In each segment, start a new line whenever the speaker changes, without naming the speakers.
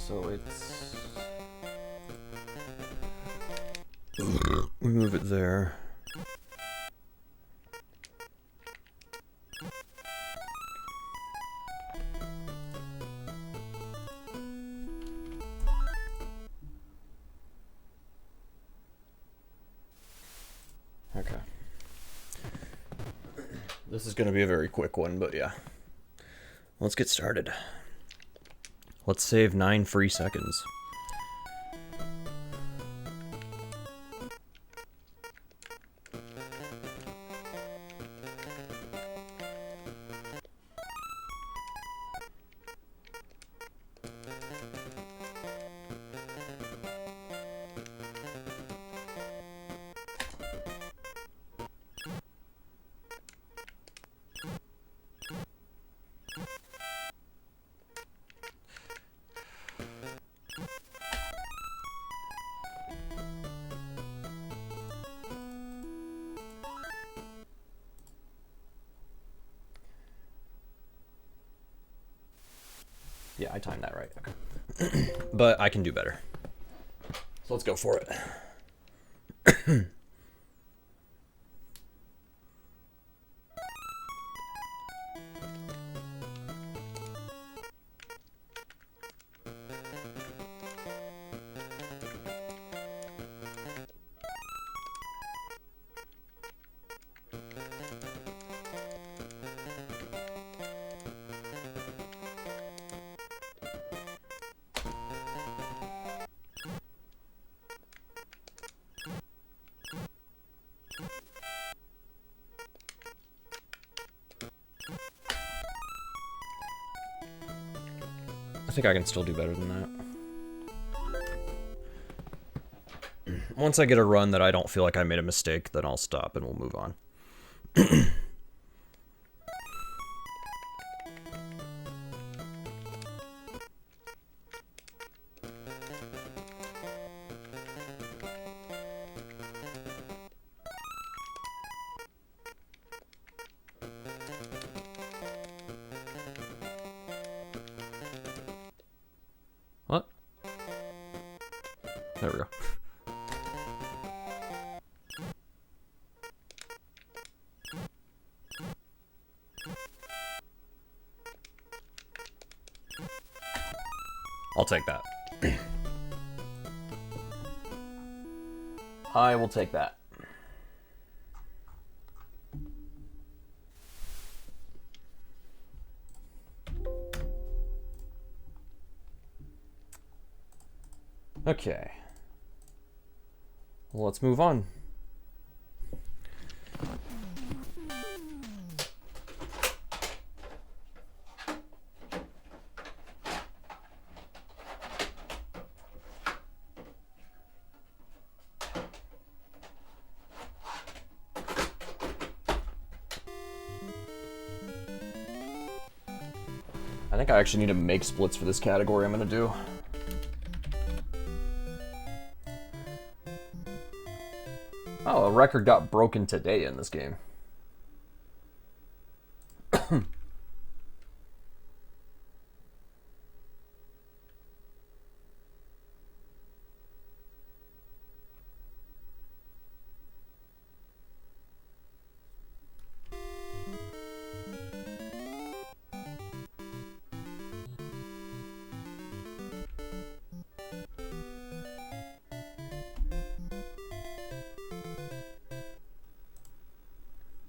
So it's... we move it there. Okay. This is going to be a very quick one, but yeah. Let's get started. Let's save 9 free seconds. Yeah, I timed that right. Okay. But I can do better. So let's go for it. I think I can still do better than that. Once I get a run that I don't feel like I made a mistake, then I'll stop and we'll move on. What? There we go. I'll take that. I will take that. Okay. Well, let's move on. I think I actually need to make splits for this category I'm gonna do. Oh, a record got broken today in this game.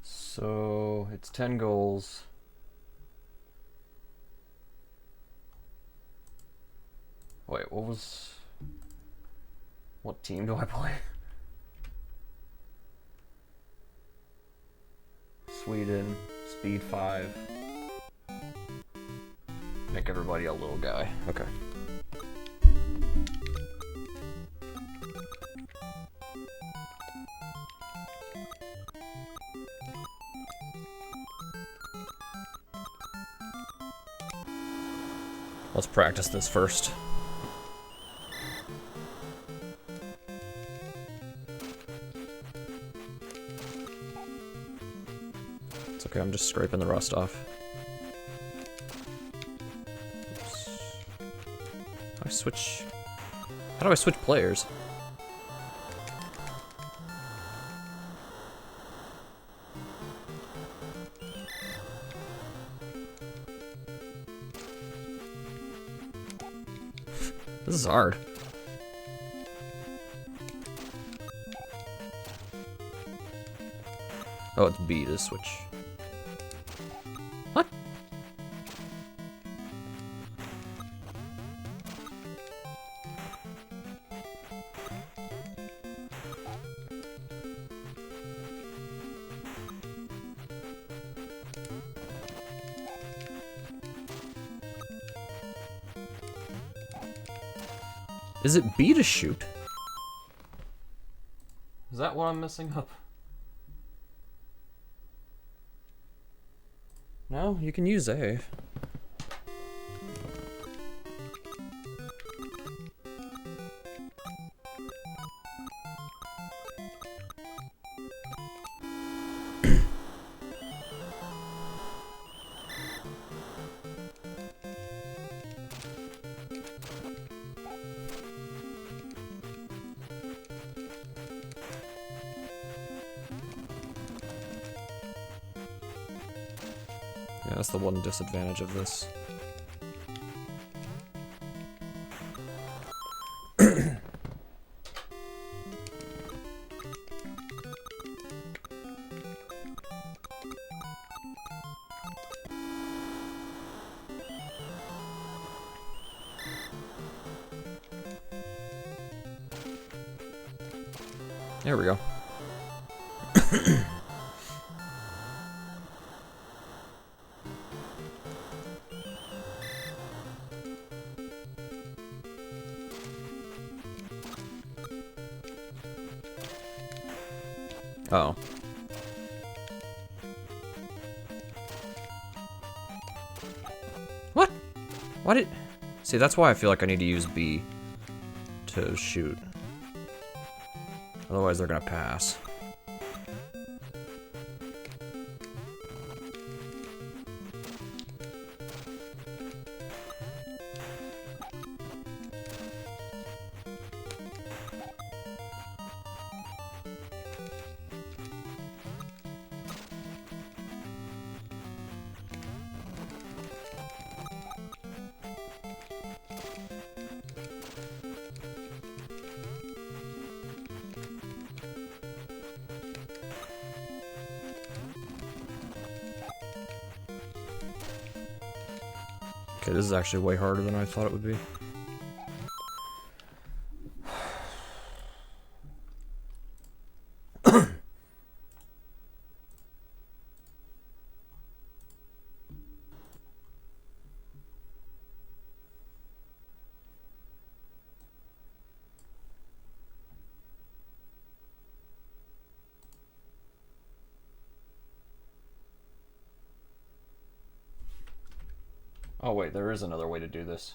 So it's 10 goals. Wait, what team do I play? Sweden, speed 5. Make everybody a little guy. Okay. Let's practice this first. It's okay, I'm just scraping the rust off. Oops. I switch... How do I switch players? This is hard. Oh, it's B to switch. What? Is it B to shoot? Is that what I'm messing up? No, you can use A. Yeah, that's the one disadvantage of this. There we go. Oh. What? Why did... See, that's why I feel like I need to use B to shoot. Otherwise, they're gonna pass. Okay, this is actually way harder than I thought it would be. Oh wait, there is another way to do this.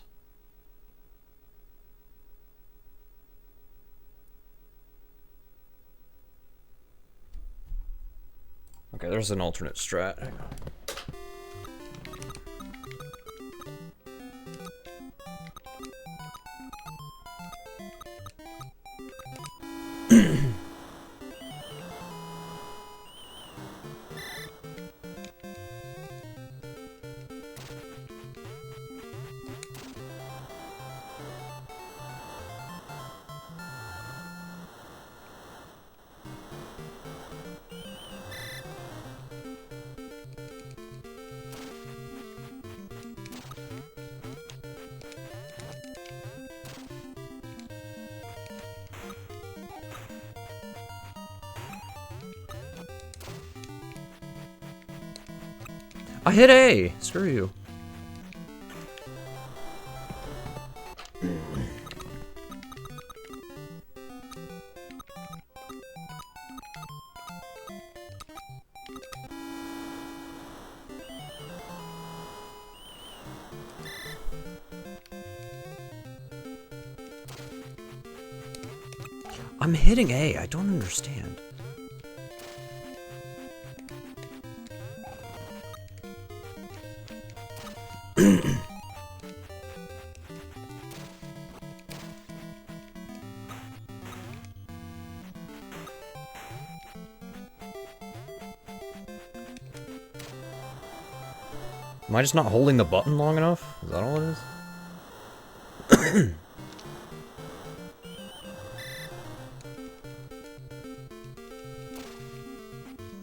Okay, there's an alternate strat. Hang on. I hit A! Screw you. I'm hitting A, I don't understand. Am I just not holding the button long enough? Is that all it is?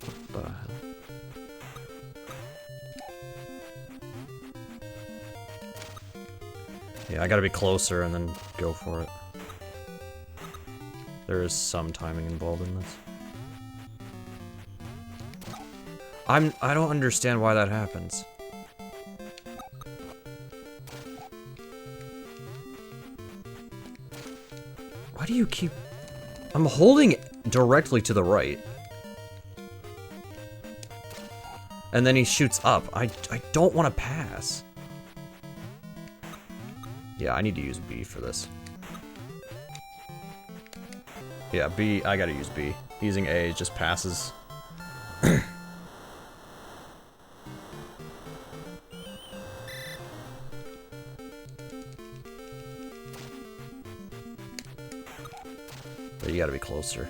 What the hell? Yeah, I gotta be closer and then go for it. There is some timing involved in this. I don't understand why that happens. Why do you keep... I'm holding it directly to the right. And then he shoots up. I don't want to pass. Yeah, I need to use B for this. Yeah, B, I gotta use B. Using A just passes. But you gotta be closer.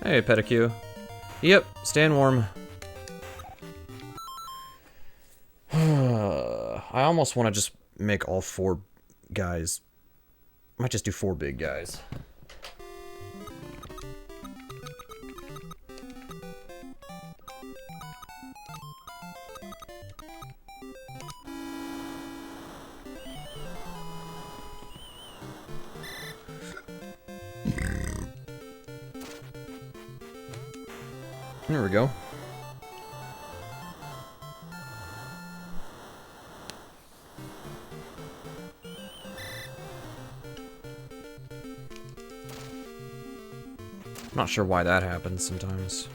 Hey, Pedicue. Yep, staying warm. I almost want to just make all 4 guys. Might just do 4 big guys. There we go. Not sure why that happens sometimes.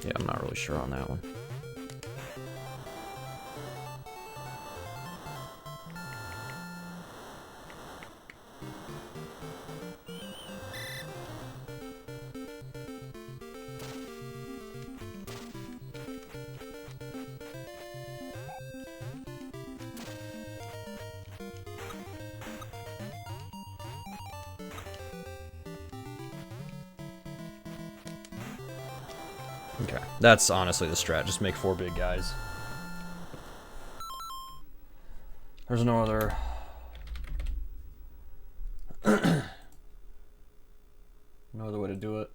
Yeah, I'm not really sure on that one. Okay, that's honestly the strat. Just make 4 big guys. There's no other... no other way to do it.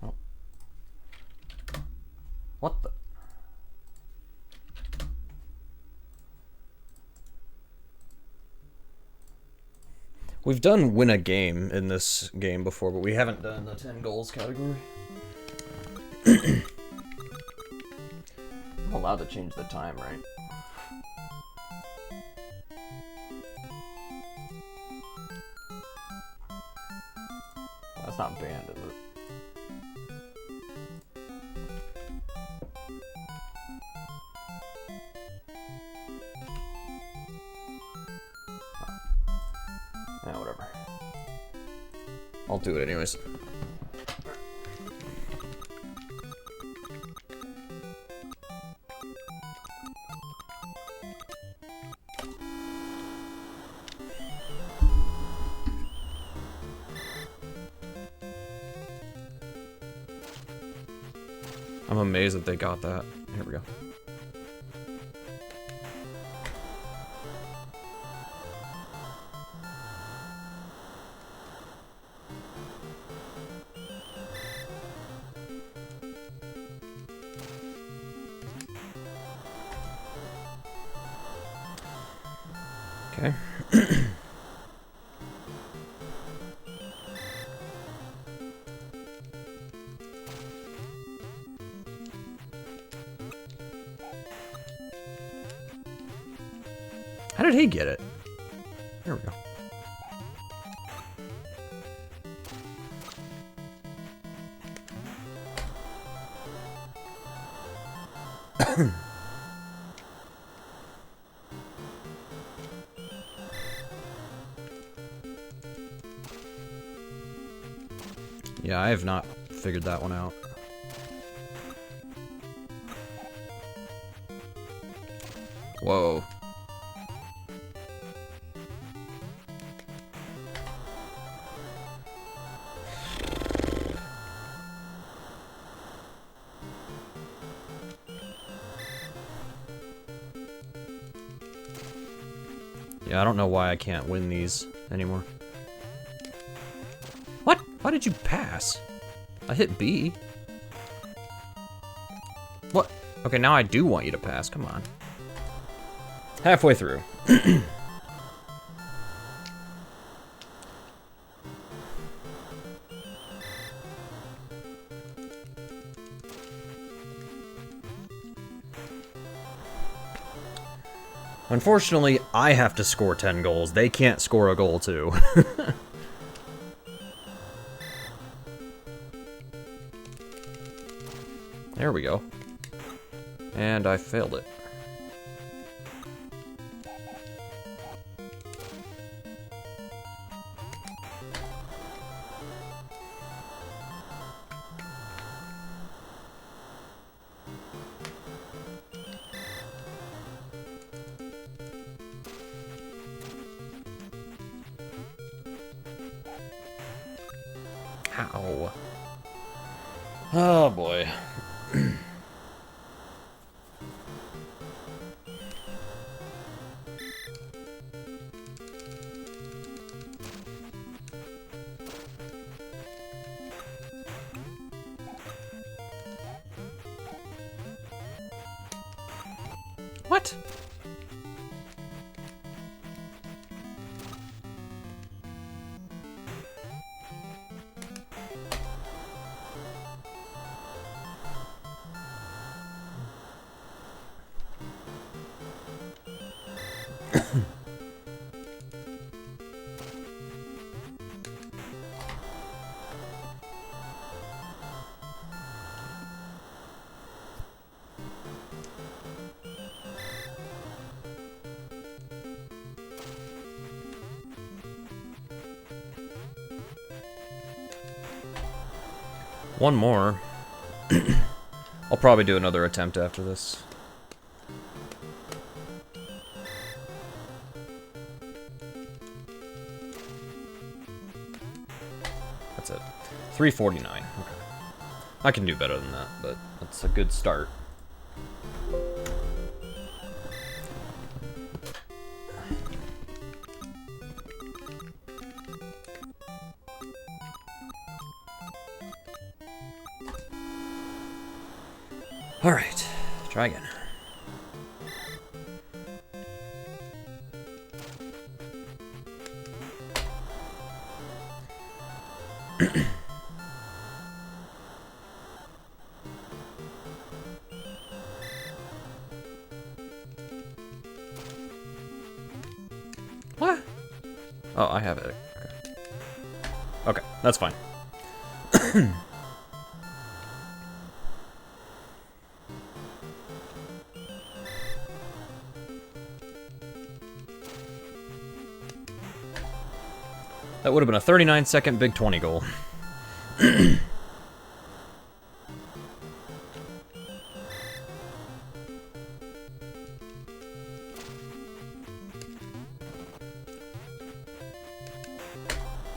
Oh. What the... We've done win a game in this game before, but we haven't done the 10 goals category. I'm allowed to change the time, right? That's not banned, is it? Yeah, whatever. I'll do it anyways. I'm amazed that they got that. Here we go. Okay. How did he get it? There we go. Yeah, I have not figured that one out. Whoa. Yeah, I don't know why I can't win these anymore. What? Why did you pass? I hit B. What? Okay, now I do want you to pass. Come on. Halfway through. Unfortunately, I have to score 10 goals. They can't score a goal, too. There we go. And I failed it. Ow. Oh boy. What? One more. I'll probably do another attempt after this. That's it. 349. Okay. I can do better than that, but that's a good start. All right, try again. What? Oh, I have it. Okay, okay, that's fine. That would have been a 39-second Big 20 goal.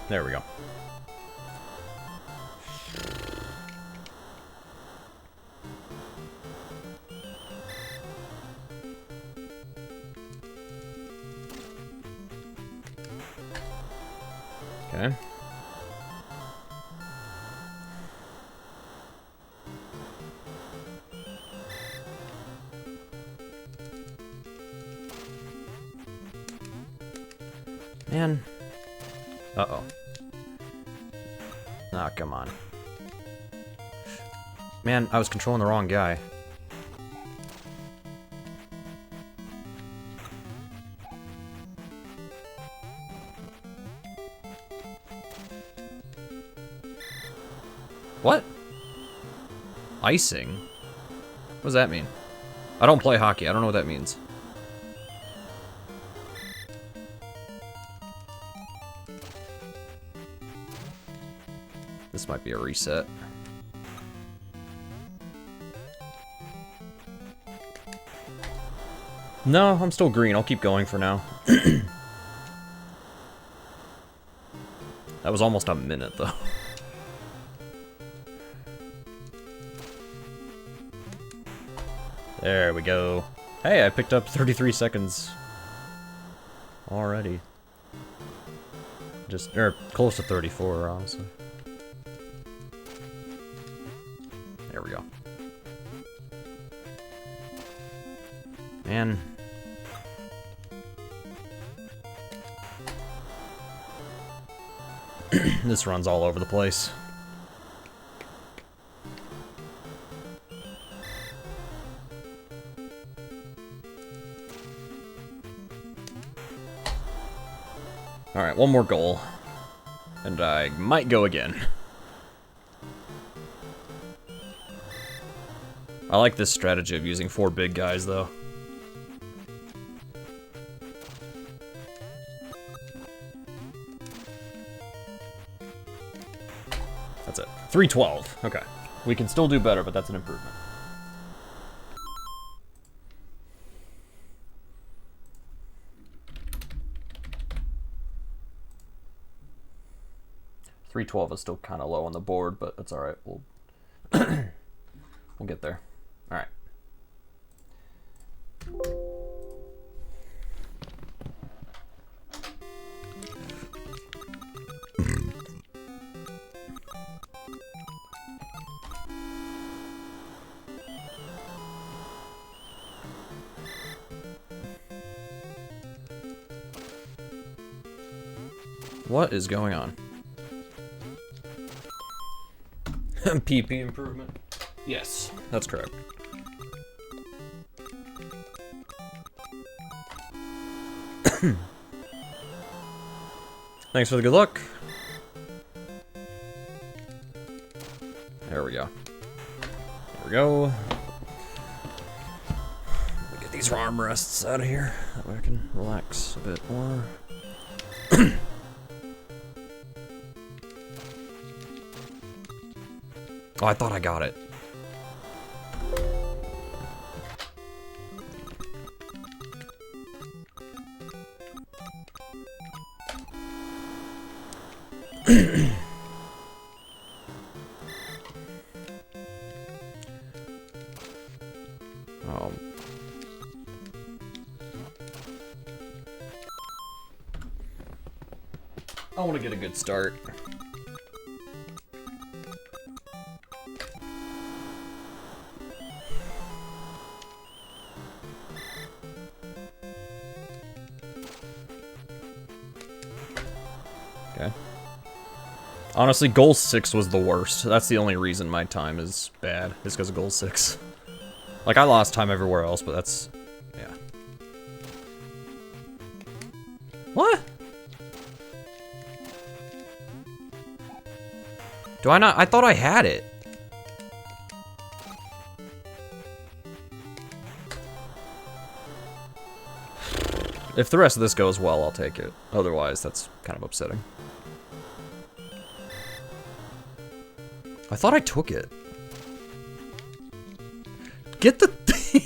There we go. Okay. Man. Uh-oh. Ah, come on. Man, I was controlling the wrong guy. What? Icing? What does that mean? I don't play hockey. I don't know what that means. This might be a reset. No, I'm still green. I'll keep going for now. That was almost a minute, though. There we go. Hey, I picked up 33 seconds already. Just, or close to 34, honestly. There we go. Man. This run's all over the place. Alright, one more goal. And I might go again. I like this strategy of using 4 big guys, though. That's it. 312. Okay. We can still do better, but that's an improvement. .312 is still kind of low on the board, but that's all right. We'll we'll get there. All right. What is going on? PP improvement? Yes, that's correct. Thanks for the good luck. There we go. There we go. Let me get these arm rests out of here. That way I can relax a bit more. Oh, I thought I got it. I want to get a good start. Okay. Honestly, goal 6 was the worst. That's the only reason my time is bad, is because of goal 6. Like, I lost time everywhere else, but that's... yeah. What? Do I not? I thought I had it. If the rest of this goes well, I'll take it. Otherwise, that's kind of upsetting. I thought I took it. Get the thing.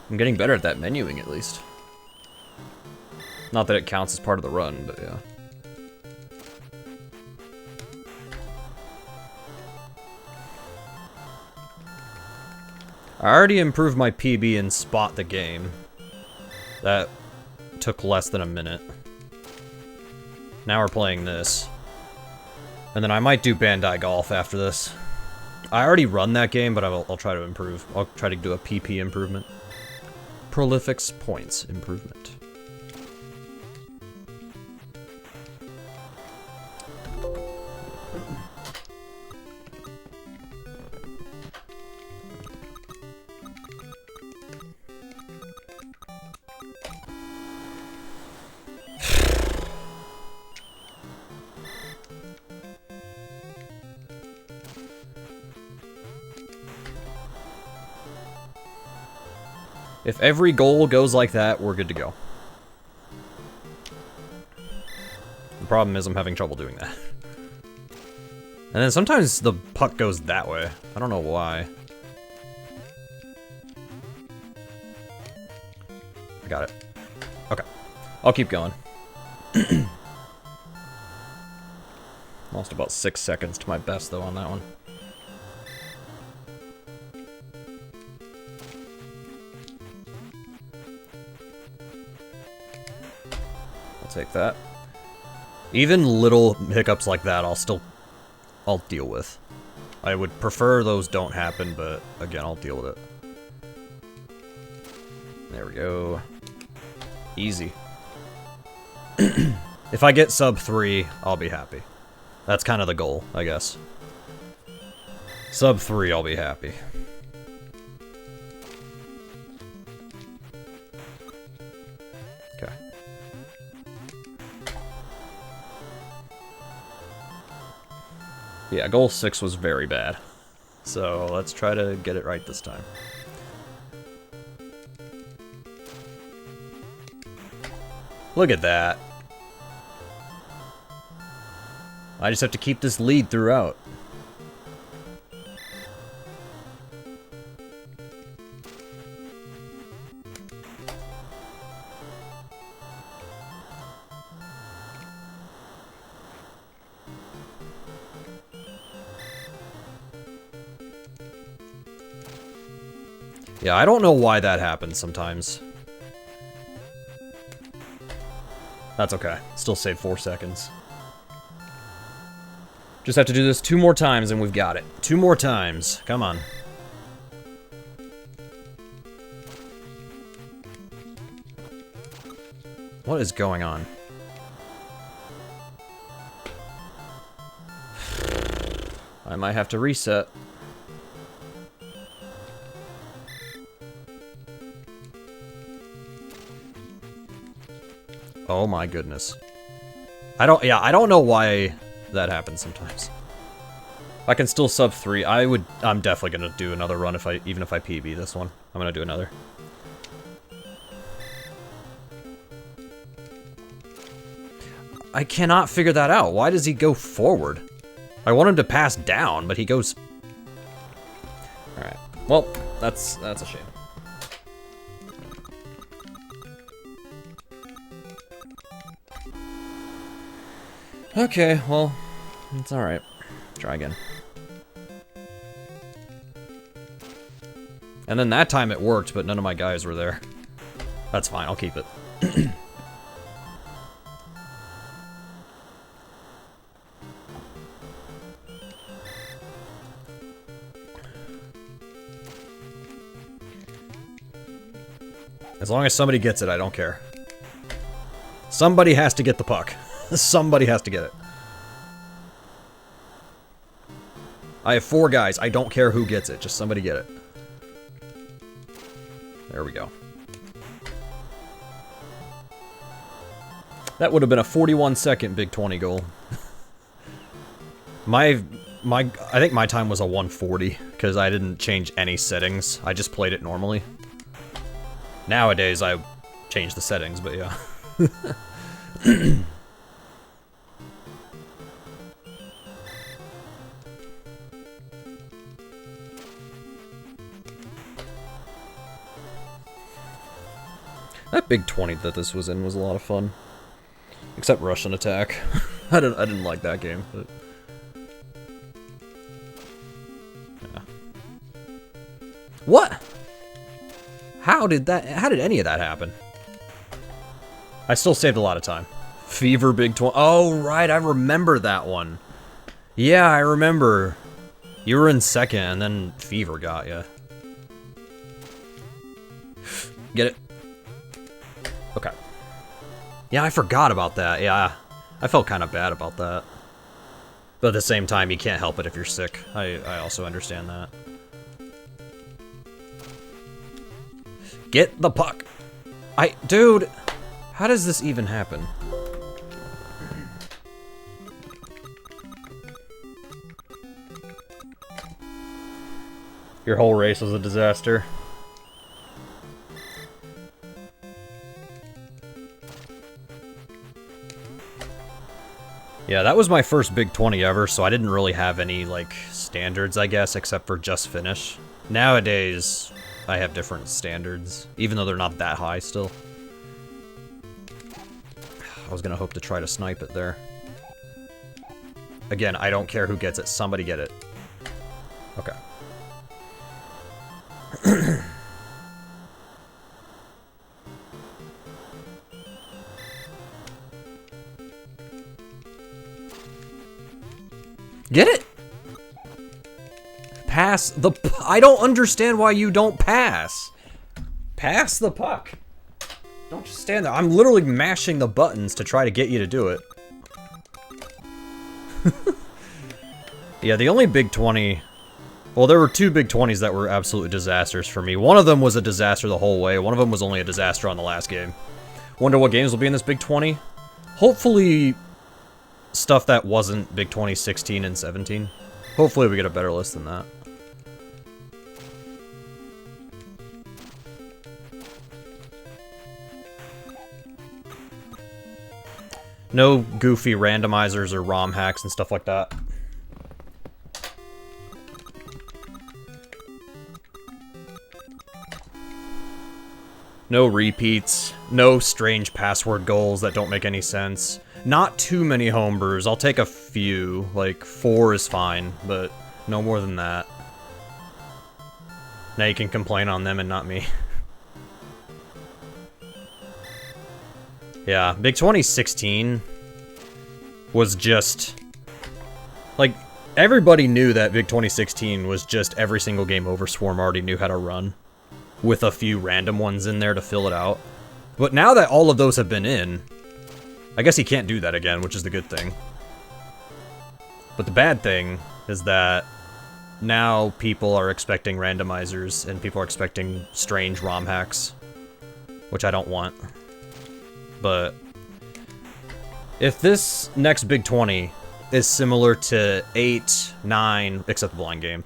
I'm getting better at that menuing, at least. Not that it counts as part of the run, but yeah. I already improved my PB in Spot the Game. That took less than a minute. Now we're playing this. And then I might do Bandai Golf after this. I already run that game, but I'll try to improve. I'll try to do a PP improvement. Prolifics points improvement. If every goal goes like that, we're good to go. The problem is I'm having trouble doing that. And then sometimes the puck goes that way. I don't know why. I got it. Okay. I'll keep going. Lost about 6 seconds to my best, though, on that one. Take that. Even little hiccups like that, I'll deal with. I would prefer those don't happen, but again, I'll deal with it. There we go. Easy. If I get sub 3, I'll be happy. That's kind of the goal, I guess. Sub 3, I'll be happy. Okay. Yeah, goal 6 was very bad. So let's try to get it right this time. Look at that. I just have to keep this lead throughout. Yeah, I don't know why that happens sometimes. That's okay. Still save 4 seconds. Just have to do this 2 more times and we've got it. 2 more times. Come on. What is going on? I might have to reset. Oh my goodness. I don't know why that happens sometimes. I can still sub 3. I'm definitely gonna do another run even if I PB this one. I'm gonna do another. I cannot figure that out. Why does he go forward? I want him to pass down, but he goes... Alright. Well, that's a shame. Okay, well, it's alright. Try again. And then that time it worked, but none of my guys were there. That's fine, I'll keep it. As long as somebody gets it, I don't care. Somebody has to get the puck. Somebody has to get it. I have 4 guys. I don't care who gets it. Just somebody get it. There we go. That would have been a 41-second Big 20 goal. I think my time was a 140 because I didn't change any settings. I just played it normally. Nowadays, I change the settings, but yeah. That Big 20 that this was in was a lot of fun. Except Russian Attack. I didn't like that game, but... Yeah. What? How did any of that happen? I still saved a lot of time. Fever Big 20. Oh, right, I remember that one. Yeah, I remember. You were in second, and then Fever got you. Get it? Okay. Yeah, I forgot about that. Yeah, I felt kind of bad about that. But at the same time, you can't help it if you're sick. I also understand that. Get the puck! Dude! How does this even happen? Your whole race was a disaster. Yeah, that was my first Big 20 ever, so I didn't really have any, like, standards, I guess, except for just finish. Nowadays, I have different standards, even though they're not that high still. I was gonna hope to try to snipe it there. Again, I don't care who gets it. Somebody get it. Okay. Get it! Pass the I don't understand why you don't pass. Pass the puck. Don't just stand there. I'm literally mashing the buttons to try to get you to do it. Yeah, the only Big 20... Well, there were two Big 20s that were absolutely disasters for me. One of them was a disaster the whole way. One of them was only a disaster on the last game. Wonder what games will be in this Big 20? Hopefully... stuff that wasn't Big 20, 16, and 17. Hopefully we get a better list than that. No goofy randomizers or ROM hacks and stuff like that. No repeats. No strange password goals that don't make any sense. Not too many homebrews. I'll take a few. Like, 4 is fine, but no more than that. Now you can complain on them and not me. Yeah, Big 2016 was just... Like, everybody knew that Big 2016 was just every single game over Swarm already knew how to run. With a few random ones in there to fill it out. But now that all of those have been in... I guess he can't do that again, which is the good thing. But the bad thing is that now people are expecting randomizers and people are expecting strange ROM hacks, which I don't want. But if this next Big 20 is similar to 8, 9, except the blind game,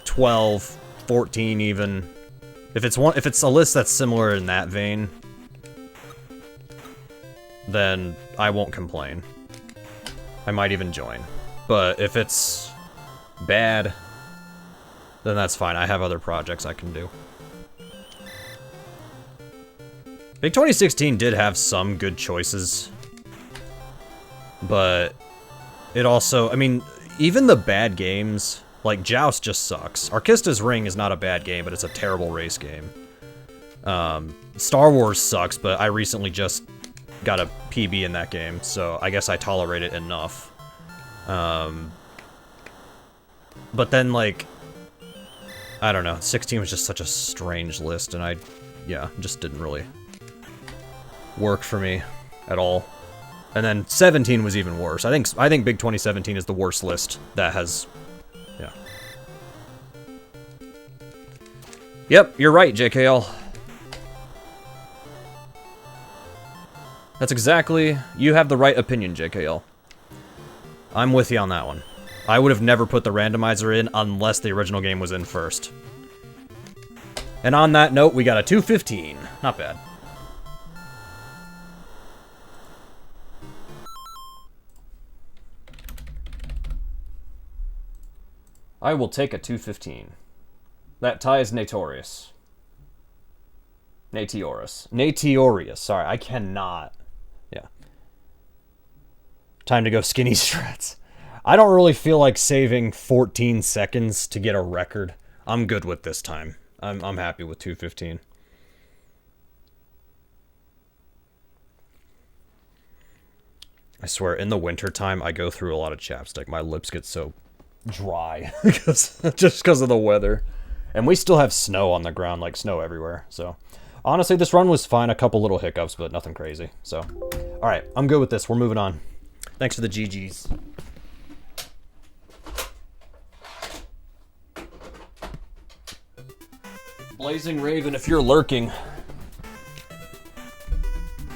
12, 14 even, if it's a list that's similar in that vein, then I won't complain. I might even join. But if it's bad, then that's fine. I have other projects I can do. Big 2016 did have some good choices. But it also, I mean, even the bad games, like Joust just sucks. Arkista's Ring is not a bad game, but it's a terrible race game. Star Wars sucks, but I recently just got a PB in that game, so I guess I tolerate it enough. But then, like, I don't know, 16 was just such a strange list, and yeah, just didn't really work for me at all. And then 17 was even worse. I think Big 2017 is the worst list that has, yeah. Yep, you're right, JKL. That's exactly... You have the right opinion, JKL. I'm with you on that one. I would have never put the randomizer in unless the original game was in first. And on that note, we got a 215. Not bad. I will take a 215. That tie is Natorius. Natorius. Sorry, I cannot... Yeah. Time to go skinny strats. I don't really feel like saving 14 seconds to get a record. I'm good with this time. I'm happy with 215. I swear, in the wintertime, I go through a lot of chapstick. My lips get so dry just because of the weather. And we still have snow on the ground, like snow everywhere. So honestly, this run was fine. A couple little hiccups, but nothing crazy. So, all right, I'm good with this. We're moving on. Thanks for the GGs. Blazing Raven, if you're lurking,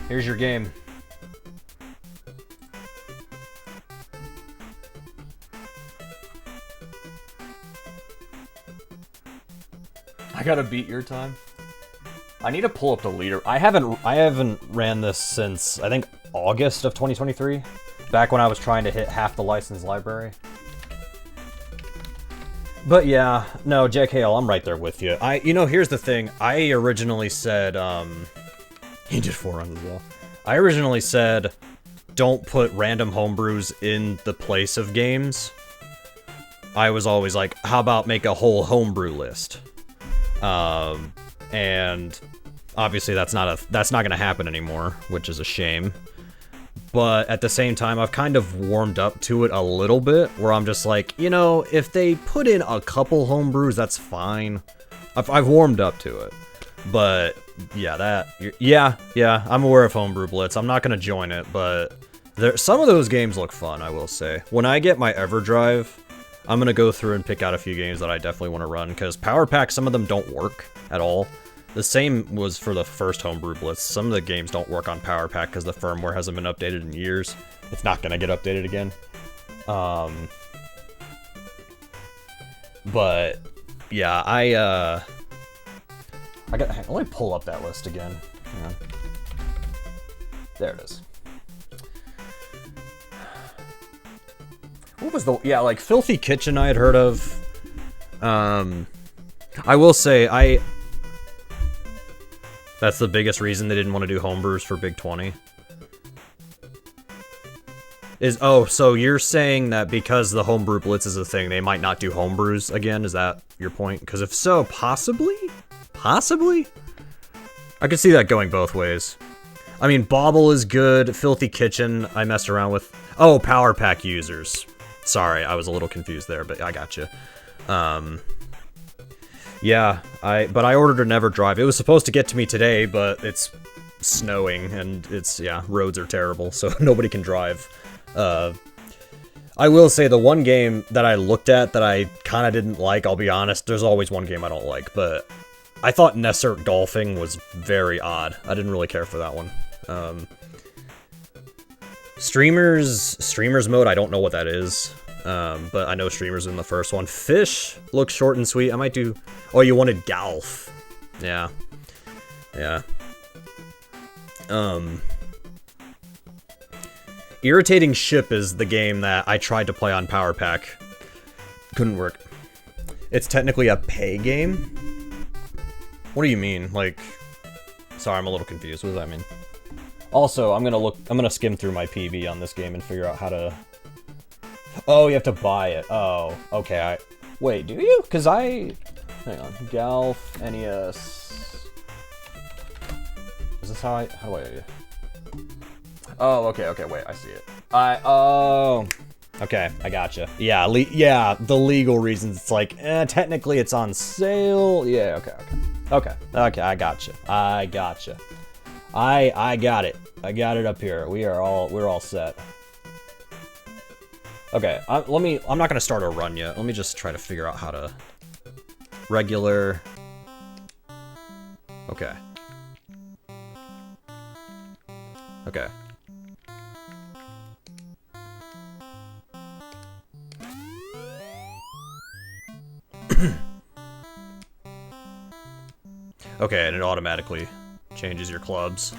here's your game. I gotta beat your time. I need to pull up the leader. I haven't ran this since I think August of 2023, back when I was trying to hit half the licensed library. But yeah, no, Jack Hale, I'm right there with you. You know, here's the thing. I originally said, he did 4 runs as well. I originally said, don't put random homebrews in the place of games. I was always like, how about make a whole homebrew list? And obviously that's not gonna happen anymore, which is a shame. But at the same time, I've kind of warmed up to it a little bit, where I'm just like, you know, if they put in a couple homebrews, that's fine. I've warmed up to it. But yeah, yeah, I'm aware of Homebrew Blitz. I'm not gonna join it, but some of those games look fun, I will say. When I get my EverDrive, I'm gonna go through and pick out a few games that I definitely want to run, because Power Pack, some of them don't work at all. The same was for the first Homebrew Blitz. Some of the games don't work on Power Pack because the firmware hasn't been updated in years. It's not gonna get updated again. But yeah, let me pull up that list again. Hang on. There it is. What was like Filthy Kitchen I had heard of. I will say, that's the biggest reason they didn't want to do homebrews for Big 20. So you're saying that because the Homebrew Blitz is a thing, they might not do homebrews again? Is that your point? Because if so, possibly? Possibly? I could see that going both ways. I mean, Bobble is good. Filthy Kitchen, I messed around with. Oh, Power Pack users. Sorry, I was a little confused there, but I got you. Yeah, but I ordered an EverDrive. It was supposed to get to me today, but it's snowing, and roads are terrible, so nobody can drive. I will say the one game that I looked at that I kind of didn't like, I'll be honest, there's always one game I don't like, but I thought Nessert Golfing was very odd. I didn't really care for that one. Streamers mode, I don't know what that is. But I know streamers in the first one. Fish looks short and sweet. I might do... Oh, you wanted Golf. Yeah. Yeah. Irritating Ship is the game that I tried to play on Power Pack. Couldn't work. It's technically a pay game? What do you mean? Like... Sorry, I'm a little confused. What does that mean? Also, I'm gonna skim through my PB on this game and figure out how to... Oh, you have to buy it. Oh, okay. Wait, do you? Because hang on. Golf, NES. Is this how do I... Oh, okay, wait, I see it. Oh. Okay, I gotcha. Yeah, the legal reasons. It's like, technically it's on sale. Yeah, okay, I gotcha. I got it. I got it up here. We're all set. Okay, I'm not gonna start a run yet. Let me just try to figure out how to... Regular... Okay. Okay. Okay, and it automatically changes your clubs.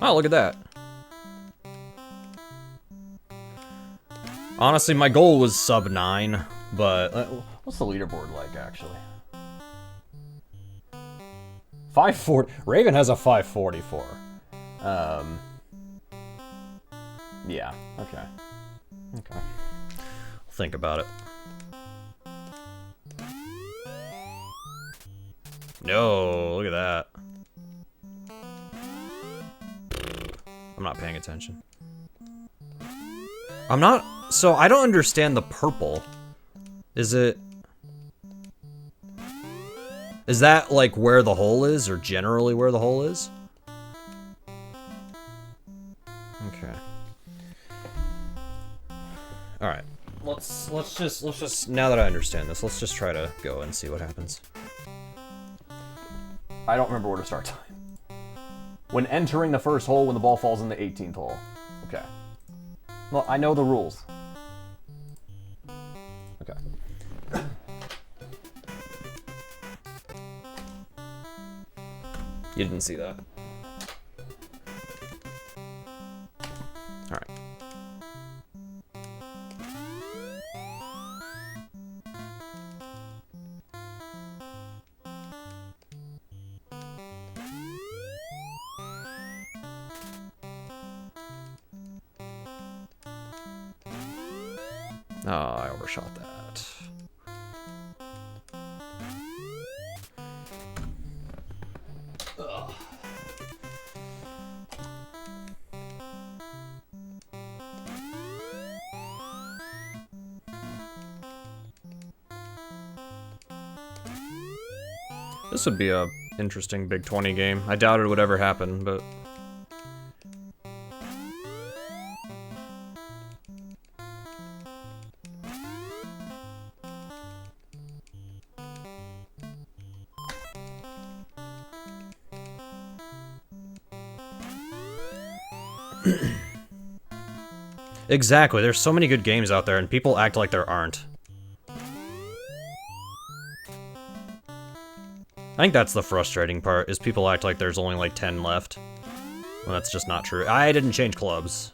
Oh, look at that. Honestly, my goal was sub 9, but... what's the leaderboard like, actually? 540... Raven has a 544. Yeah, okay. Okay. Think about it. No, look at that. I'm not paying attention. I'm not... So, I don't understand the purple. Is it... Is that, like, where the hole is, or generally where the hole is? Okay. Alright. Let's just, now that I understand this, let's just try to go and see what happens. I don't remember where to start time. When entering the first hole when the ball falls in the 18th hole. Okay. Well, I know the rules. Okay. You didn't see that. Alright. Oh, I overshot that. Ugh. This would be a interesting Big 20 game. I doubt it would ever happen, but... Exactly, there's so many good games out there and people act like there aren't. I think that's the frustrating part, is people act like there's only like 10 left. Well, that's just not true. I didn't change clubs.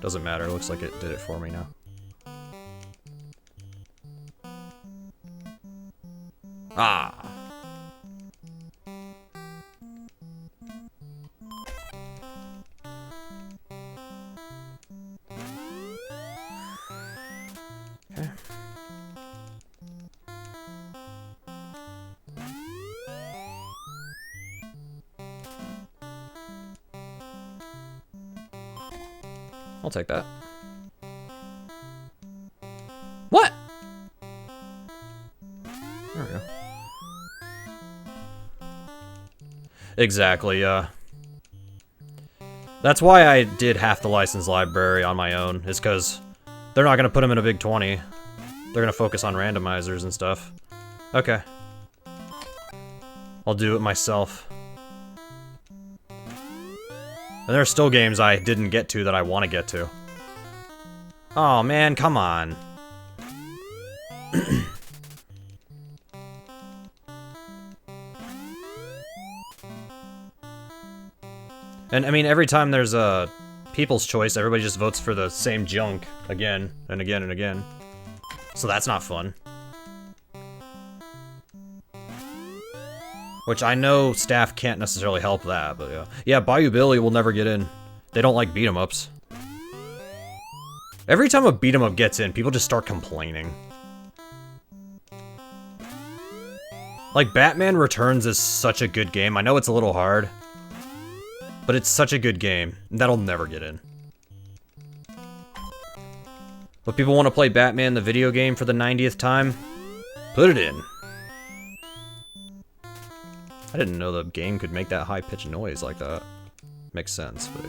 Doesn't matter, looks like it did it for me now. Ah! Okay. I'll take that. What? There we go. Exactly, that's why I did half the license library on my own, is because they're not going to put them in a Big 20. They're going to focus on randomizers and stuff. Okay. I'll do it myself. And there are still games I didn't get to that I want to get to. Oh man, come on. And I mean, every time there's a People's Choice, everybody just votes for the same junk again and again and again. So that's not fun. Which I know staff can't necessarily help that, but yeah. Yeah, Bayou Billy will never get in. They don't like beat-em-ups. Every time a beat-em-up gets in, people just start complaining. Like, Batman Returns is such a good game. I know it's a little hard. But it's such a good game. That'll never get in. But people want to play Batman the video game for the 90th time? Put it in. I didn't know the game could make that high-pitched noise like that. Makes sense, but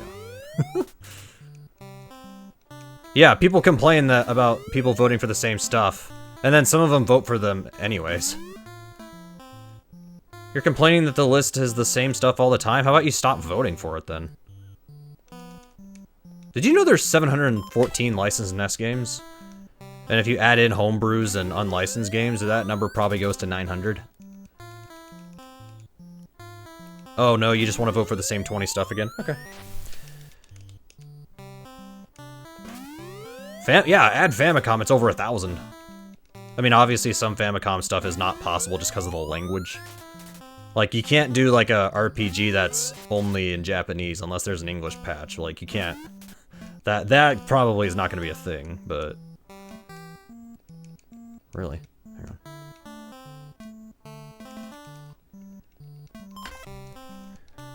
yeah. Yeah, people complain that about people voting for the same stuff. And then some of them vote for them anyways. You're complaining that the list has the same stuff all the time? How about you stop voting for it then? Did you know there's 714 licensed NES games? And if you add in homebrews and unlicensed games, that number probably goes to 900. Oh no, you just want to vote for the same 20 stuff again? Okay. Yeah, add Famicom, it's over 1,000. I mean, obviously some Famicom stuff is not possible just because of the language. Like, you can't do, like, a RPG that's only in Japanese unless there's an English patch. Like, you can't... That probably is not going to be a thing, but... Really? Hang on.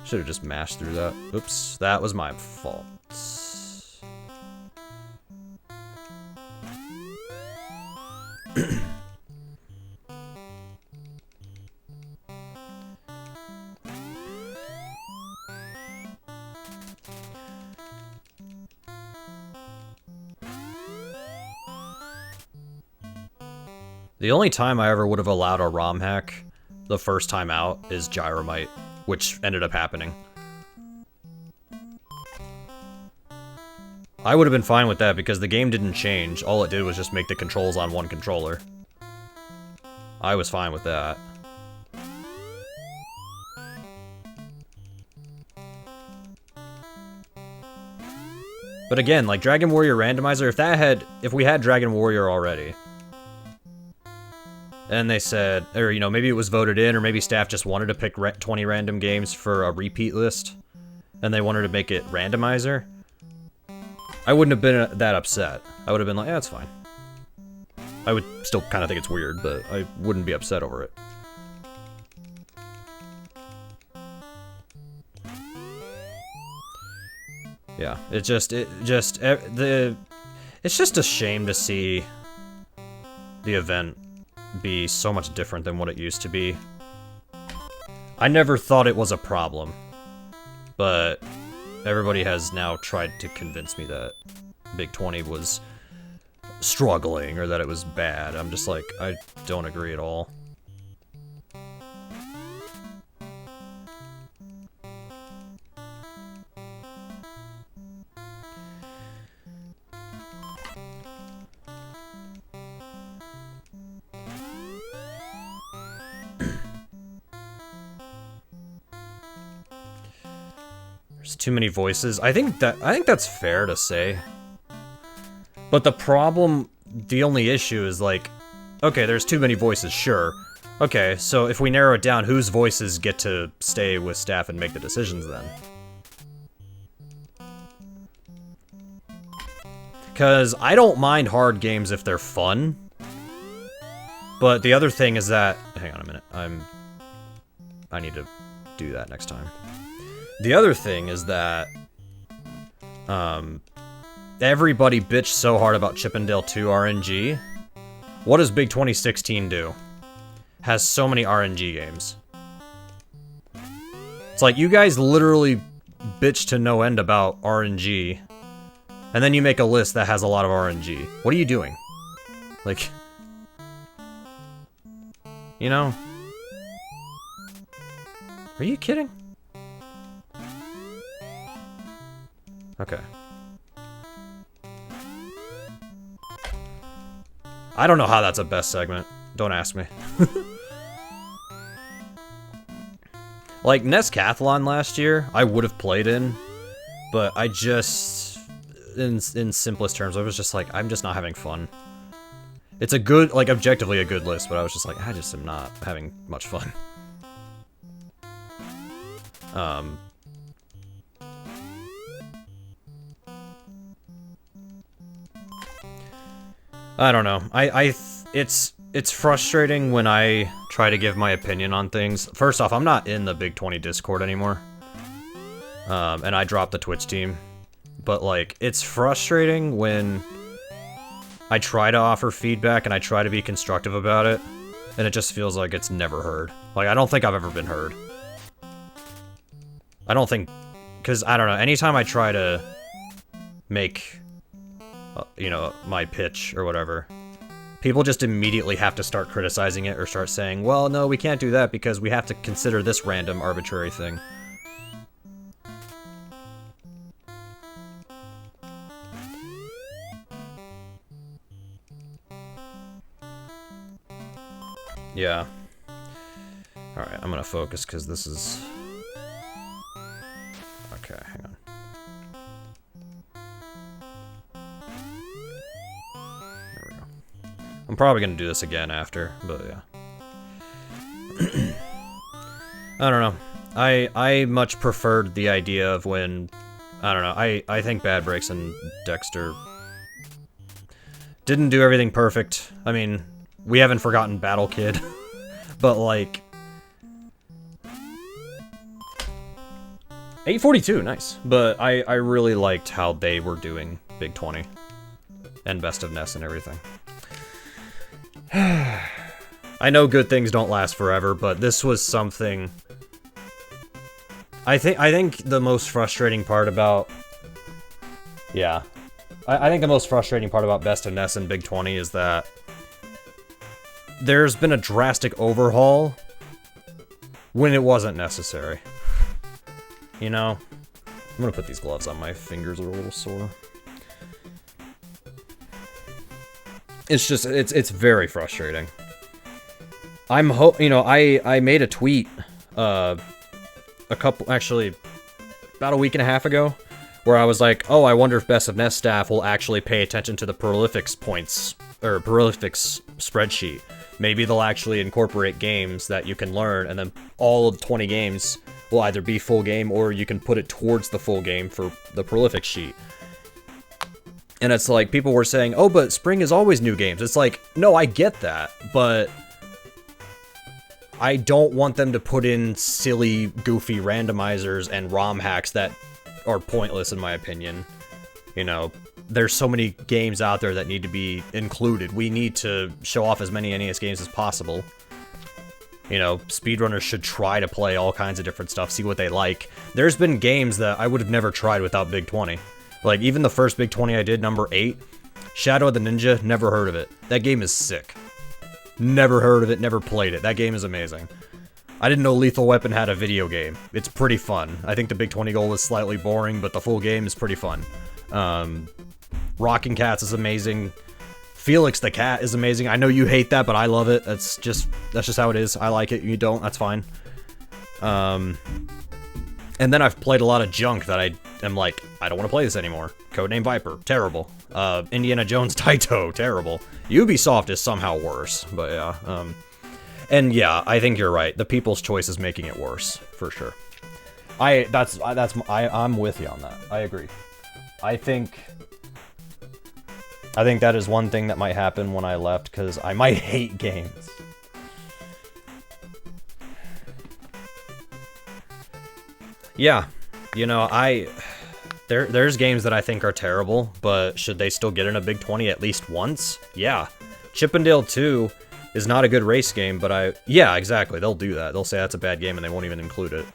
Should have just mashed through that. Oops, that was my fault. The only time I ever would have allowed a ROM hack the first time out is Gyromite, which ended up happening. I would have been fine with that because the game didn't change. All it did was just make the controls on one controller. I was fine with that. But again, like Dragon Warrior Randomizer, if we had Dragon Warrior already, and they said, or you know, maybe it was voted in, or maybe staff just wanted to pick 20 random games for a repeat list, and they wanted to make it randomizer, I wouldn't have been that upset. I would have been like, yeah, it's fine. I would still kind of think it's weird, but I wouldn't be upset over it. Yeah, it's just a shame to see the event be so much different than what it used to be. I never thought it was a problem, but everybody has now tried to convince me that Big 20 was struggling or that it was bad. I'm just like, I don't agree at all. Too many voices. I think that's fair to say. But the only issue is like, okay, there's too many voices, sure. Okay, so if we narrow it down, whose voices get to stay with staff and make the decisions then? Because I don't mind hard games if they're fun. But the other thing is that, hang on a minute, I need to do that next time. The other thing is that, everybody bitched so hard about Chippendale 2 RNG. What does Big 2016 do? Has so many RNG games. It's like, you guys literally bitch to no end about RNG, and then you make a list that has a lot of RNG. What are you doing? Like, you know? Are you kidding? Okay. I don't know how that's a best segment. Don't ask me. Like, Nescathlon last year, I would have played in, but I just, in simplest terms, I was just like, I'm just not having fun. It's a good, like, objectively a good list, but I was just like, I just am not having much fun. I don't know. It's frustrating when I try to give my opinion on things. First off, I'm not in the Big 20 Discord anymore. And I dropped the Twitch team. But, like, it's frustrating when I try to offer feedback and I try to be constructive about it, and it just feels like it's never heard. Like, I don't think I've ever been heard. I don't think... Because, I don't know, anytime I try to make... you know, my pitch or whatever, people just immediately have to start criticizing it or start saying, well, no, we can't do that because we have to consider this random arbitrary thing. Yeah. Alright, I'm gonna focus because this is... Okay, hang on. I'm probably gonna do this again after, but yeah. I don't know. I much preferred the idea of when, I don't know, I think Bad Breaks and Dexter didn't do everything perfect. I mean, we haven't forgotten Battle Kid, but like, 842, nice. But I really liked how they were doing Big 20 and Best of NES and everything. I know good things don't last forever, but this was something. I think the most frustrating part about, yeah, I think the most frustrating part about Best of NES and Big 20 is that there's been a drastic overhaul when it wasn't necessary. You know? I'm gonna put these gloves on, my fingers are a little sore. It's just, it's very frustrating. You know, I made a tweet, actually, about a week and a half ago, where I was like, oh, I wonder if Best of NES staff will actually pay attention to the prolifics points, or prolifics spreadsheet. Maybe they'll actually incorporate games that you can learn, and then all of 20 games will either be full game, or you can put it towards the full game for the prolific sheet. And it's like, people were saying, oh, but spring is always new games. It's like, no, I get that, but I don't want them to put in silly, goofy randomizers and ROM hacks that are pointless, in my opinion. You know, there's so many games out there that need to be included. We need to show off as many NES games as possible. You know, speedrunners should try to play all kinds of different stuff, see what they like. There's been games that I would have never tried without Big 20. Like, even the first Big 20 I did, number 8, Shadow of the Ninja, never heard of it. That game is sick. Never heard of it, never played it. That game is amazing. I didn't know Lethal Weapon had a video game. It's pretty fun. I think the Big 20 goal was slightly boring, but the full game is pretty fun. Rocking Cats is amazing. Felix the Cat is amazing. I know you hate that, but I love it. That's just how it is. I like it. You don't, that's fine. And then I've played a lot of junk that I am like, I don't want to play this anymore. Codename Viper, terrible. Indiana Jones Taito, terrible. Ubisoft is somehow worse, but yeah. And yeah, I think you're right. The People's Choice is making it worse, for sure. I'm with you on that. I agree. I think that is one thing that might happen when I left, because I might hate games. Yeah, you know, there's games that I think are terrible, but should they still get in a Big 20 at least once? Yeah. Chippendale 2 is not a good race game, but yeah, exactly, they'll do that. They'll say that's a bad game and they won't even include it.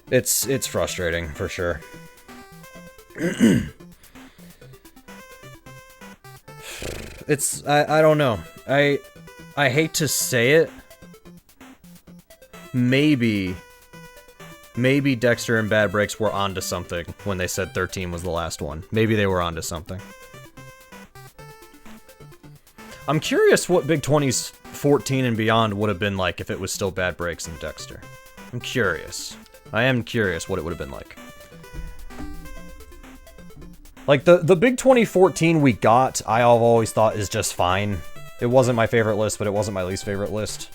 It's frustrating, for sure. I don't know. I hate to say it. Maybe Dexter and Bad Breaks were onto something when they said 13 was the last one. Maybe they were onto something. I'm curious what Big 20's 14 and beyond would have been like if it was still Bad Breaks and Dexter. I'm curious. I am curious what it would have been like. Like, the Big 2014 we got, I've always thought is just fine. It wasn't my favorite list, but it wasn't my least favorite list.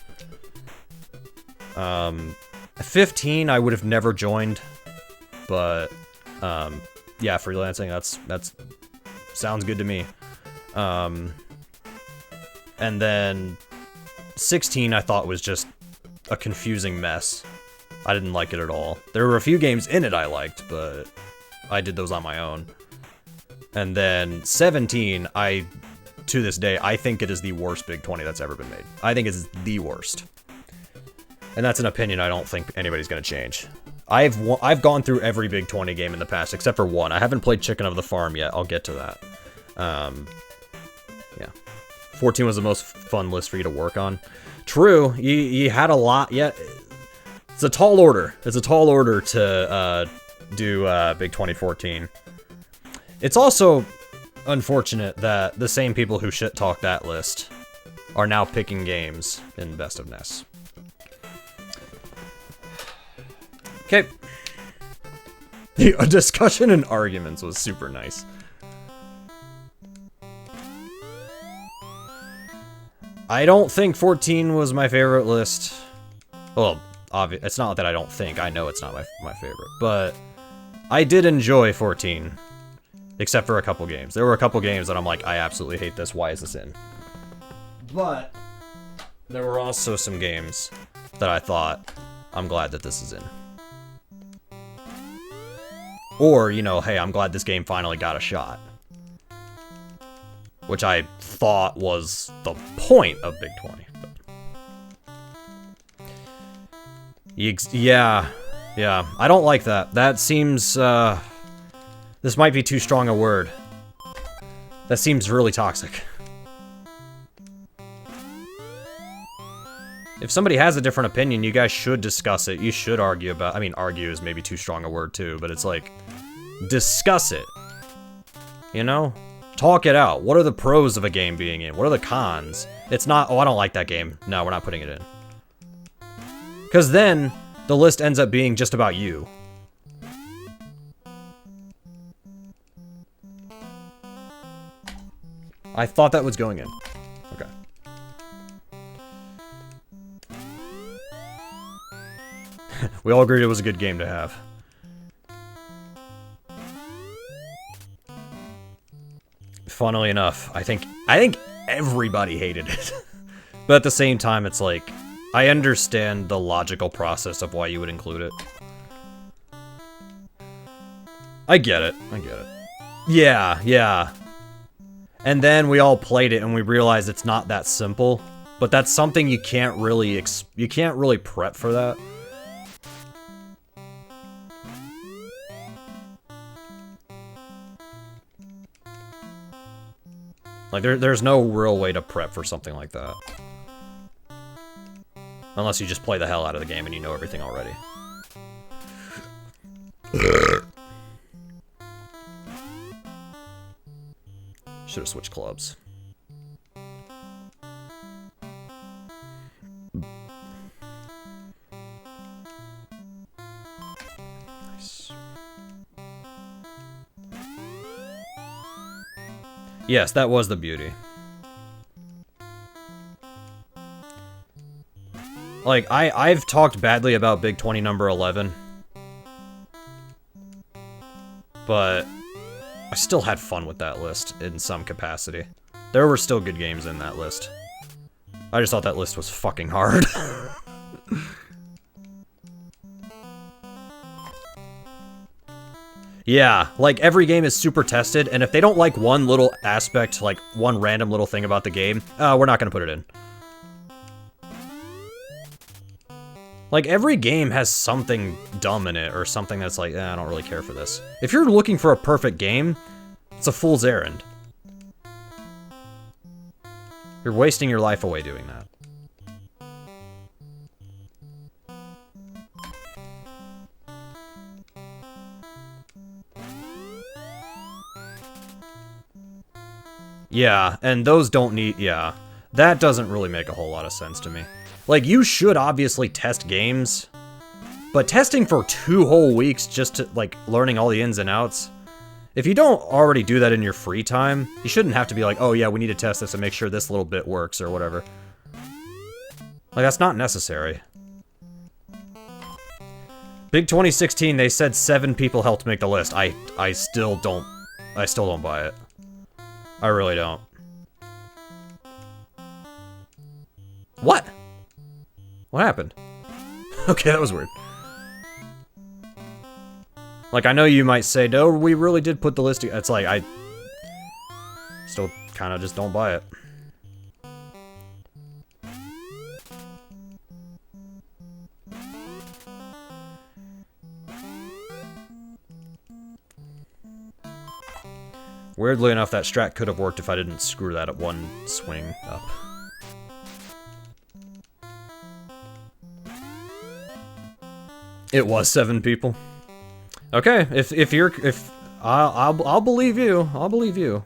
15 I would have never joined, but yeah, freelancing, that's sounds good to me. And then 16 I thought was just a confusing mess. I didn't like it at all. There were a few games in it I liked, but I did those on my own. And then 17, to this day, I think it is the worst Big 20 that's ever been made. I think it's the worst. And that's an opinion I don't think anybody's gonna change. I've gone through every Big 20 game in the past, except for one. I haven't played Chicken of the Farm yet. I'll get to that. Yeah. 14 was the most fun list for you to work on. True, you had a lot, yeah. It's a tall order. It's a tall order to do Big 2014. It's also unfortunate that the same people who shit-talk that list are now picking games in Best of NES. Okay. The discussion and arguments was super nice. I don't think 14 was my favorite list. Well, it's not that I don't think. I know it's not my favorite. But I did enjoy 14. Except for a couple games. There were a couple games that I'm like, I absolutely hate this. Why is this in? But there were also some games that I thought, I'm glad that this is in. Or, you know, hey, I'm glad this game finally got a shot. Which I thought was the point of Big 20. But... yeah. I don't like that. That seems, this might be too strong a word. That seems really toxic. If somebody has a different opinion, you guys should discuss it. You should argue about... I mean, argue is maybe too strong a word, too. But it's like, discuss it. You know? Talk it out. What are the pros of a game being in? What are the cons? It's not, oh, I don't like that game. No, we're not putting it in. Because then, the list ends up being just about you. I thought that was going in. Okay. We all agreed it was a good game to have. Funnily enough, I think everybody hated it. But at the same time, it's like, I understand the logical process of why you would include it. I get it. Yeah. And then we all played it and we realized it's not that simple. But that's something you can't really prep for that. Like, there's no real way to prep for something like that. Unless you just play the hell out of the game and you know everything already. Should have switched clubs. Nice. Yes, that was the beauty. Like, I've talked badly about Big 20 number 11. But I still had fun with that list in some capacity. There were still good games in that list. I just thought that list was fucking hard. Yeah, like, every game is super tested, and if they don't like one little aspect, like, one random little thing about the game, we're not gonna put it in. Like, every game has something dumb in it, or something that's like, I don't really care for this. If you're looking for a perfect game, it's a fool's errand. You're wasting your life away doing that. Yeah, and those don't need... yeah. That doesn't really make a whole lot of sense to me. Like, you should obviously test games, but testing for 2 whole weeks just to, like, learning all the ins and outs... If you don't already do that in your free time, you shouldn't have to be like, oh yeah, we need to test this and make sure this little bit works or whatever. Like, that's not necessary. Big 2016, they said 7 people helped make the list. I still don't buy it. I really don't. What? What happened? Okay, that was weird. Like, I know you might say, no, we really did put the list together. It's like, I still kind of just don't buy it. Weirdly enough, that strat could have worked if I didn't screw that at one swing up. It was 7 people. Okay, I'll believe you. I'll believe you.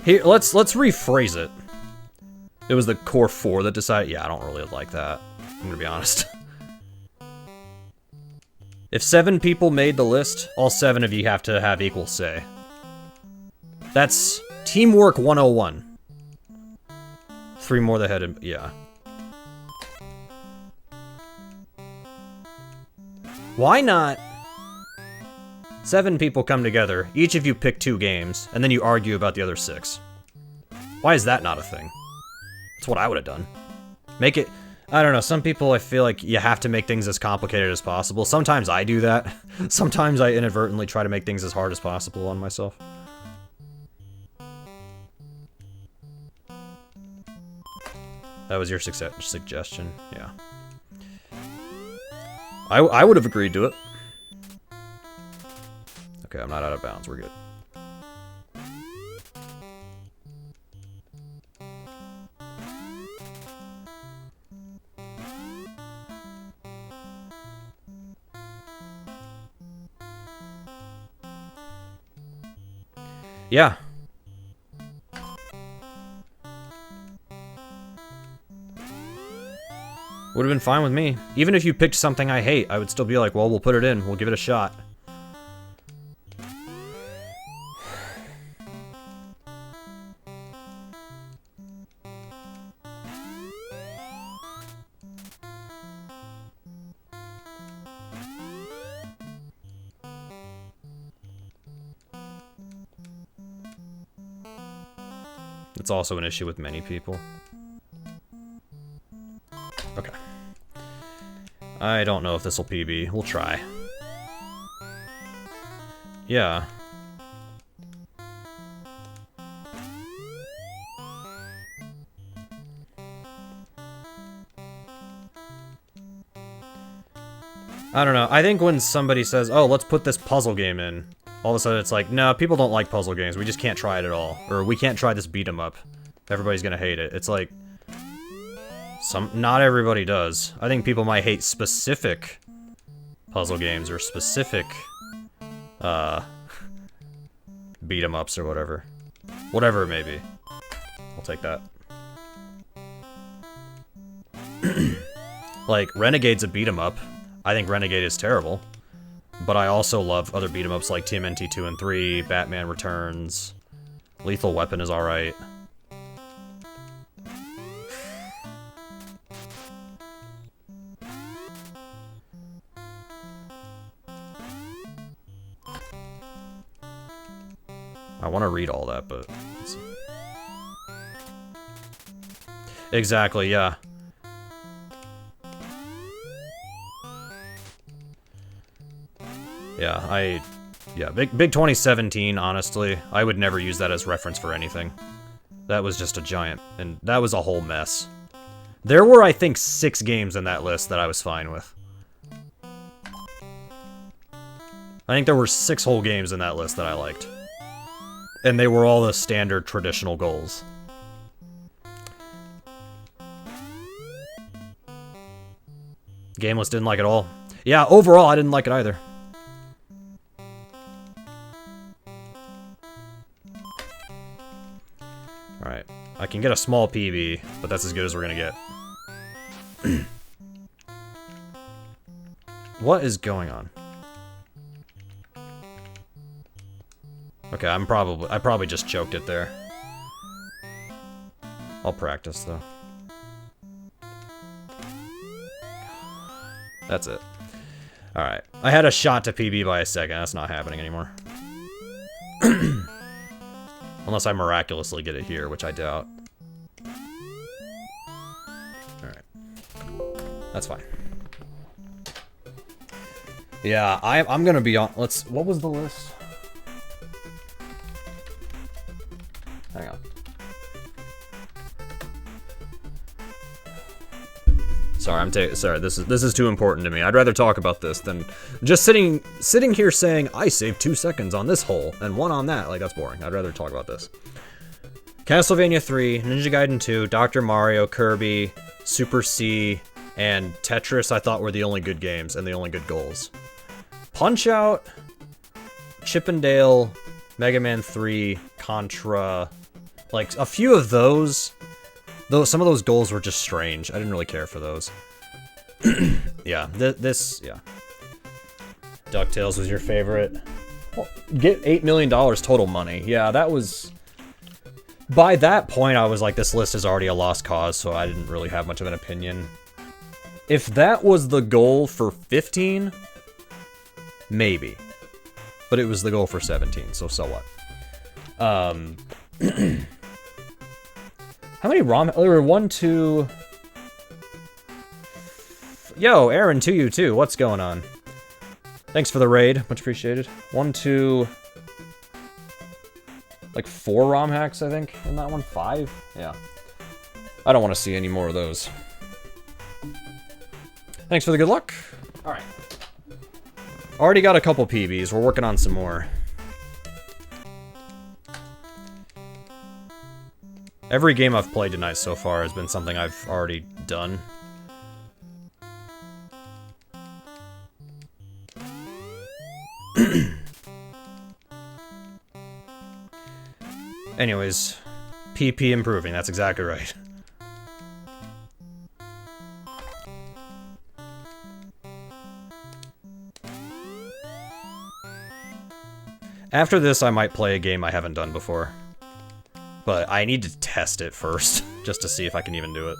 Here, let's rephrase it. It was the core 4 that decided. Yeah, I don't really like that. I'm gonna be honest. If 7 people made the list, all 7 of you have to have equal say. That's teamwork 101. 3 more the head, yeah. Why not 7 people come together, each of you pick 2 games, and then you argue about the other 6? Why is that not a thing? That's what I would have done. Make it... I don't know, some people I feel like you have to make things as complicated as possible. Sometimes I do that. Sometimes I inadvertently try to make things as hard as possible on myself. That was your suggestion, yeah. I would have agreed to it. Okay, I'm not out of bounds, we're good. Yeah. Would have been fine with me. Even if you picked something I hate, I would still be like, well, we'll put it in. We'll give it a shot. It's also an issue with many people. Okay. I don't know if this will PB. We'll try. Yeah. I don't know. I think when somebody says, oh, let's put this puzzle game in, all of a sudden it's like, no, people don't like puzzle games. We just can't try it at all. Or we can't try this beat 'em up. Everybody's gonna hate it. It's like, not everybody does. I think people might hate specific puzzle games or specific, beat 'em ups or whatever. Whatever it may be. I'll take that. Like, Renegade's a beat 'em up. I think Renegade is terrible. But I also love other beat 'em ups like TMNT 2 and 3, Batman Returns. Lethal Weapon is alright. I want to read all that, but... let's see. Exactly, yeah. Yeah, Big 2017, honestly, I would never use that as reference for anything. That was just a giant, and that was a whole mess. There were, I think, 6 games in that list that I was fine with. I think there were 6 whole games in that list that I liked. And they were all the standard traditional goals. Game list didn't like it all. Yeah, overall, I didn't like it either. Alright. I can get a small PB, but that's as good as we're gonna get. What is going on? Okay, I probably just choked it there. I'll practice, though. That's it. Alright. I had a shot to PB by a second. That's not happening anymore. Unless I miraculously get it here, which I doubt. Alright. That's fine. Yeah, I'm gonna be on... what was the list? Hang on. Sorry, sorry. This is too important to me. I'd rather talk about this than just sitting here saying I saved 2 seconds on this hole and 1 on that. Like, that's boring. I'd rather talk about this. Castlevania 3, Ninja Gaiden 2, Dr. Mario, Kirby, Super C, and Tetris I thought were the only good games and the only good goals. Punch-Out, Chip and Dale, Mega Man 3, Contra, like a few of those. Though some of those goals were just strange. I didn't really care for those. Yeah, yeah. DuckTales was your favorite. Well, get $8 million total money. Yeah, that was... By that point, I was like, this list is already a lost cause, so I didn't really have much of an opinion. If that was the goal for 15, maybe. But it was the goal for 17, so what? How many ROM? There were 1, 2, Yo, Aaron, to you too. What's going on? Thanks for the raid. Much appreciated. 1, 2... Like 4 ROM hacks, I think, in that one. 5? Yeah. I don't want to see any more of those. Thanks for the good luck. Alright. Already got a couple PBs. We're working on some more. Every game I've played tonight so far has been something I've already done. Anyways, PP improving, that's exactly right. After this, I might play a game I haven't done before. But I need to test it first, just to see if I can even do it.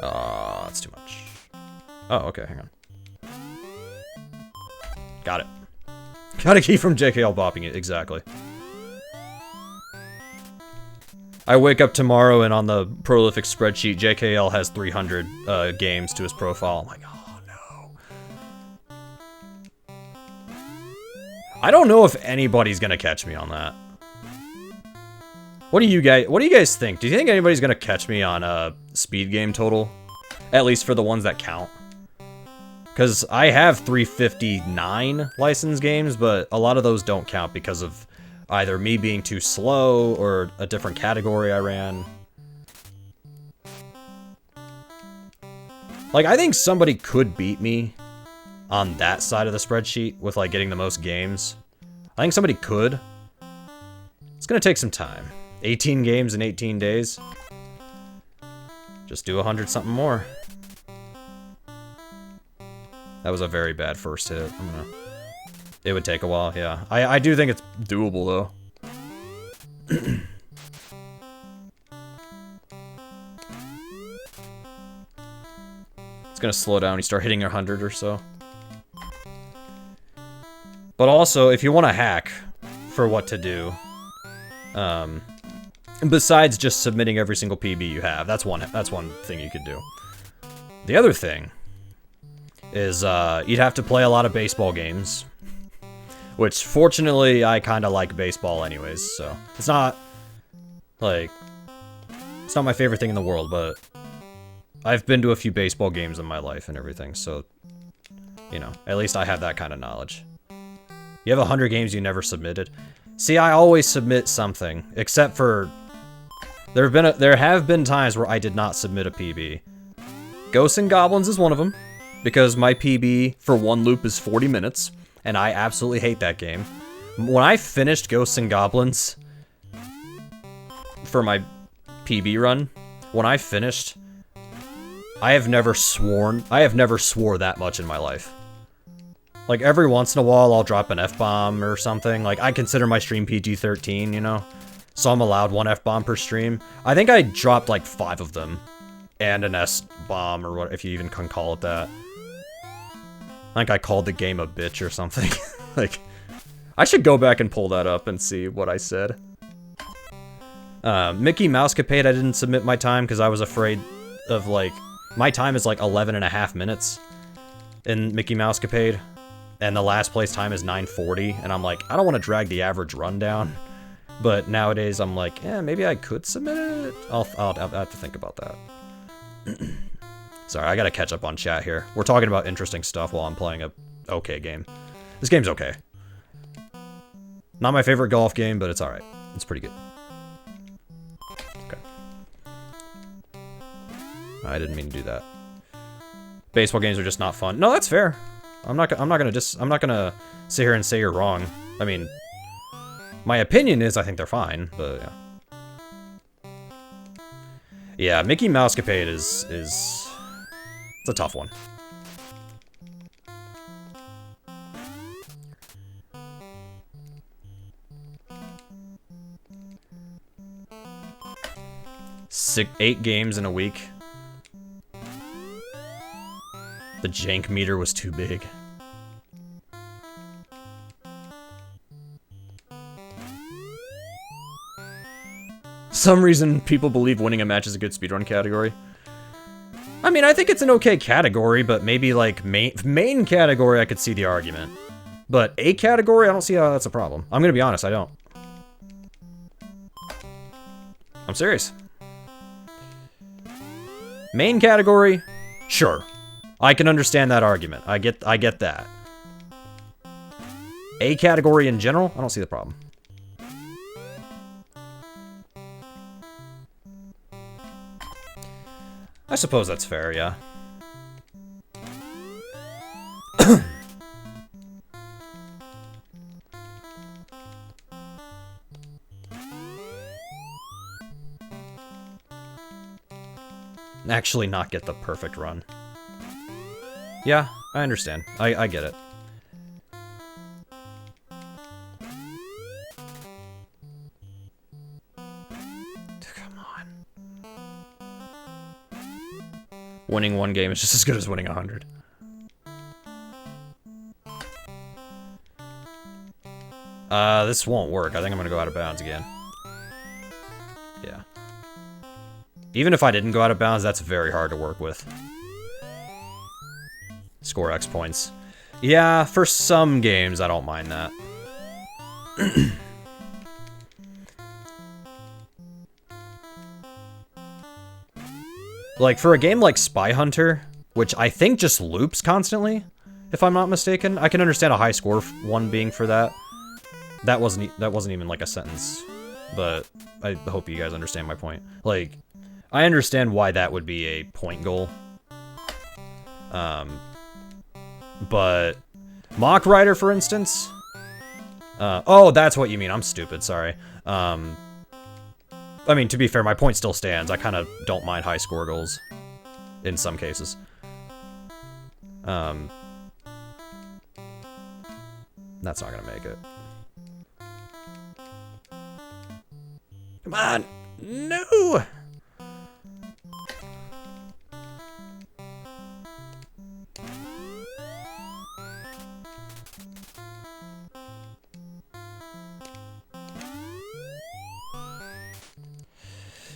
That's too much. Oh, okay, hang on. Got it. Got a key from JKL bopping it, exactly. I wake up tomorrow and on the prolific spreadsheet, JKL has 300 games to his profile. I'm like, oh no. I don't know if anybody's gonna catch me on that. What do you guys think? Do you think anybody's gonna catch me on a speed game total? At least for the ones that count. Because I have 359 licensed games, but a lot of those don't count because of either me being too slow or a different category I ran. Like, I think somebody could beat me on that side of the spreadsheet with, like, getting the most games. I think somebody could. It's gonna take some time. 18 games in 18 days. Just do 100 something more. That was a very bad first hit. It would take a while, yeah. I do think it's doable, though. It's gonna slow down when you start hitting 100 or so. But also, if you want to hack for what to do, besides just submitting every single PB you have, that's one thing you could do. The other thing is you'd have to play a lot of baseball games, which fortunately I kind of like baseball anyways, so it's not like it's not my favorite thing in the world, but I've been to a few baseball games in my life and everything, so you know, at least I have that kind of knowledge. You have 100 games you never submitted. See, I always submit something, except for there have been times where I did not submit a PB. Ghosts and Goblins is one of them, because my PB for one loop is 40 minutes, and I absolutely hate that game. When I finished Ghosts and Goblins for my PB run, when I finished, I have never swore that much in my life. Like, every once in a while, I'll drop an F-bomb or something. Like, I consider my stream PG-13, you know? So I'm allowed one F-bomb per stream. I think I dropped, like, 5 of them. And an S-bomb, or what, if you even can call it that. I think I called the game a bitch or something. Like, I should go back and pull that up and see what I said. Mickey Mousecapade, I didn't submit my time because I was afraid of, like... My time is, like, 11.5 minutes in Mickey Mousecapade. And the last place time is 9:40, and I'm like, I don't want to drag the average run down. But nowadays, I'm like, yeah, maybe I could submit it? I'll have to think about that. Sorry, I gotta catch up on chat here. We're talking about interesting stuff while I'm playing a okay game. This game's okay. Not my favorite golf game, but it's alright. It's pretty good. Okay. I didn't mean to do that. Baseball games are just not fun. No, that's fair. I'm not gonna sit here and say you're wrong. I mean, my opinion is I think they're fine, but yeah. Yeah, Mickey Mousecapade is it's a tough one. Eight games in a week. The jank meter was too big. some reason, people believe winning a match is a good speedrun category. I mean, I think it's an okay category, but maybe, like, main category, I could see the argument. But A category, I don't see how that's a problem. I'm gonna be honest, I don't. I'm serious. Main category, sure. I can understand that argument. I get that. A category in general, I don't see the problem. I suppose that's fair, yeah. Actually not get the perfect run. Yeah, I understand. I get it. Come on. Winning one game is just as good as winning 100. This won't work. I think I'm gonna go out of bounds again. Yeah. Even if I didn't go out of bounds, that's very hard to work with. Score X points. Yeah, for some games, I don't mind that. Like, for a game like Spy Hunter, which I think just loops constantly, if I'm not mistaken, I can understand a high score one being for that. That wasn't even like a sentence, but I hope you guys understand my point. Like, I understand why that would be a point goal. But Mock Rider, for instance. Oh, that's what you mean. I'm stupid. Sorry. I mean, to be fair, my point still stands. I kind of don't mind high score goals in some cases. That's not gonna make it. Come on! No!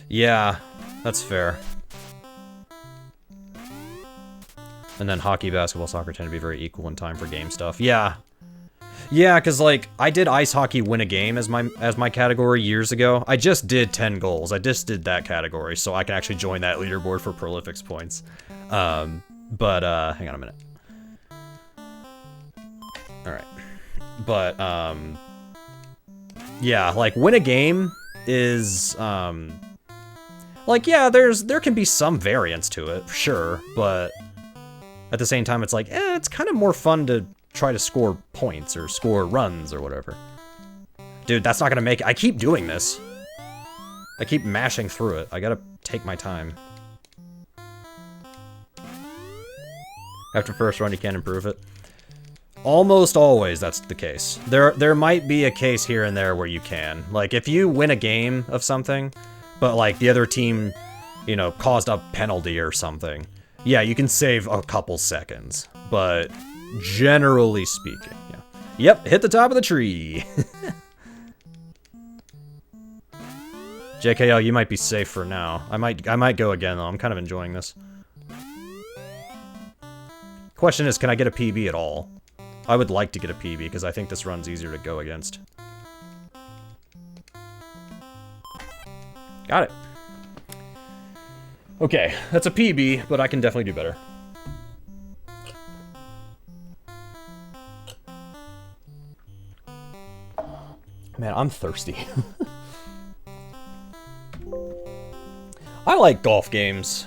Yeah, that's fair. And then hockey, basketball, soccer tend to be very equal in time for game stuff. Yeah. Yeah, because, like, I did ice hockey win a game as my category years ago. I just did 10 goals. I just did that category, so I can actually join that leaderboard for prolifics points. Hang on a minute. Alright. But, yeah, like, win a game is, like, yeah, there can be some variance to it, sure, but at the same time, it's like, it's kind of more fun to try to score points or score runs or whatever. Dude, that's not gonna make it. I keep doing this. I keep mashing through it. I gotta take my time. After first run, you can't improve it. Almost always, that's the case. There might be a case here and there where you can. Like, if you win a game of something, but, like, the other team, you know, caused a penalty or something, yeah, you can save a couple seconds. But generally speaking, yeah. Yep, hit the top of the tree. JKL, you might be safe for now. I might go again, though. I'm kind of enjoying this. Question is, can I get a PB at all? I would like to get a PB, because I think this run's easier to go against. Got it. Okay, that's a PB, but I can definitely do better. Man, I'm thirsty. I like golf games.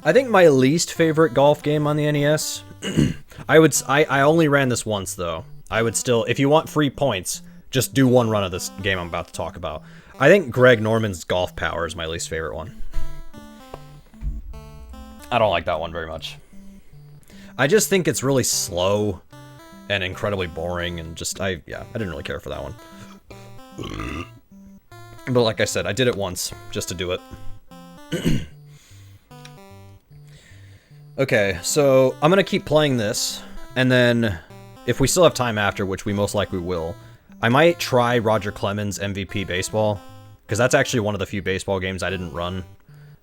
I think my least favorite golf game on the NES... I only ran this once, though. I would still... If you want free points, just do one run of this game I'm about to talk about. I think Greg Norman's Golf Power is my least favorite one. I don't like that one very much. I just think it's really slow and incredibly boring, and just, I didn't really care for that one. But like I said, I did it once, just to do it. Okay, so I'm gonna keep playing this, and then, if we still have time after, which we most likely will, I might try Roger Clemens' MVP Baseball, Because that's actually one of the few baseball games I didn't run.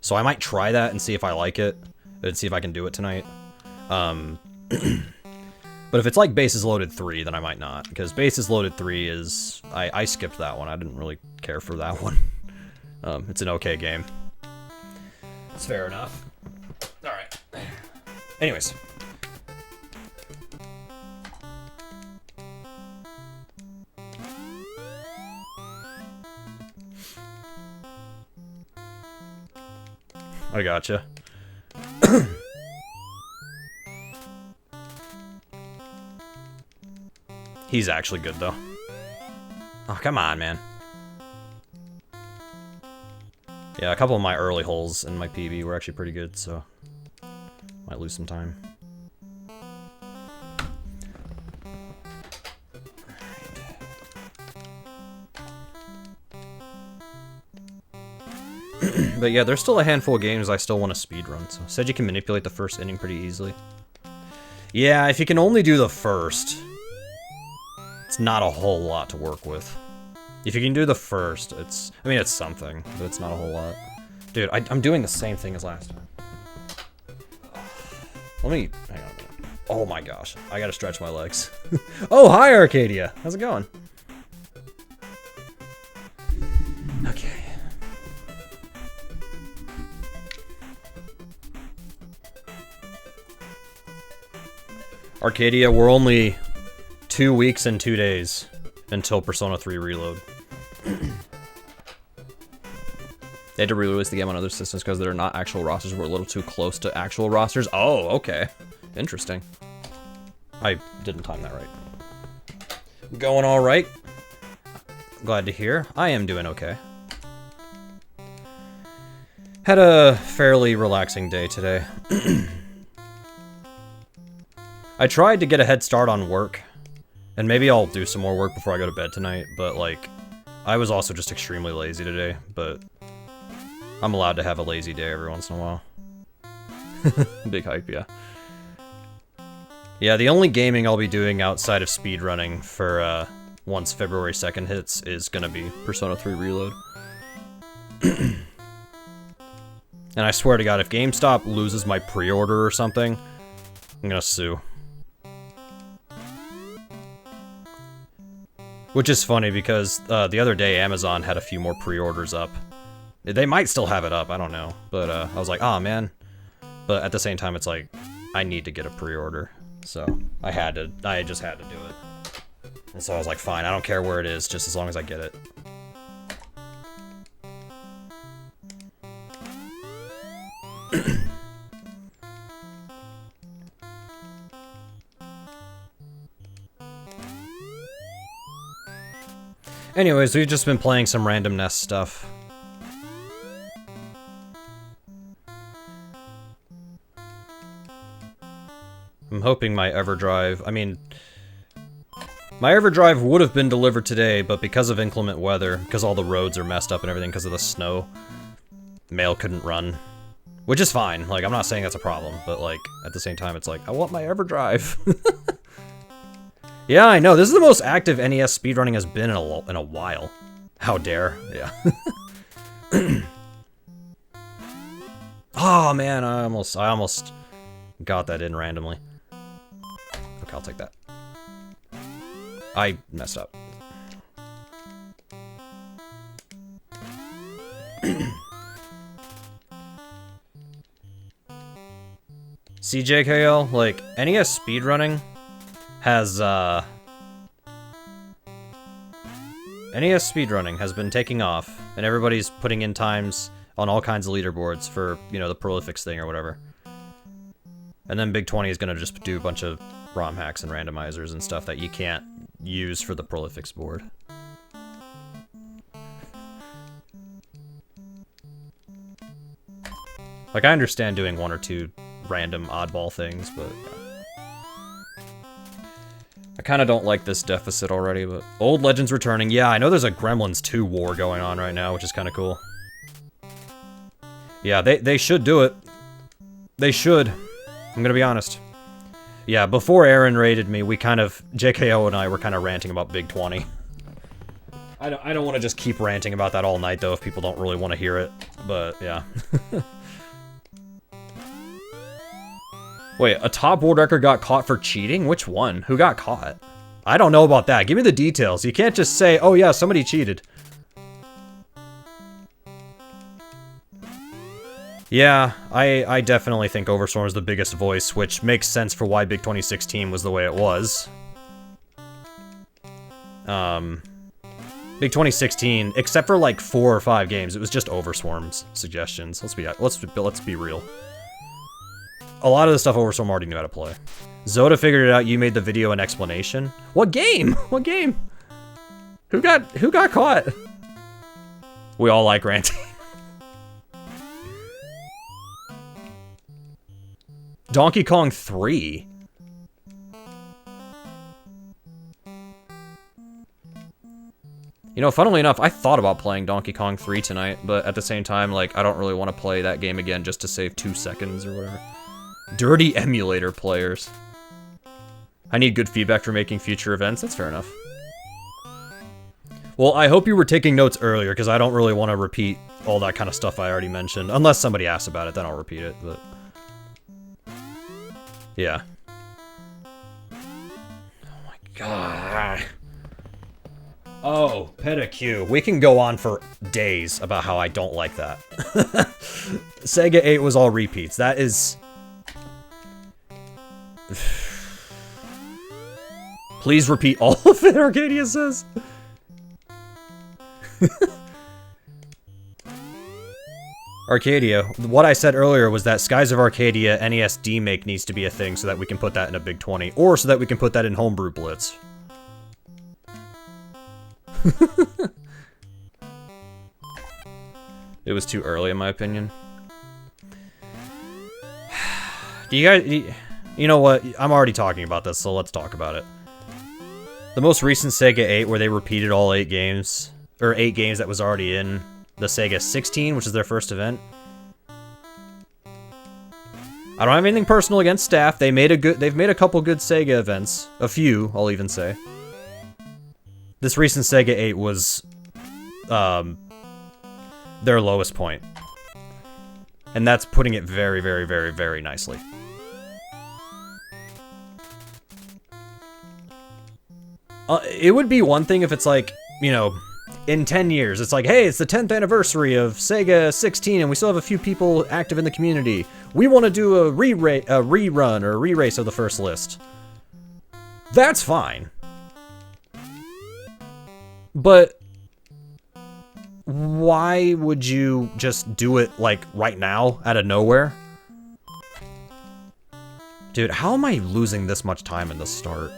So I might try that and see if I like it. And see if I can do it tonight. But if it's like Bases Loaded 3, then I might not. Because Bases Loaded 3 is... I skipped that one. I didn't really care for that one. It's an okay game. It's fair enough. Alright. Anyways. I gotcha. He's actually good, though. Oh, come on, man. Yeah, a couple of my early holes in my PB were actually pretty good, so... might lose some time. But yeah, there's still a handful of games I still want to speedrun, so... Said you can manipulate the first inning pretty easily. Yeah, if you can only do the first... it's not a whole lot to work with. If you can do the first, it's... I mean, it's something, but it's not a whole lot. Dude, I'm doing the same thing as last time. Let me... hang on a minute. Oh my gosh, I gotta stretch my legs. Oh, hi Arcadia! How's it going? Okay. Arcadia, we're only 2 weeks and 2 days until Persona 3 Reload. They had to re-release the game on other systems because they're not actual rosters. We're a little too close to actual rosters. Oh, okay. Interesting. I didn't time that right. Going all right. Glad to hear. I am doing okay. Had a fairly relaxing day today. I tried to get a head start on work. And maybe I'll do some more work before I go to bed tonight, but like, I was also just extremely lazy today, but I'm allowed to have a lazy day every once in a while. Big hype, yeah. Yeah, the only gaming I'll be doing outside of speedrunning for, once February 2nd hits is gonna be Persona 3 Reload. And I swear to God, if GameStop loses my pre-order or something, I'm gonna sue. Which is funny because the other day Amazon had a few more pre-orders up. They might still have it up, I don't know. But I was like, oh man. But at the same time, it's like, I need to get a pre-order. So I just had to do it. And so I was like, fine, I don't care where it is, just as long as I get it. Anyways, we've just been playing some random nest stuff. I'm hoping my EverDrive... I mean... my EverDrive would have been delivered today, but because of inclement weather, because all the roads are messed up and everything because of the snow, mail couldn't run. Which is fine, like, I'm not saying that's a problem, but, like, at the same time, it's like, I want my EverDrive. Yeah, I know, this is the most active NES speedrunning has been in a while. How dare, yeah. Oh man, I almost got that in randomly. Okay, I'll take that. I messed up. CJKL, like, NES speedrunning has, NES speedrunning has been taking off, and everybody's putting in times on all kinds of leaderboards for, you know, the prolifics thing or whatever. And then Big 20 is gonna just do a bunch of ROM hacks and randomizers and stuff that you can't use for the prolifics board. Like, I understand doing one or two random oddball things, but yeah. I kind of don't like this deficit already, but... Old Legends returning. Yeah, I know there's a Gremlins 2 war going on right now, which is kind of cool. Yeah, they should do it. They should. I'm gonna be honest. Yeah, before Aaron raided me, we kind of... JKO and I were kind of ranting about Big 20. I don't want to just keep ranting about that all night, though, if people don't really want to hear it. But, yeah. Wait, a top world record got caught for cheating? Which one? Who got caught? I don't know about that. Give me the details. You can't just say, oh yeah, somebody cheated. Yeah, I definitely think Overstorm is the biggest voice, which makes sense for why Big 2016 was the way it was. Big 2016, except for like 4 or 5 games, it was just Overswarm's suggestions. Let's be real. A lot of the stuff Overstorm already knew how to play. Zoda figured it out. You made the video an explanation. What game? What game? Who got caught? We all like ranting. Donkey Kong 3. You know, funnily enough, I thought about playing Donkey Kong 3 tonight, but at the same time, like, I don't really want to play that game again just to save 2 seconds or whatever. Dirty emulator players. I need good feedback for making future events. That's fair enough. Well, I hope you were taking notes earlier, because I don't really want to repeat all that kind of stuff I already mentioned. Unless somebody asks about it, then I'll repeat it, but... yeah. Oh my god. Oh, pedicure. We can go on for days about how I don't like that. Sega 8 was all repeats. That is... Please repeat all of it, Arcadia says. Arcadia, what I said earlier was that Skies of Arcadia NES D-Make needs to be a thing so that we can put that in a Big 20, or so that we can put that in Homebrew Blitz. It was too early, in my opinion. Do you guys... You know what? I'm already talking about this, so let's talk about it. The most recent Sega 8, where they repeated all 8 games, or 8 games that was already in the Sega 16, which is their first event. I don't have anything personal against staff. They've made a couple good Sega events. A few, I'll even say. This recent Sega 8 was their lowest point. And that's putting it very, very, very, very nicely. It would be one thing if it's like, you know, in 10 years, it's like, hey, it's the 10th anniversary of Sega 16 and we still have a few people active in the community. We want to do a rerun or a re-race of the first list. That's fine. But why would you just do it, like, right now, out of nowhere? Dude, how am I losing this much time in the start?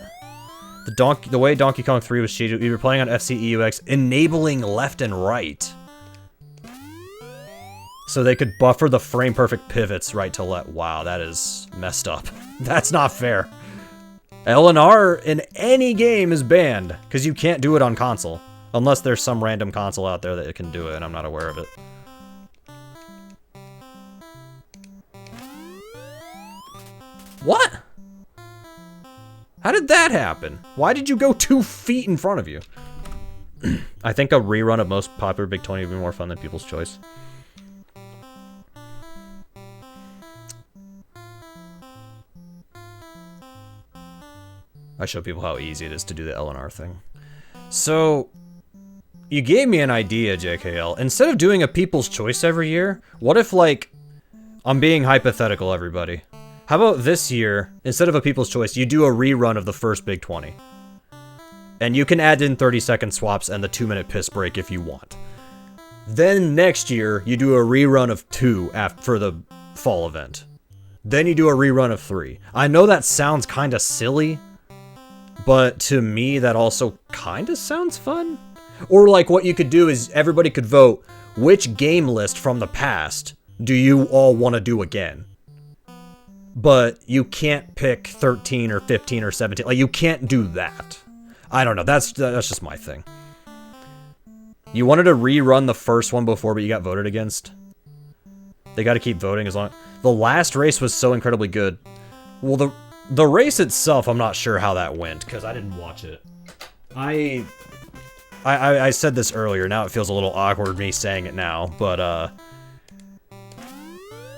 The way Donkey Kong 3 was cheated, we were playing on FCEUX, enabling left and right. So they could buffer the frame-perfect pivots right to left. Wow, that is messed up. That's not fair. LNR in any game is banned, because you can't do it on console. Unless there's some random console out there that can do it, and I'm not aware of it. What? How did that happen? Why did you go 2 feet in front of you? I think a rerun of most popular Big 20 would be more fun than People's Choice. I show people how easy it is to do the LNR thing. So, you gave me an idea, JKL. Instead of doing a People's Choice every year, what if, like, I'm being hypothetical, everybody. How about this year, instead of a People's Choice, you do a rerun of the first Big 20. And you can add in 30-second swaps and the 2-minute piss break if you want. Then next year, you do a rerun of 2 for the fall event. Then you do a rerun of 3. I know that sounds kind of silly, but to me, that also kind of sounds fun. Or like what you could do is everybody could vote, which game list from the past do you all want to do again? But you can't pick 13 or 15 or 17. Like, you can't do that. I don't know. That's just my thing. You wanted to rerun the first one before, but you got voted against. They got to keep voting as long... The last race was so incredibly good. Well, the race itself, I'm not sure how that went, because I didn't watch it. I said this earlier, now it feels a little awkward me saying it now, but,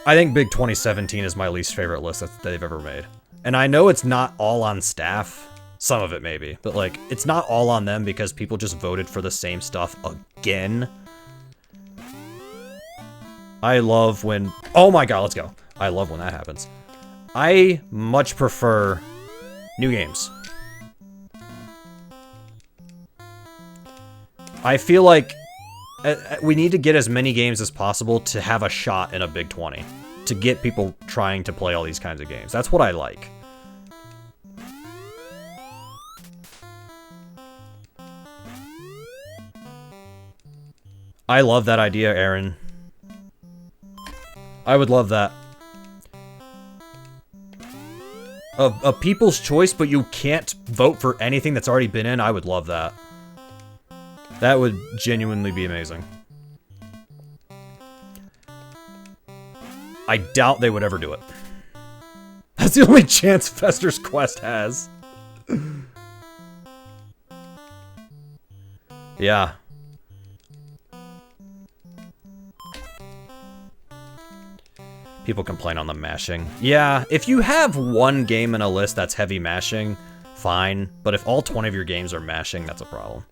I think Big 2017 is my least favorite list that they've ever made. And I know it's not all on staff, some of it maybe, but like, it's not all on them because people just voted for the same stuff again. I love when, oh my god, let's go. I love when that happens. I much prefer new games. I feel like we need to get as many games as possible to have a shot in a Big 20. To get people trying to play all these kinds of games. That's what I like. I love that idea, Aaron. I would love that. A people's choice, but you can't vote for anything that's already been in, I would love that. That would genuinely be amazing. I doubt they would ever do it. That's the only chance Fester's Quest has. Yeah. People complain on the mashing. Yeah, if you have one game in a list that's heavy mashing, fine. But if all 20 of your games are mashing, that's a problem.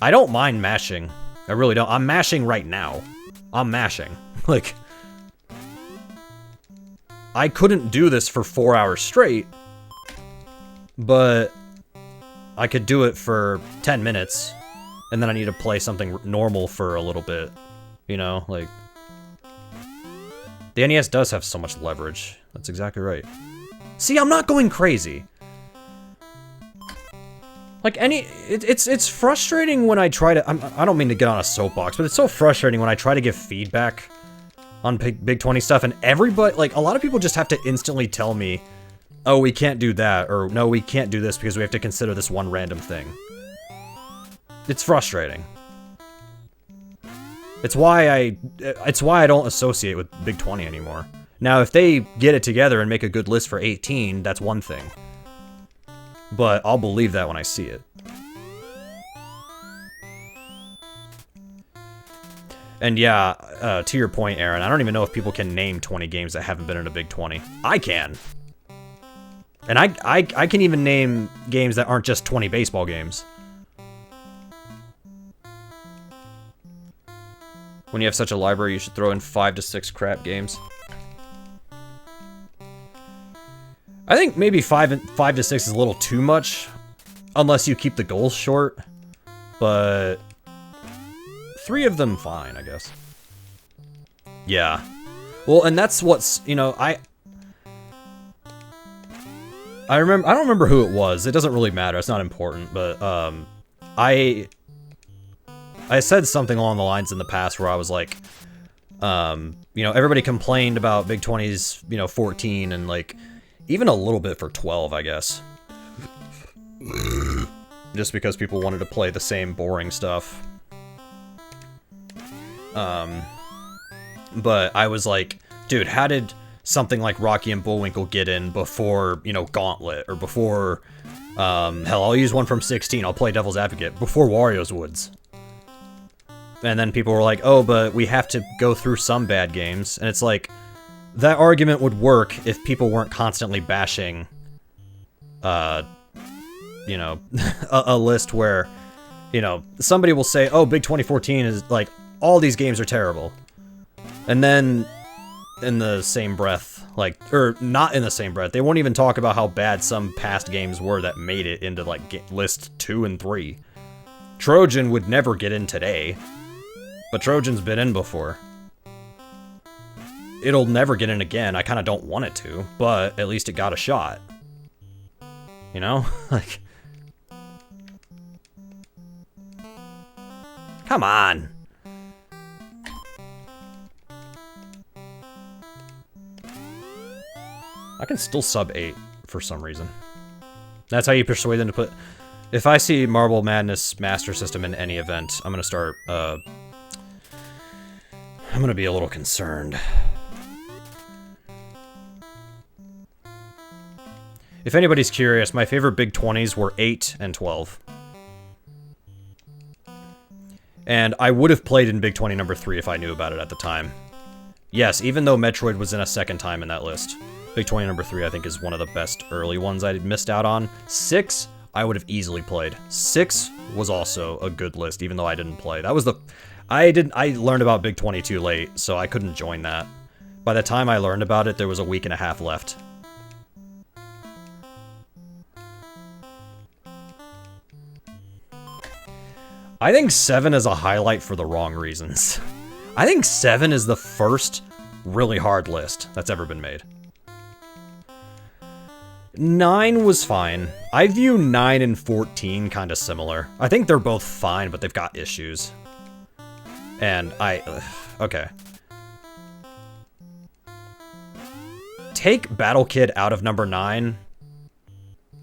I don't mind mashing. I really don't. I'm mashing right now. I'm mashing. Like, I couldn't do this for 4 hours straight, but I could do it for 10 minutes, and then I need to play something normal for a little bit, you know, like, the NES does have so much leverage. That's exactly right. See, I'm not going crazy. Like, it's frustrating when I try to, I don't mean to get on a soapbox, but it's so frustrating when I try to give feedback on Big 20 stuff, and everybody, like, a lot of people just have to instantly tell me, oh, we can't do that, or no, we can't do this because we have to consider this one random thing. It's frustrating. It's why I don't associate with Big 20 anymore. Now, if they get it together and make a good list for 18, that's one thing. But I'll believe that when I see it. And yeah, to your point, Aaron, I don't even know if people can name 20 games that haven't been in a Big 20. I can. And I can even name games that aren't just 20 baseball games. When you have such a library, you should throw in 5 to 6 crap games. I think maybe 5 to 6 is a little too much, unless you keep the goals short, but 3 of them fine, I guess. Yeah. Well, and that's what's, you know, I don't remember who it was. It doesn't really matter. It's not important, but I said something along the lines in the past where I was like, you know, everybody complained about Big 20's, you know, 14 and like even a little bit for 12, I guess. Just because people wanted to play the same boring stuff. But I was like, dude, how did something like Rocky and Bullwinkle get in before, you know, Gauntlet, or before, hell, I'll use one from 16, I'll play Devil's Advocate, before Wario's Woods. And then people were like, oh, but we have to go through some bad games, and it's like, that argument would work if people weren't constantly bashing, you know, a list where, you know, somebody will say, oh, Big 2014 is, like, all these games are terrible. And then, in the same breath, like, or not in the same breath, they won't even talk about how bad some past games were that made it into, like, list 2 and 3. Trojan would never get in today, but Trojan's been in before. It'll never get in again. I kind of don't want it to, but at least it got a shot. You know? Like, come on. I can still sub 8 for some reason. That's how you persuade them to put... If I see Marble Madness Master System in any event, I'm gonna start, I'm gonna be a little concerned. If anybody's curious, my favorite Big 20s were 8 and 12. And I would have played in Big 20 number 3 if I knew about it at the time. Yes, even though Metroid was in a second time in that list, Big 20 number 3 I think is one of the best early ones I missed out on. 6, I would have easily played. 6 was also a good list, even though I didn't play. That was the... I learned about Big 20 too late, so I couldn't join that. By the time I learned about it, there was a week and a half left. I think 7 is a highlight for the wrong reasons. I think 7 is the first really hard list that's ever been made. 9 was fine. I view 9 and 14 kind of similar. I think they're both fine, but they've got issues. And okay. Take Battle Kid out of number 9,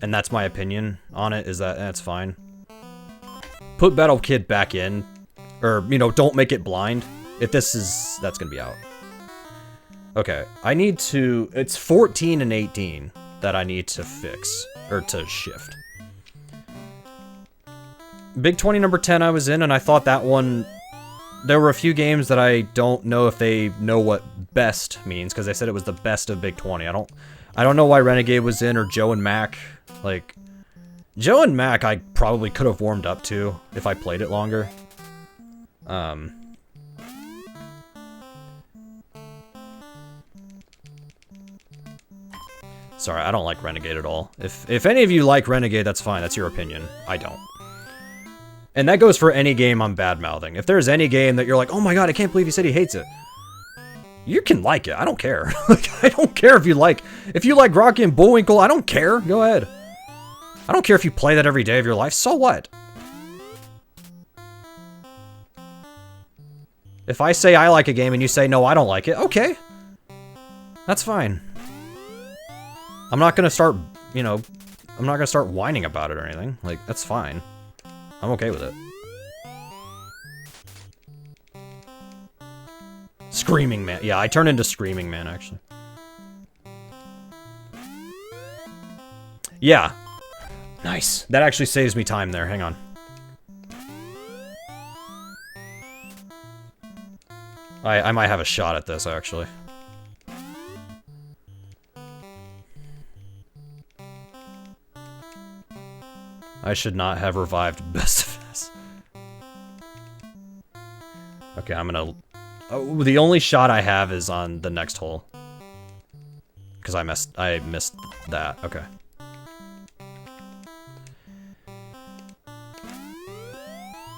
and that's my opinion on it, is that that's fine. Put Battle Kid back in, or, you know, don't make it blind. If this is, that's gonna be out. Okay, I need to, it's 14 and 18 that I need to fix, or to shift. Big 20 number 10 I was in, and I thought that one, there were a few games that I don't know if they know what best means, because they said it was the best of Big 20. I don't know why Renegade was in, or Joe and Mac. Like, Joe and Mac I probably could have warmed up to if I played it longer. Sorry, I don't like Renegade at all. If any of you like Renegade, that's fine. That's your opinion. I don't. And that goes for any game I'm bad-mouthing. If there's any game that you're like, oh my god, I can't believe he said he hates it. You can like it. I don't care. Like, I don't care if you like Rocky and Bullwinkle. I don't care. Go ahead. I don't care if you play that every day of your life. So what? If I say I like a game and you say, no, I don't like it, okay. That's fine. I'm not gonna start, you know, I'm not gonna start whining about it or anything. Like, that's fine. I'm okay with it. Screaming Man. Yeah, I turned into Screaming Man, actually. Yeah. Nice. That actually saves me time there. Hang on. I might have a shot at this, actually. I should not have revived Best of Us. Okay, I'm gonna... Oh, the only shot I have is on the next hole. Because I missed that. Okay.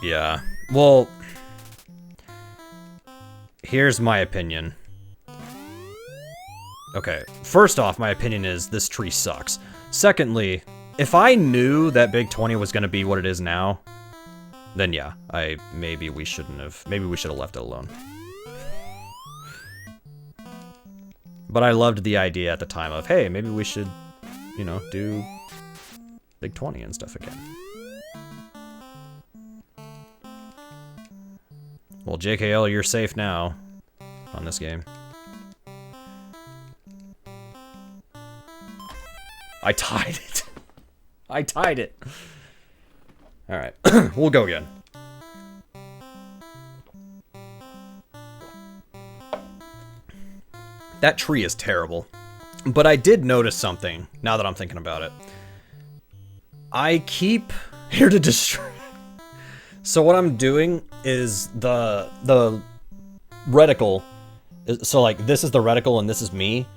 Yeah. Well... Here's my opinion. Okay, first off, my opinion is this tree sucks. Secondly, if I knew that Big 20 was going to be what it is now, then yeah, maybe we should have left it alone. But I loved the idea at the time of, hey, maybe we should, you know, do Big 20 and stuff again. Well, JKL, you're safe now on this game. I tied it. I tied it. Alright, we'll go again. That tree is terrible. But I did notice something, now that I'm thinking about it. I keep here to destroy. So what I'm doing is the reticle. So like this is the reticle and this is me.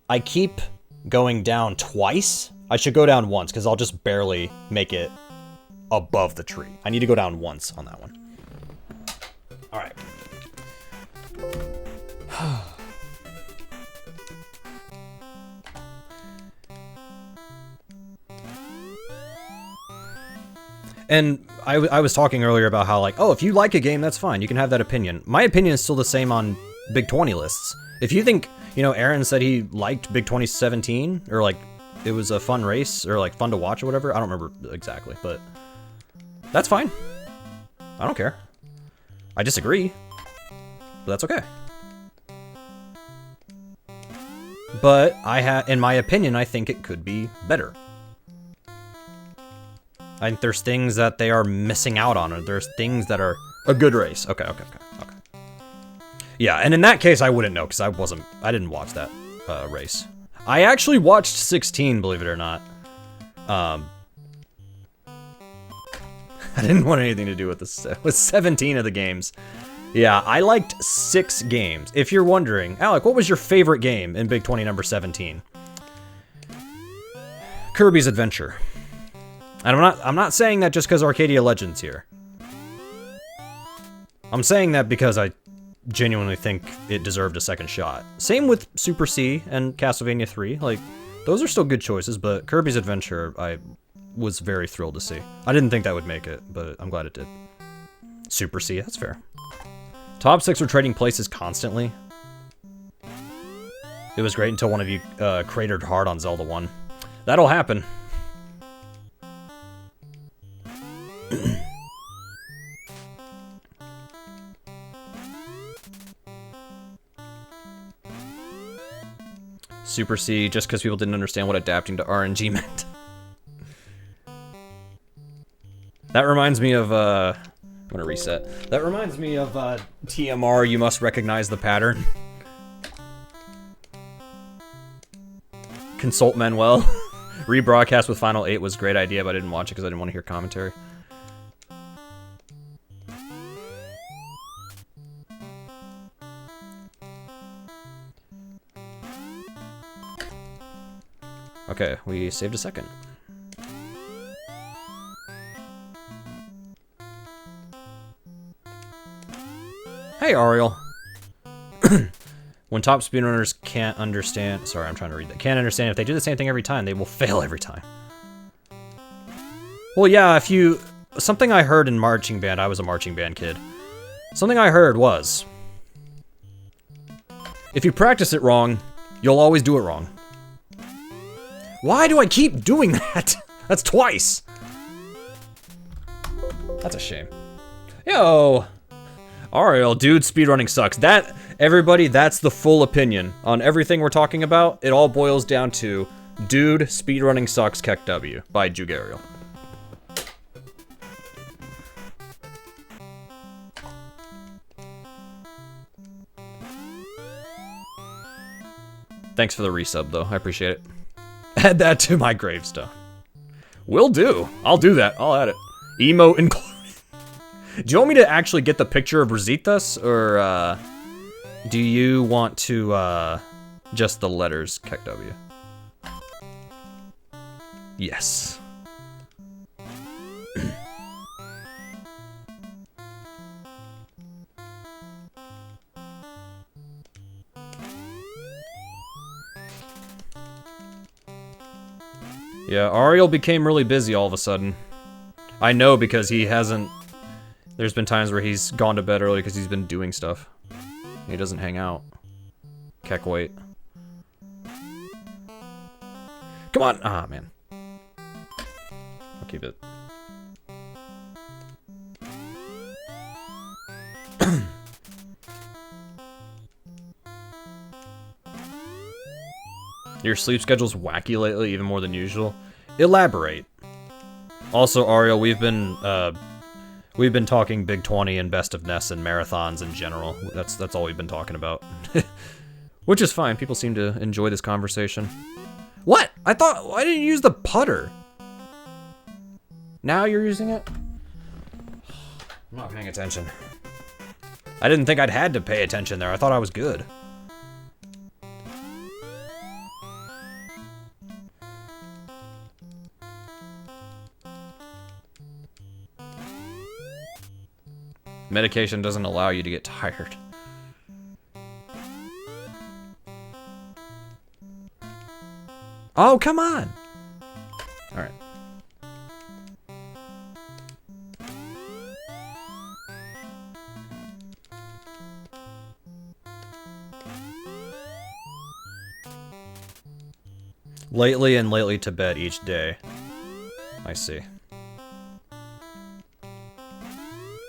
I keep going down twice. I should go down once because I'll just barely make it above the tree. I need to go down once on that one. All right. And I was talking earlier about how, like, oh, if you like a game, that's fine. You can have that opinion. My opinion is still the same on Big 20 lists. If you think, you know, Aaron said he liked Big 2017, or, like, it was a fun race, or, like, fun to watch or whatever. I don't remember exactly, but that's fine. I don't care. I disagree, but that's okay. But in my opinion, I think it could be better. I think there's things that they are missing out on, or there's things that are A good race. Okay. Yeah, and in that case, I wouldn't know, because I didn't watch that race. I actually watched 16, believe it or not. I didn't want anything to do with this, with 17 of the games. Yeah, I liked 6 games. If you're wondering, Alec, what was your favorite game in Big 20 number 17? Kirby's Adventure. And I'm not saying that just because Arcadia Legends here. I'm saying that because I genuinely think it deserved a second shot. Same with Super C and Castlevania 3. Like, those are still good choices, but Kirby's Adventure, I was very thrilled to see. I didn't think that would make it, but I'm glad it did. Super C, that's fair. Top 6 were trading places constantly. It was great until one of you cratered hard on Zelda 1. That'll happen. Super C, just because people didn't understand what adapting to RNG meant. That reminds me of, I'm gonna reset. That reminds me of, TMR, you must recognize the pattern. Consult Manuel. Rebroadcast with Final 8 was a great idea, but I didn't watch it because I didn't want to hear commentary. Okay, we saved a second. Hey, Ariel. When top speedrunners can't understand... Sorry, I'm trying to read that. Can't understand if they do the same thing every time, they will fail every time. Well, yeah, if you... Something I heard in marching band, I was a marching band kid. Something I heard was... If you practice it wrong, you'll always do it wrong. Why do I keep doing that? That's twice. That's a shame. Yo! Ariel, dude, speedrunning sucks. That, everybody, that's the full opinion on everything we're talking about. It all boils down to, dude, speedrunning sucks, Keck W, by Jugariel. Thanks for the resub, though. I appreciate it. Add that to my gravestone. Will do. I'll do that. I'll add it. Emote included. Do you want me to actually get the picture of Rositas, or do you want to just the letters Keck W? Yes. Yeah, Ariel became really busy all of a sudden. I know because he hasn't... There's been times where he's gone to bed early because he's been doing stuff. He doesn't hang out. Keck, wait. Come on! Ah, man. I'll keep it. Your sleep schedule's wacky lately, even more than usual. Elaborate. Also, Ariel, we've been talking Big 20 and Best of Ness and marathons in general. That's all we've been talking about. Which is fine. People seem to enjoy this conversation. What? I didn't use the putter. Now you're using it? I'm not paying attention. I didn't think I'd had to pay attention there. I thought I was good. Medication doesn't allow you to get tired. Oh, come on! Alright. Lately to bed each day. I see.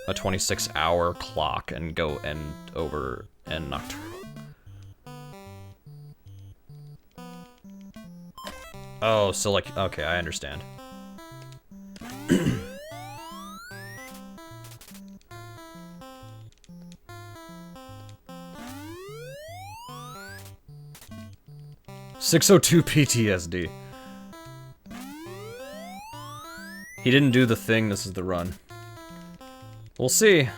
A 26-hour clock and go end over and nocturnal. Oh, so like, okay, I understand. 602 PTSD. He didn't do the thing, this is the run. We'll see.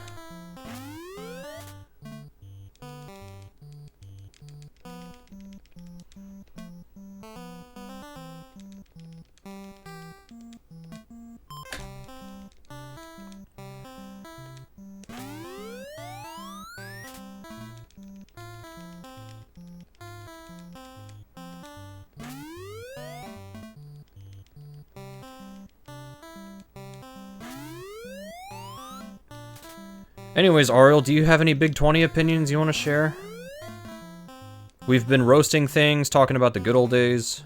Anyways, Ariel, do you have any Big 20 opinions you want to share? We've been roasting things, talking about the good old days.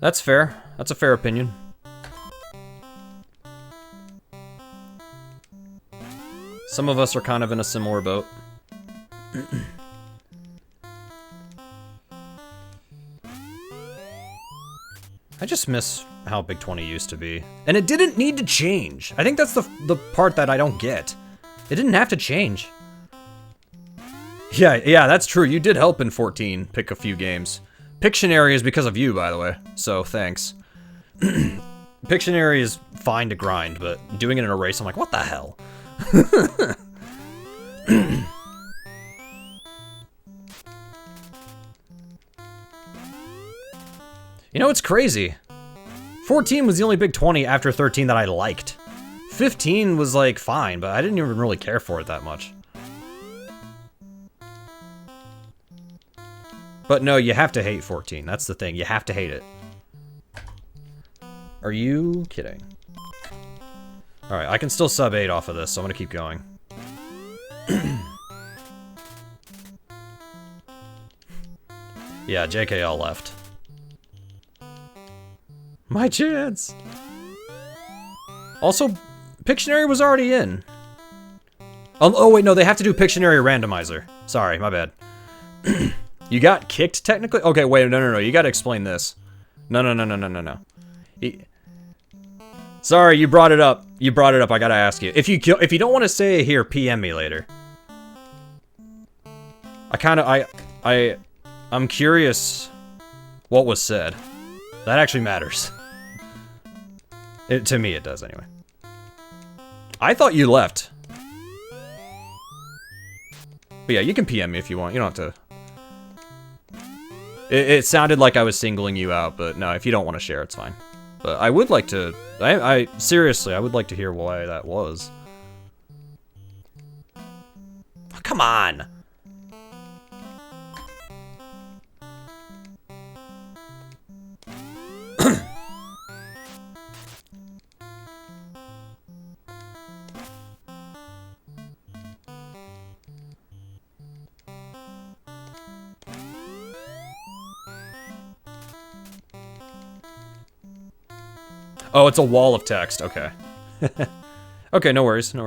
That's fair. That's a fair opinion. Some of us are kind of in a similar boat. I just miss how Big 20 used to be. And it didn't need to change. I think that's the part that I don't get. It didn't have to change. Yeah, that's true. You did help in 14 pick a few games. Pictionary is because of you, by the way. So, thanks. Pictionary is fine to grind, but doing it in a race, I'm like, what the hell? You know, it's crazy. 14 was the only Big 20 after 13 that I liked. 15 was like fine, but I didn't even really care for it that much. But no, you have to hate 14. That's the thing. You have to hate it. Are you kidding? Alright, I can still sub 8 off of this, so I'm gonna keep going. Yeah, JKL left. My chance! Also, Pictionary was already in. Oh wait, no, they have to do Pictionary randomizer. Sorry, my bad. You got kicked, technically? Okay, wait, no, you gotta explain this. No. Sorry, you brought it up. I gotta ask you. If you don't want to say it here, PM me later. I'm curious what was said. That actually matters. To me, it does anyway. I thought you left. But yeah, you can PM me if you want. You don't have to. It sounded like I was singling you out, but no, if you don't want to share, it's fine. But I would like to. Seriously, I would like to hear why that was. Oh, come on. Oh, it's a wall of text. Okay. Okay, no worries. No,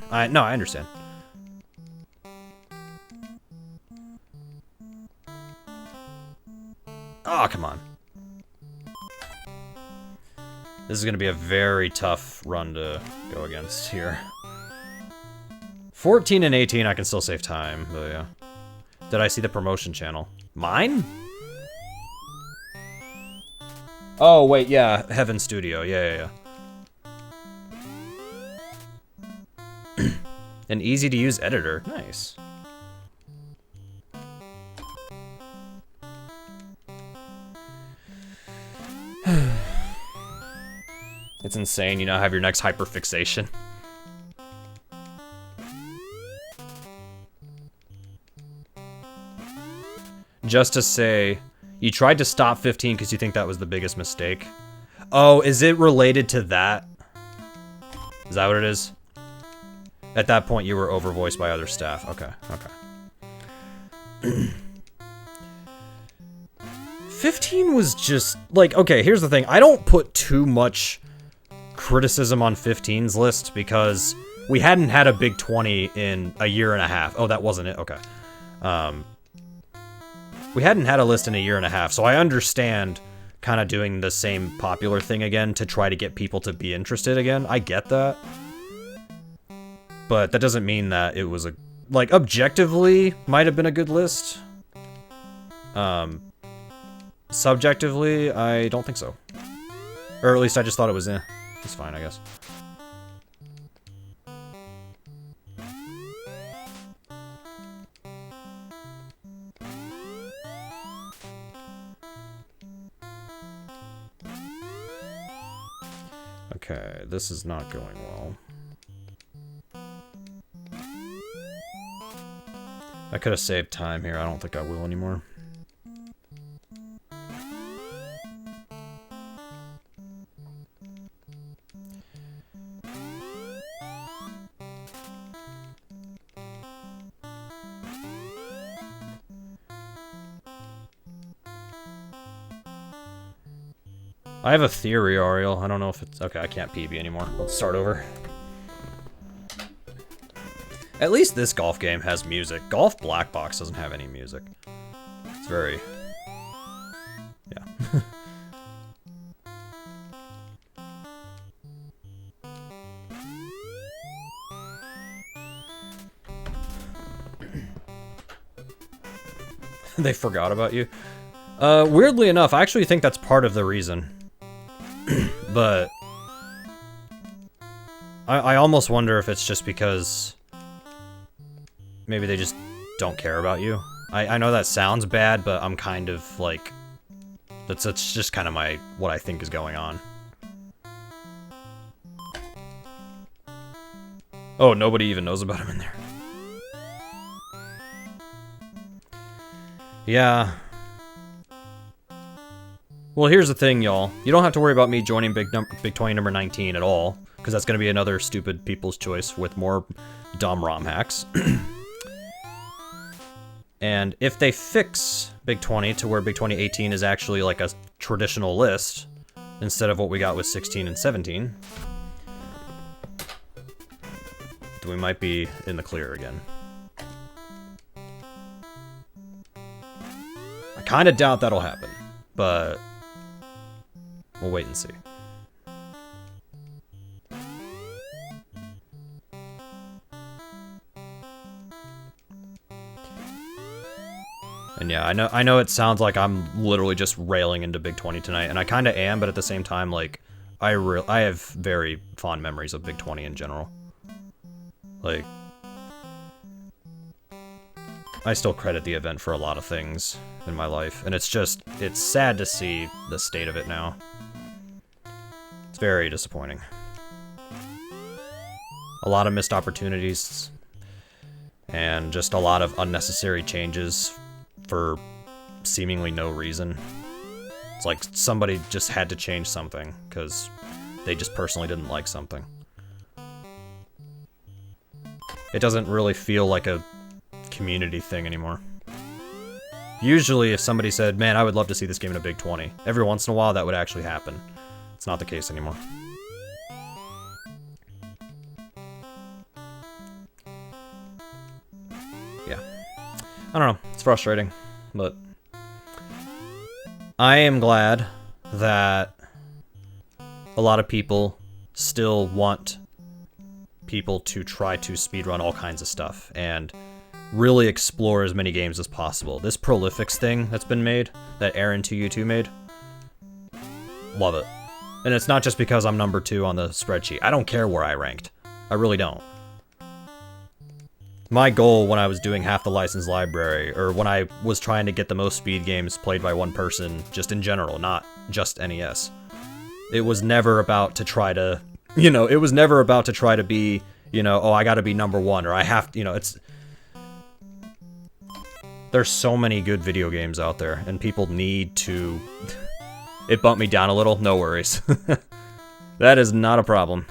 I understand. Oh, come on. This is going to be a very tough run to go against here. 14 and 18, I can still save time, but yeah. Did I see the promotion channel? Mine? Oh, wait, yeah, Heaven Studio, yeah. An easy-to-use editor, nice. It's insane, you now have your next hyperfixation. Just to say, you tried to stop 15 because you think that was the biggest mistake. Oh, is it related to that? Is that what it is? At that point, you were overvoiced by other staff. Okay. 15 was just, like, okay, here's the thing. I don't put too much criticism on 15's list because we hadn't had a big 20 in a year and a half. Oh, that wasn't it? Okay. We hadn't had a list in a year and a half, so I understand kind of doing the same popular thing again to try to get people to be interested again. I get that. But that doesn't mean that it was a... Like, objectively, might have been a good list. Subjectively, I don't think so. Or at least I just thought it was, it's fine, I guess. Okay, this is not going well. I could have saved time here. I don't think I will anymore. I have a theory, Ariel. I don't know if it's... Okay, I can't PB anymore. Let's start over. At least this golf game has music. Golf Black Box doesn't have any music. It's very... Yeah. They forgot about you. Weirdly enough, I actually think that's part of the reason. But I almost wonder if it's just because maybe they just don't care about you. I know that sounds bad, but I'm kind of like, that's just kind of what I think is going on. Oh, nobody even knows about him in there. Yeah. Well, here's the thing, y'all. You don't have to worry about me joining Big 20 number 19 at all, because that's going to be another stupid people's choice with more dumb ROM hacks. And if they fix Big 20 to where Big 20 18 is actually like a traditional list, instead of what we got with 16 and 17, then we might be in the clear again. I kind of doubt that'll happen, but... we'll wait and see. And yeah, I know it sounds like I'm literally just railing into Big 20 tonight, and I kind of am, but at the same time, like, I have very fond memories of Big 20 in general. Like, I still credit the event for a lot of things in my life, and it's sad to see the state of it now. It's very disappointing. A lot of missed opportunities, and just a lot of unnecessary changes for seemingly no reason. It's like somebody just had to change something, because they just personally didn't like something. It doesn't really feel like a community thing anymore. Usually if somebody said, man, I would love to see this game in a Big 20, every once in a while that would actually happen. It's not the case anymore. Yeah. I don't know, it's frustrating, but I am glad that a lot of people still want people to try to speedrun all kinds of stuff and really explore as many games as possible. This Prolifics thing that's been made, that Aaron2U2 made, love it. And it's not just because I'm number 2 on the spreadsheet. I don't care where I ranked. I really don't. My goal when I was doing half the licensed library, or when I was trying to get the most speed games played by one person, just in general, not just NES, it was never about to try to, it was never about to try to be, oh, I gotta be number 1, or I have to, it's... There's so many good video games out there, and people need to... It bumped me down a little, no worries. That is not a problem.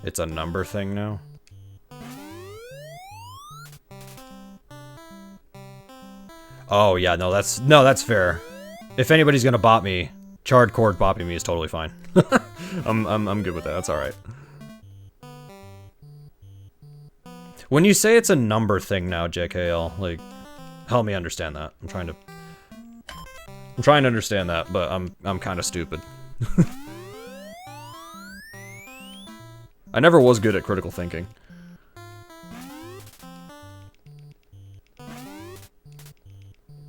It's a number thing now? Oh yeah, that's fair. If anybody's gonna bot me, Charred Cord bopping me is totally fine. I'm good with that. That's all right. When you say it's a number thing now, JKL, like, help me understand that. I'm trying to understand that, but I'm kind of stupid. I never was good at critical thinking.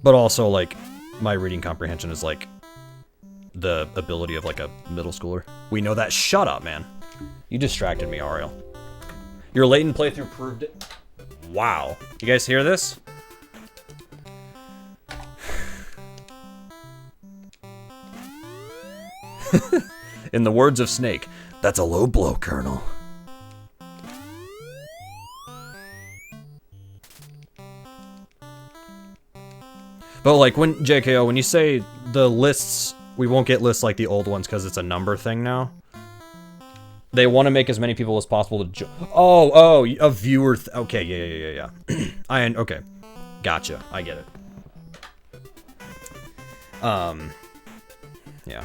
But also, like, my reading comprehension is like the ability of like a middle schooler. We know that. Shut up, man. You distracted me, Ariel. Your latent playthrough proved it. Wow. You guys hear this? In the words of Snake, that's a low blow, Colonel. But like when JKO, when you say the lists, we won't get lists like the old ones because it's a number thing now. They want to make as many people as possible to oh, a viewer. Okay, yeah. Okay, gotcha. I get it. Yeah.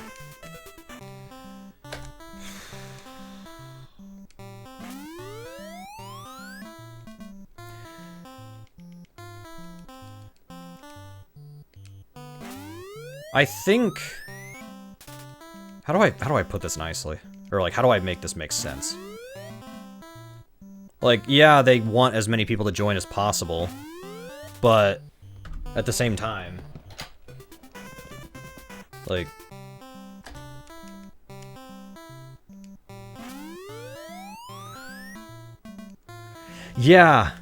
I think. How do I put this nicely? Or like, how do I make this make sense? Like, yeah, they want as many people to join as possible, but at the same time, like, yeah,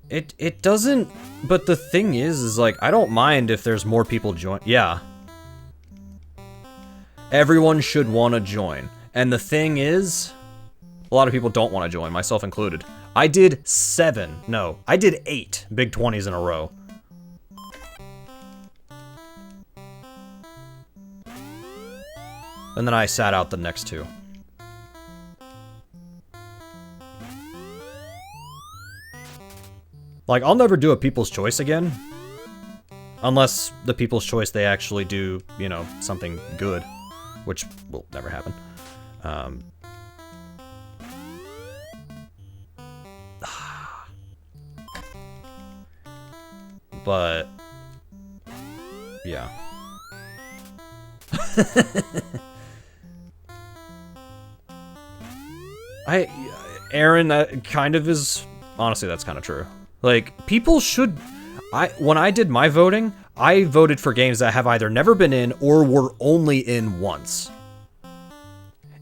it doesn't. But the thing is like, I don't mind if there's more people join. Yeah. Everyone should want to join. And the thing is, a lot of people don't want to join, myself included. I did 8 Big 20s in a row. And then I sat out the next 2. Like, I'll never do a People's Choice again. Unless the People's Choice, they actually do, you know, something good. Which will never happen. But, yeah. Aaron, that kind of is, honestly, that's kind of true. Like, people should, when I did my voting, I voted for games that have either never been in or were only in once.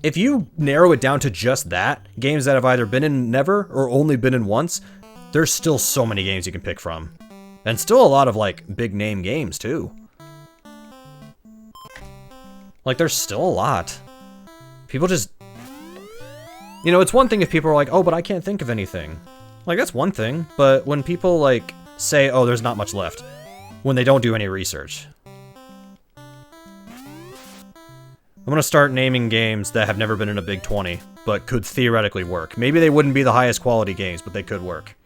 If you narrow it down to just that, games that have either been in never or only been in once, there's still so many games you can pick from. And still a lot of, like, big name games, too. Like, there's still a lot. People just, you know, it's one thing if people are like, oh, but I can't think of anything. Like, that's one thing, but when people, like, say, oh, there's not much left, when they don't do any research. I'm gonna start naming games that have never been in a Big 20, but could theoretically work. Maybe they wouldn't be the highest quality games, but they could work.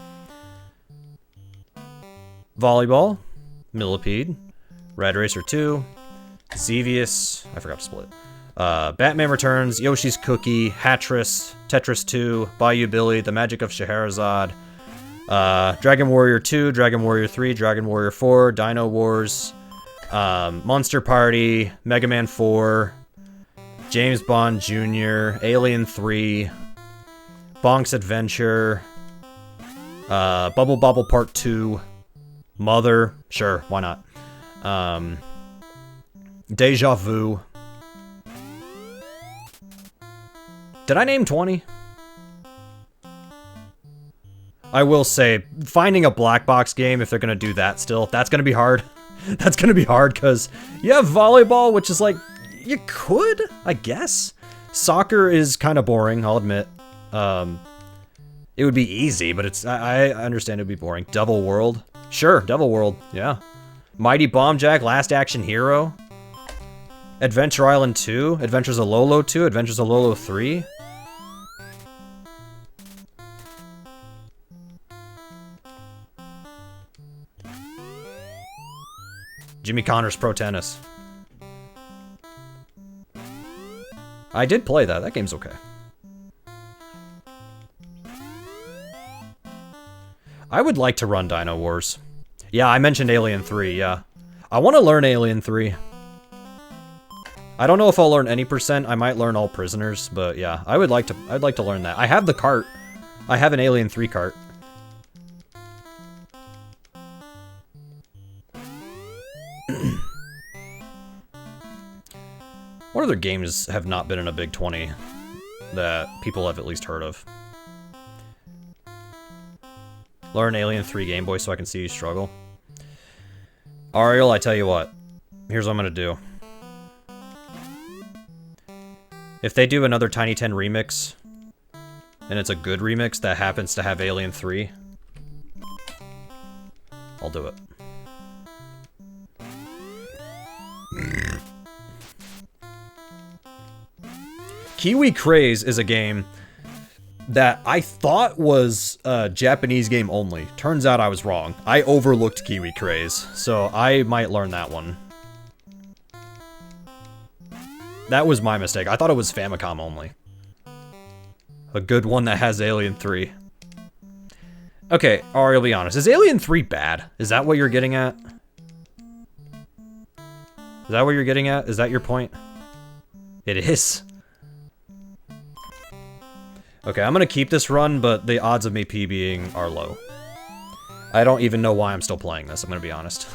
Volleyball, Millipede, Rad Racer 2, Xevious, I forgot to split. Batman Returns, Yoshi's Cookie, Hatris, Tetris 2, Bayou Billy, The Magic of Scheherazade, Dragon Warrior 2, Dragon Warrior 3, Dragon Warrior 4, Dino Wars, Monster Party, Mega Man 4, James Bond Jr., Alien 3, Bonk's Adventure, Bubble Bobble Part 2, Mother, sure, why not? Deja Vu. Did I name 20? I will say, finding a black box game, if they're gonna do that still, that's gonna be hard. That's gonna be hard, because you have volleyball, which is like, you could, I guess. Soccer is kind of boring, I'll admit. It would be easy, but it's, I understand it would be boring. Devil World. Sure, Devil World, yeah. Mighty Bomb Jack, Last Action Hero. Adventure Island 2, Adventures of Lolo 2, Adventures of Lolo 3. Jimmy Connors Pro Tennis. I did play that. That game's okay. I would like to run Dino Wars. Yeah, I mentioned Alien 3, yeah. I want to learn Alien 3. I don't know if I'll learn any percent. I might learn all prisoners, but yeah, I'd like to learn that. I have the cart. I have an Alien 3 cart. What other games have not been in a Big 20 that people have at least heard of? Learn Alien 3 Game Boy so I can see you struggle. Ariel, I tell you what. Here's what I'm gonna do. If they do another Tiny 10 remix, and it's a good remix that happens to have Alien 3, I'll do it. Kiwi Craze is a game that I thought was a Japanese game only. Turns out I was wrong. I overlooked Kiwi Craze, so I might learn that one. That was my mistake. I thought it was Famicom only. A good one that has Alien 3. Okay, Ariel, be honest. Is Alien 3 bad? Is that what you're getting at? Is that what you're getting at? Is that your point? It is. Okay, I'm gonna keep this run, but the odds of me PBing are low. I don't even know why I'm still playing this, I'm gonna be honest.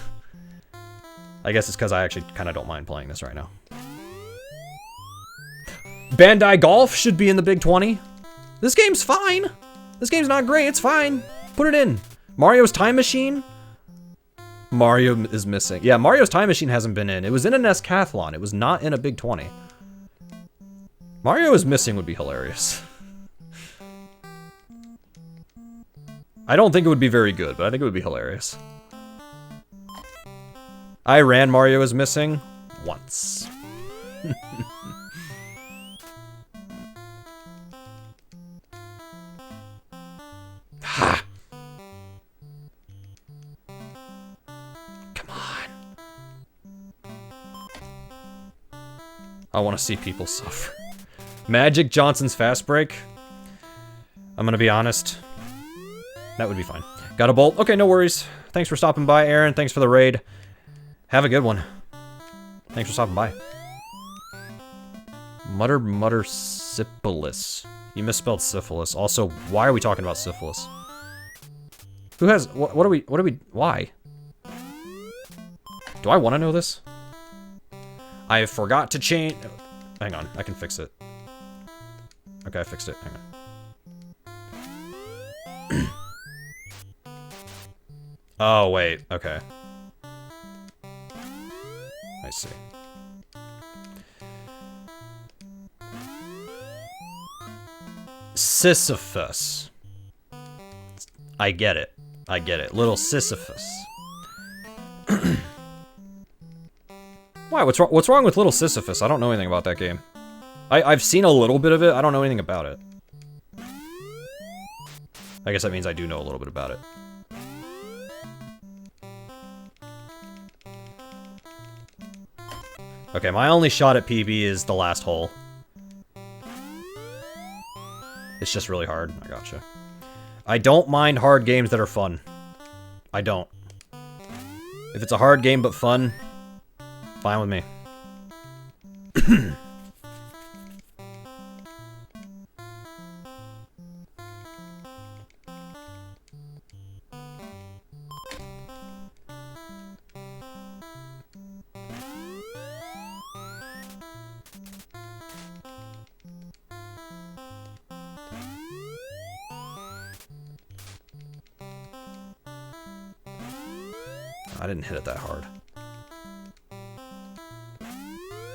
I guess it's because I actually kind of don't mind playing this right now. Bandai Golf should be in the Big 20. This game's fine. This game's not great, it's fine. Put it in. Mario's Time Machine? Mario is missing. Yeah, Mario's Time Machine hasn't been in. It was in a Nescathlon. It was not in a Big 20. Mario is missing would be hilarious. I don't think it would be very good, but I think it would be hilarious. I ran Mario is missing once. Ha! Come on. I want to see people suffer. Magic Johnson's Fast Break. I'm gonna be honest. That would be fine. Got a bolt? Okay, no worries. Thanks for stopping by, Aaron. Thanks for the raid. Have a good one. Thanks for stopping by. Mutter syphilis. You misspelled syphilis. Also, why are we talking about syphilis? Who has, what are we, why? Do I want to know this? I forgot to change, hang on, I can fix it. Okay, I fixed it, hang on. Oh, wait, okay. I see. Sisyphus. I get it. I get it. Little Sisyphus. Why? What's wrong with Little Sisyphus? I don't know anything about that game. I've seen a little bit of it. I don't know anything about it. I guess that means I do know a little bit about it. Okay, my only shot at PB is the last hole. It's just really hard. I gotcha. I don't mind hard games that are fun. I don't. If it's a hard game but fun, fine with me. I didn't hit it that hard.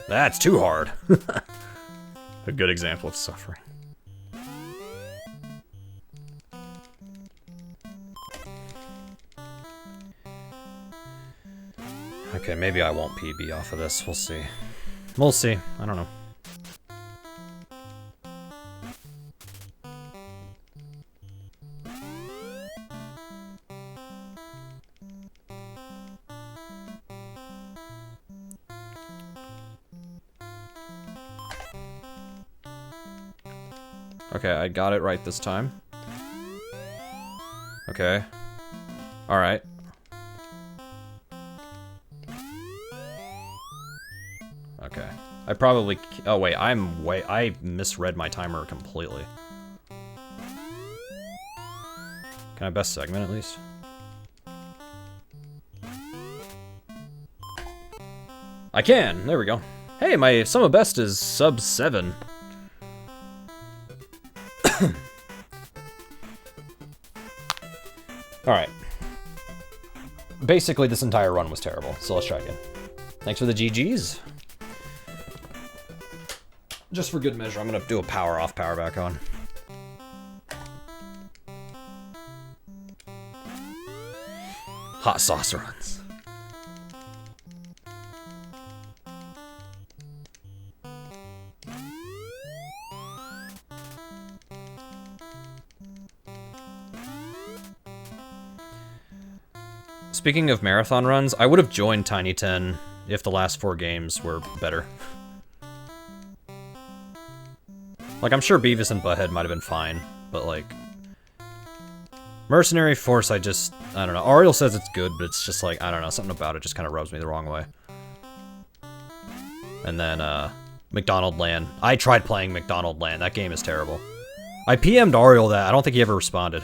That's too hard. A good example of suffering. Okay, maybe I won't PB off of this. We'll see. We'll see. I don't know. Okay, I got it right this time. Okay. Alright. Okay. I probably... Oh, wait. I misread my timer completely. Can I best segment, at least? I can! There we go. Hey, my sum of best is sub 7. Alright. Basically, this entire run was terrible, so let's try again. Thanks for the GGs. Just for good measure, I'm gonna do a power off, power back on. Hot sauce runs. Speaking of marathon runs, I would have joined Tiny 10 if the last 4 games were better. Like, I'm sure Beavis and Butthead might have been fine, but like... Mercenary Force, I don't know. Ariel says it's good, but it's just like, I don't know, something about it just kind of rubs me the wrong way. And then, McDonald Land. I tried playing McDonald Land. That game is terrible. I PM'd Ariel that. I don't think he ever responded.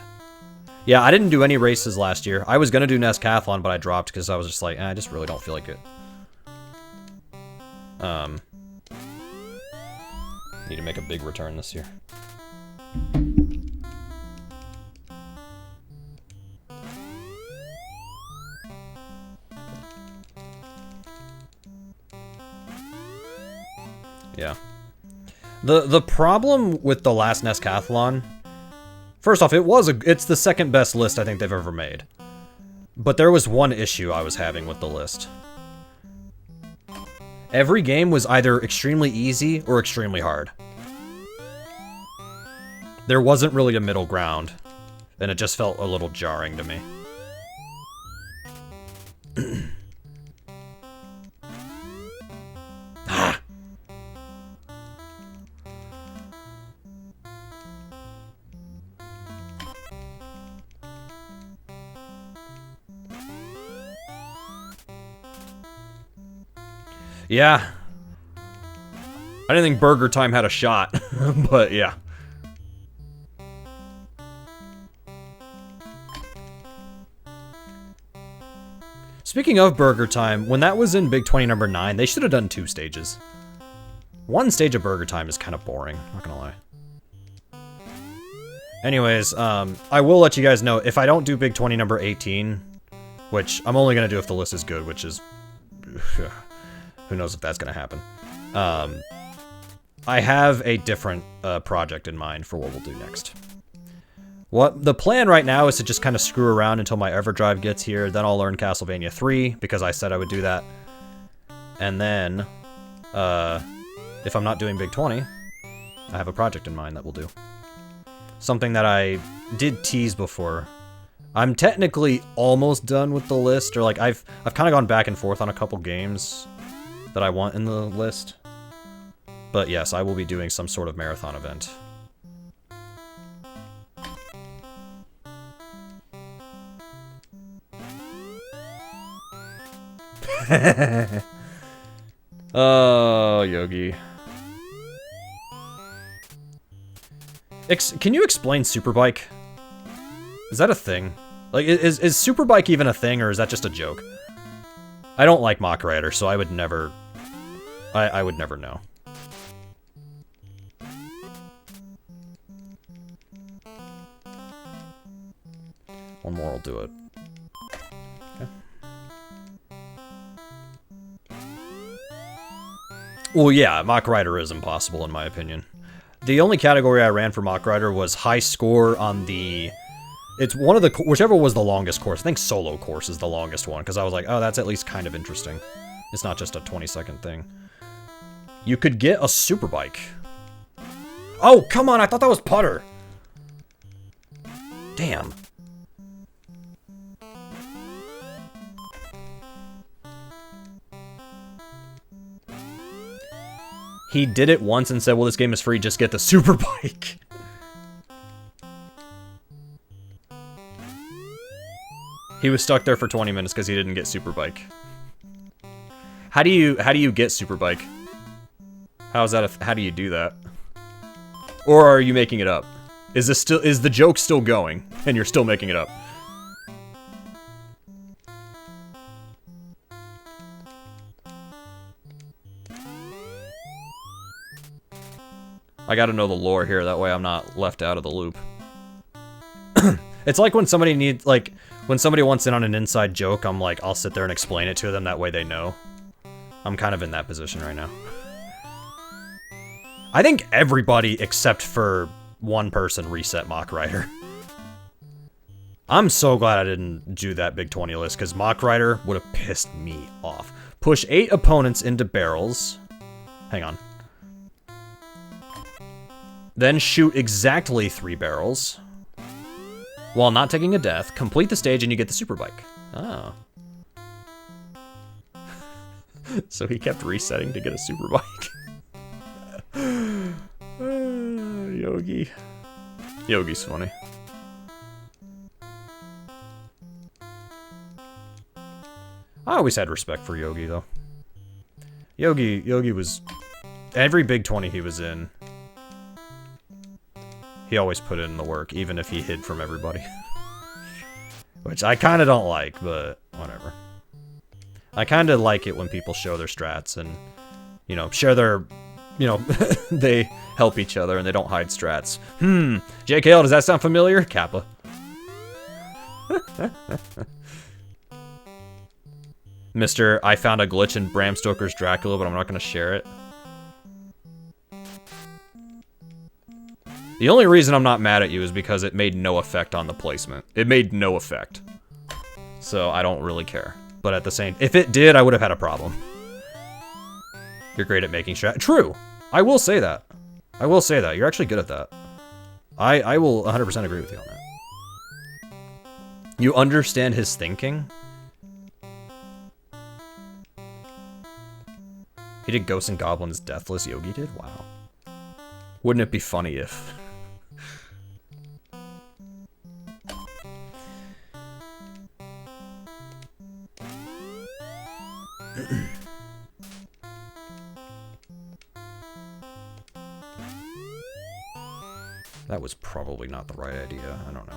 Yeah, I didn't do any races last year. I was gonna do Nescathlon, but I dropped because I was just like, I just really don't feel like it. Need to make a big return this year. Yeah. The problem with the last Nescathlon, first off, it's the second best list I think they've ever made. But there was one issue I was having with the list. Every game was either extremely easy or extremely hard. There wasn't really a middle ground, and it just felt a little jarring to me. Ah! Yeah. I didn't think Burger Time had a shot, but yeah. Speaking of Burger Time, when that was in Big 20 number 9, they should have done 2 stages. 1 stage of Burger Time is kind of boring, not gonna lie. Anyways, I will let you guys know, if I don't do Big 20 number 18, which I'm only gonna do if the list is good, which is... who knows if that's gonna happen. I have a different project in mind for what we'll do next. What the plan right now is to just kind of screw around until my EverDrive gets here, then I'll learn Castlevania 3, because I said I would do that. And then, if I'm not doing Big 20, I have a project in mind that we'll do. Something that I did tease before. I'm technically almost done with the list, or like I've kind of gone back and forth on a couple games that I want in the list. But yes, I will be doing some sort of marathon event. Oh, Yogi. Can you explain Superbike? Is that a thing? Like, is Superbike even a thing, or is that just a joke? I don't like Mach Rider, so I would never... I would never know. One more will do it. Okay. Well, yeah, Mach Rider is impossible in my opinion. The only category I ran for Mach Rider was high score on the... It's one of the... Whichever was the longest course. I think solo course is the longest one, because I was like, oh, that's at least kind of interesting. It's not just a 20-second thing. You could get a Superbike. Oh, come on, I thought that was putter. Damn. He did it once and said, well, this game is free, just get the Superbike. He was stuck there for 20 minutes because he didn't get Superbike. How do you get Superbike? How do you do that? Or are you making it up? Is the joke still going and you're still making it up? I gotta know the lore here, that way I'm not left out of the loop. It's like when somebody when somebody wants in on an inside joke, I'm like, I'll sit there and explain it to them, that way they know. I'm kind of in that position right now. I think everybody except for one person reset Mach Rider. I'm so glad I didn't do that big 20 list, because Mach Rider would have pissed me off. Push 8 opponents into barrels. Hang on. Then shoot exactly 3 barrels. While not taking a death, complete the stage and you get the Superbike. Oh. So he kept resetting to get a Superbike. Yogi. Yogi's funny. I always had respect for Yogi, though. Yogi was... Every big 20 he was in, he always put in the work, even if he hid from everybody. Which I kind of don't like, but whatever. I kind of like it when people show their strats and, you know, share their, you know, they help each other and they don't hide strats. JKL, does that sound familiar? Kappa. Mr. I found a glitch in Bram Stoker's Dracula, but I'm not going to share it. The only reason I'm not mad at you is because it made no effect on the placement. It made no effect. So I don't really care. But at the same... If it did, I would have had a problem. You're great at making strat... True! I will say that. I will say that. You're actually good at that. I will 100% agree with you on that. You understand his thinking? He did Ghosts and Goblins Deathless, Yogi did? Wow. Wouldn't it be funny if... That was probably not the right idea. I don't know.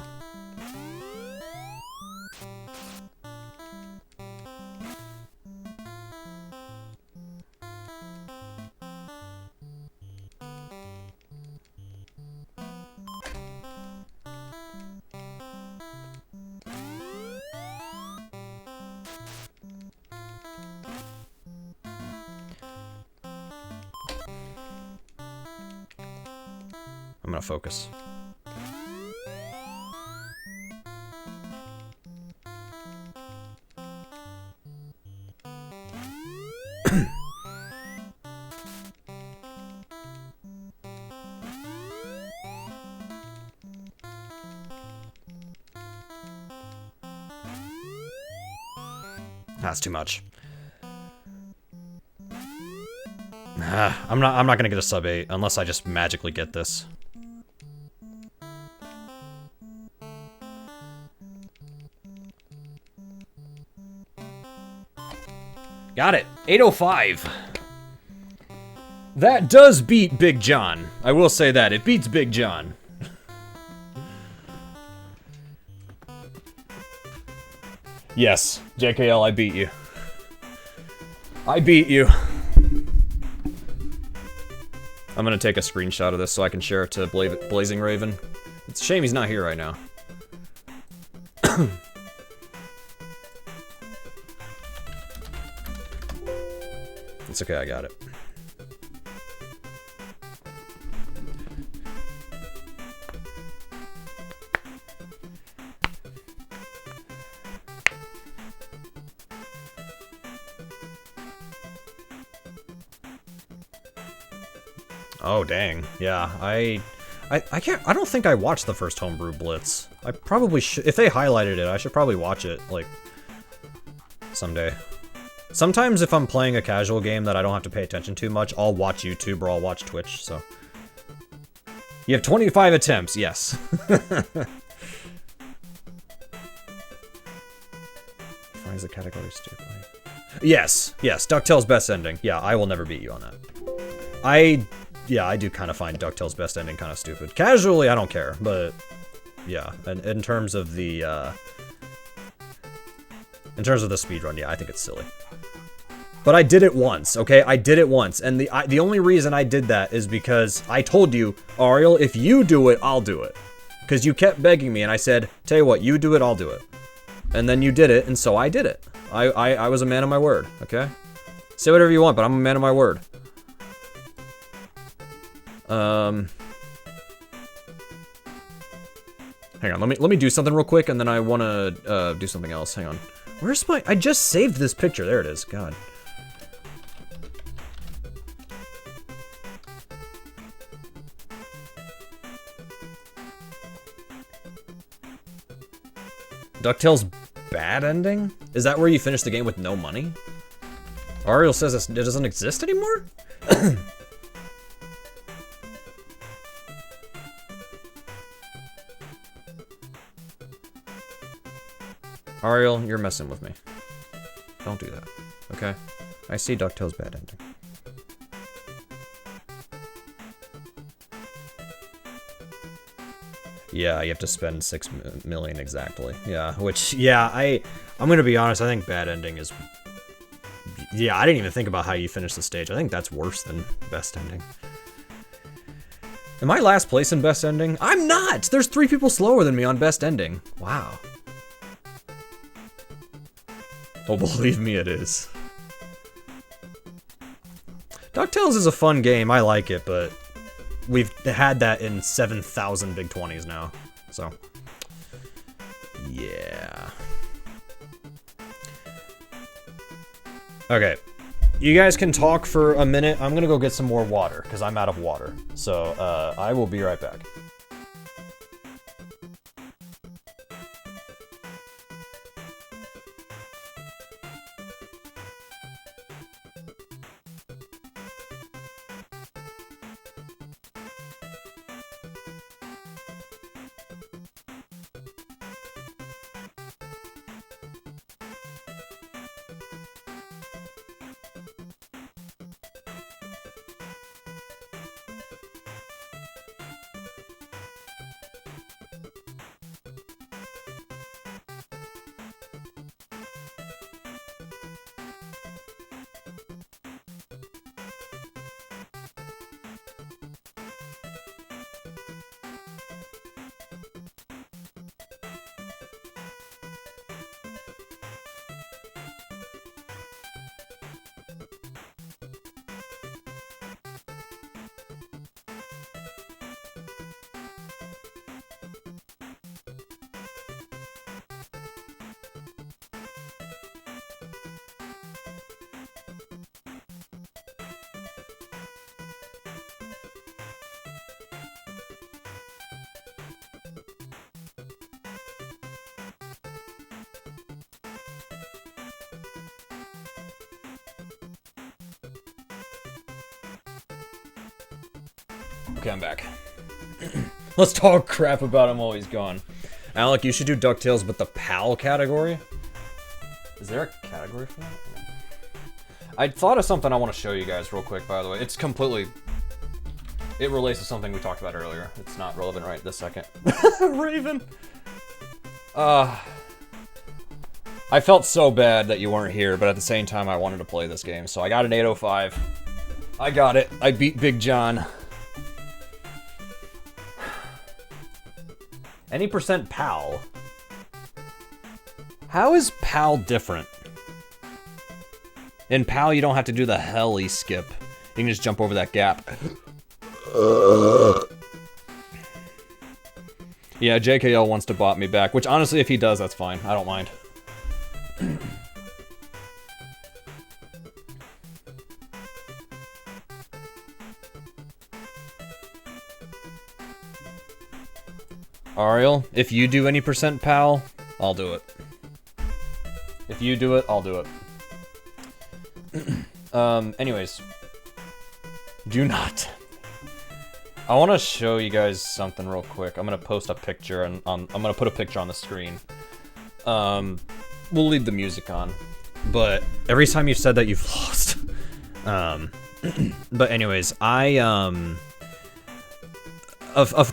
I'm gonna focus. That's too much. I'm not gonna get a sub 8 unless I just magically get this. Got it. 805. That does beat Big John. I will say that. It beats Big John. Yes, JKL, I beat you. I beat you. I'm gonna take a screenshot of this so I can share it to Blazing Raven. It's a shame he's not here right now. It's okay, I got it. Oh, dang. Yeah, I don't think I watched the first Homebrew Blitz. I probably should. If they highlighted it, I should probably watch it, like, someday. Sometimes if I'm playing a casual game that I don't have to pay attention to much, I'll watch YouTube or I'll watch Twitch, so. You have 25 attempts, yes. Is the category stupid? Yes, yes, DuckTales best ending. Yeah, I will never beat you on that. Yeah, I do kind of find DuckTales best ending kind of stupid. Casually, I don't care, but yeah, in terms of the speedrun, yeah, I think it's silly. But I did it once, okay? I did it once, and the only reason I did that is because I told you, Ariel, if you do it, I'll do it. Because you kept begging me, and I said, tell you what, you do it, I'll do it. And then you did it, and so I did it. I was a man of my word, okay? Say whatever you want, but I'm a man of my word. Hang on, let me do something real quick, and then I want to do something else. Hang on. Where's my... I just saved this picture. There it is. God. DuckTales bad ending? Is that where you finish the game with no money? Ariel says it doesn't exist anymore? Ariel, you're messing with me. Don't do that, okay? I see DuckTales bad ending. Yeah, you have to spend 6 million exactly. Yeah, which, yeah, I'm gonna be honest, I think bad ending is... Yeah, I didn't even think about how you finish the stage. I think that's worse than best ending. Am I last place in best ending? I'm not! There's 3 people slower than me on best ending. Wow. Oh, believe me, it is. DuckTales is a fun game, I like it, but... We've had that in 7,000 Big 20s now, so... Yeah... Okay, you guys can talk for a minute. I'm gonna go get some more water, because I'm out of water. So, I will be right back. Okay, I'm back. Let's talk crap about him while he's gone. Alec, you should do DuckTales, but the PAL category? Is there a category for that? I thought of something I want to show you guys real quick, by the way. It's completely... It relates to something we talked about earlier. It's not relevant right this second. Raven! I felt so bad that you weren't here, but at the same time I wanted to play this game, so I got an 805. I got it. I beat Big John. Any percent PAL? How is PAL different? In PAL, you don't have to do the heli skip. You can just jump over that gap. Yeah, JKL wants to bot me back, which honestly, if he does, that's fine. I don't mind. Ariel, if you do any percent PAL, I'll do it. If you do it, I'll do it. Anyways. Do not. I want to show you guys something real quick. I'm going to post a picture, and I'm going to put a picture on the screen. we'll leave the music on. But every time you've said that, you've lost. But anyways, a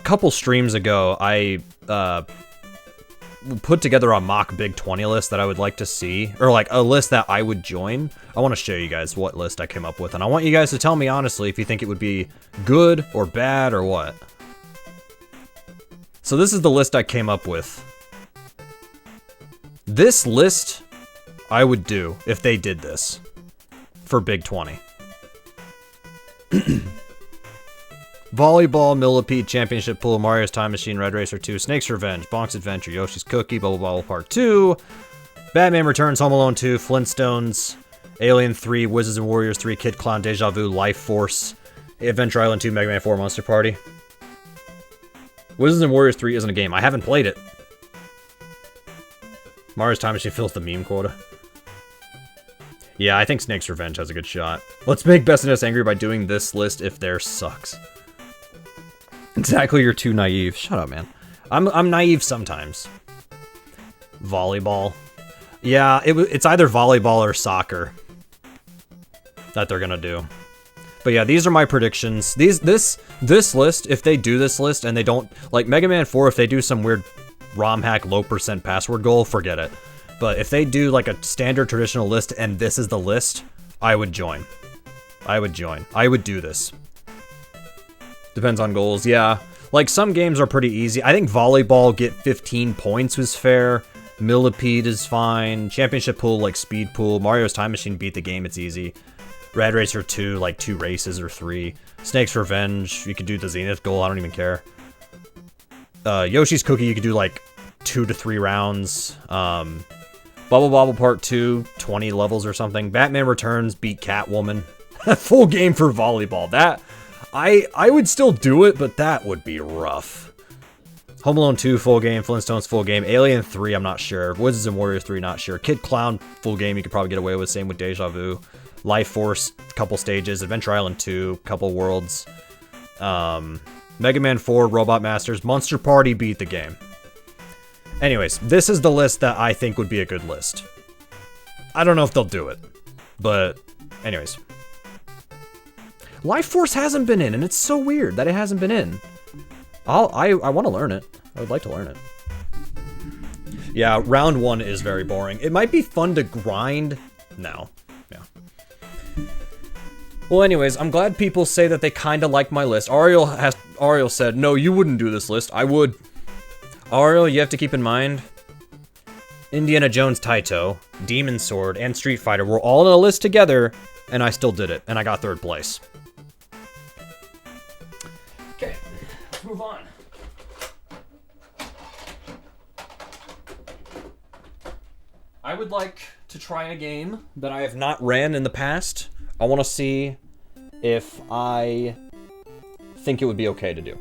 couple streams ago, I put together a mock Big 20 list that I would like to see, or like a list that I would join. I want to show you guys what list I came up with, and I want you guys to tell me honestly if you think it would be good or bad or what. So this is the list I came up with. This list I would do if they did this for Big 20. Volleyball, Millipede, Championship Pool, Mario's Time Machine, Red Racer 2, Snake's Revenge, Bonk's Adventure, Yoshi's Cookie, Bubble Bobble Part 2, Batman Returns, Home Alone 2, Flintstones, Alien 3, Wizards and Warriors 3, Kid Clown, Deja Vu, Life Force, Adventure Island 2, Mega Man 4, Monster Party. Wizards and Warriors 3 isn't a game. I haven't played it. Mario's Time Machine fills the meme quota. Yeah, I think Snake's Revenge has a good shot. Let's make Best in Us angry by doing this list if theirs sucks. Exactly, you're too naive. Shut up, man. I'm naive sometimes. Volleyball. Yeah, it's either volleyball or soccer that they're gonna do. But yeah, these are my predictions. This list, if they do this list and they don't, like Mega Man 4, if they do some weird ROM hack low % password goal, forget it. But if they do like a standard traditional list and this is the list, I would join. I would join. I would do this. Depends on goals, yeah. Like some games are pretty easy. I think volleyball get 15 points was fair. Millipede is fine. Championship Pool, like Speed Pool. Mario's Time Machine beat the game, it's easy. Red Racer 2, like 2 races or 3. Snake's Revenge, you could do the Zenith goal, I don't even care. Yoshi's Cookie, you could do like 2 to 3 rounds. Bubble Bobble Part 2, 20 levels or something. Batman Returns, beat Catwoman. Full game for volleyball. That, I would still do it, but that would be rough. Home Alone 2, full game. Flintstones, full game. Alien 3, I'm not sure. Wizards and Warriors 3, not sure. Kid Clown, full game, you could probably get away with. Same with Deja Vu. Life Force, couple stages. Adventure Island 2, couple worlds. Mega Man 4, Robot Masters. Monster Party beat the game. Anyways, this is the list that I think would be a good list. I don't know if they'll do it, but anyways. Life Force hasn't been in, and it's so weird that it hasn't been in. I want to learn it. I would like to learn it. Yeah, round 1 is very boring. It might be fun to grind. No. Yeah. Well, anyways, I'm glad people say that they kind of like my list. Ariel said, no, you wouldn't do this list. I would. Ariel, you have to keep in mind, Indiana Jones Taito, Demon Sword, and Street Fighter were all in a list together, and I still did it, and I got 3rd place. Okay, let's move on. I would like to try a game that I have not ran in the past. I want to see if I think it would be okay to do.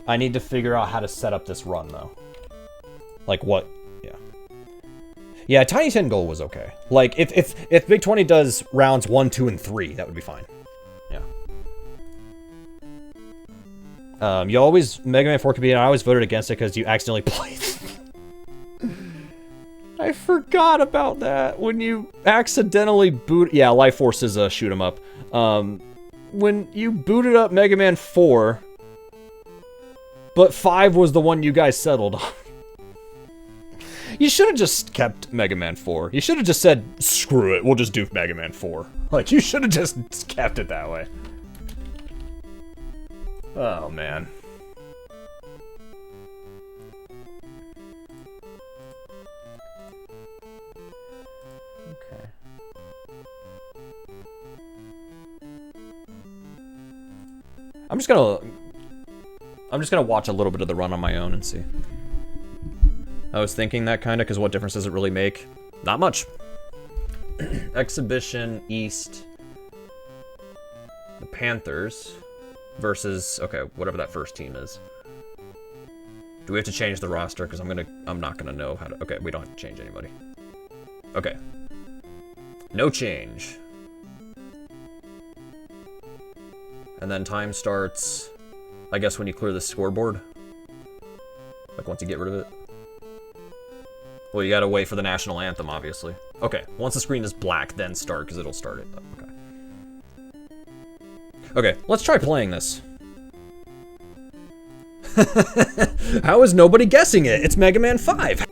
I need to figure out how to set up this run, though. Like what? Yeah. Yeah, Tiny Tin Goal was okay. Like, if Big 20 does rounds 1, 2, and 3, that would be fine. Yeah. You always... Mega Man 4 could be... I always voted against it because you accidentally played... I forgot about that. When you accidentally boot... Yeah, Life Force is a shoot 'em up. When you booted up Mega Man 4... But 5 was the one you guys settled on. You should have just kept Mega Man 4. You should have just said, screw it, we'll just do Mega Man 4. Like, you should have just kept it that way. Oh, man. Okay. I'm just gonna watch a little bit of the run on my own and see. I was thinking that kind of, because what difference does it really make? Not much. Exhibition East. The Panthers versus, okay, whatever that first team is. Do we have to change the roster? Because I'm not gonna know how to, okay, we don't have to change anybody. Okay. No change. And then time starts, I guess, when you clear the scoreboard. Like once you get rid of it. Well, you gotta wait for the national anthem, obviously. Okay, once the screen is black, then start, because it'll start it. Okay. Okay, let's try playing this. How is nobody guessing it? It's Mega Man 5!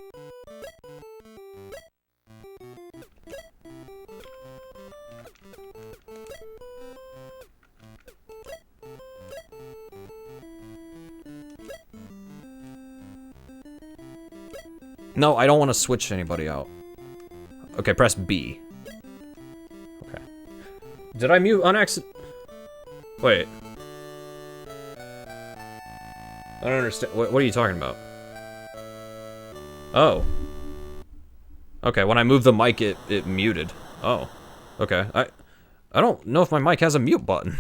No, I don't want to switch anybody out. Okay, press B. Okay. Did I mute on accident? Wait. I don't understand. What are you talking about? Oh. Okay, when I moved the mic, it muted. Oh. Okay. I don't know if my mic has a mute button.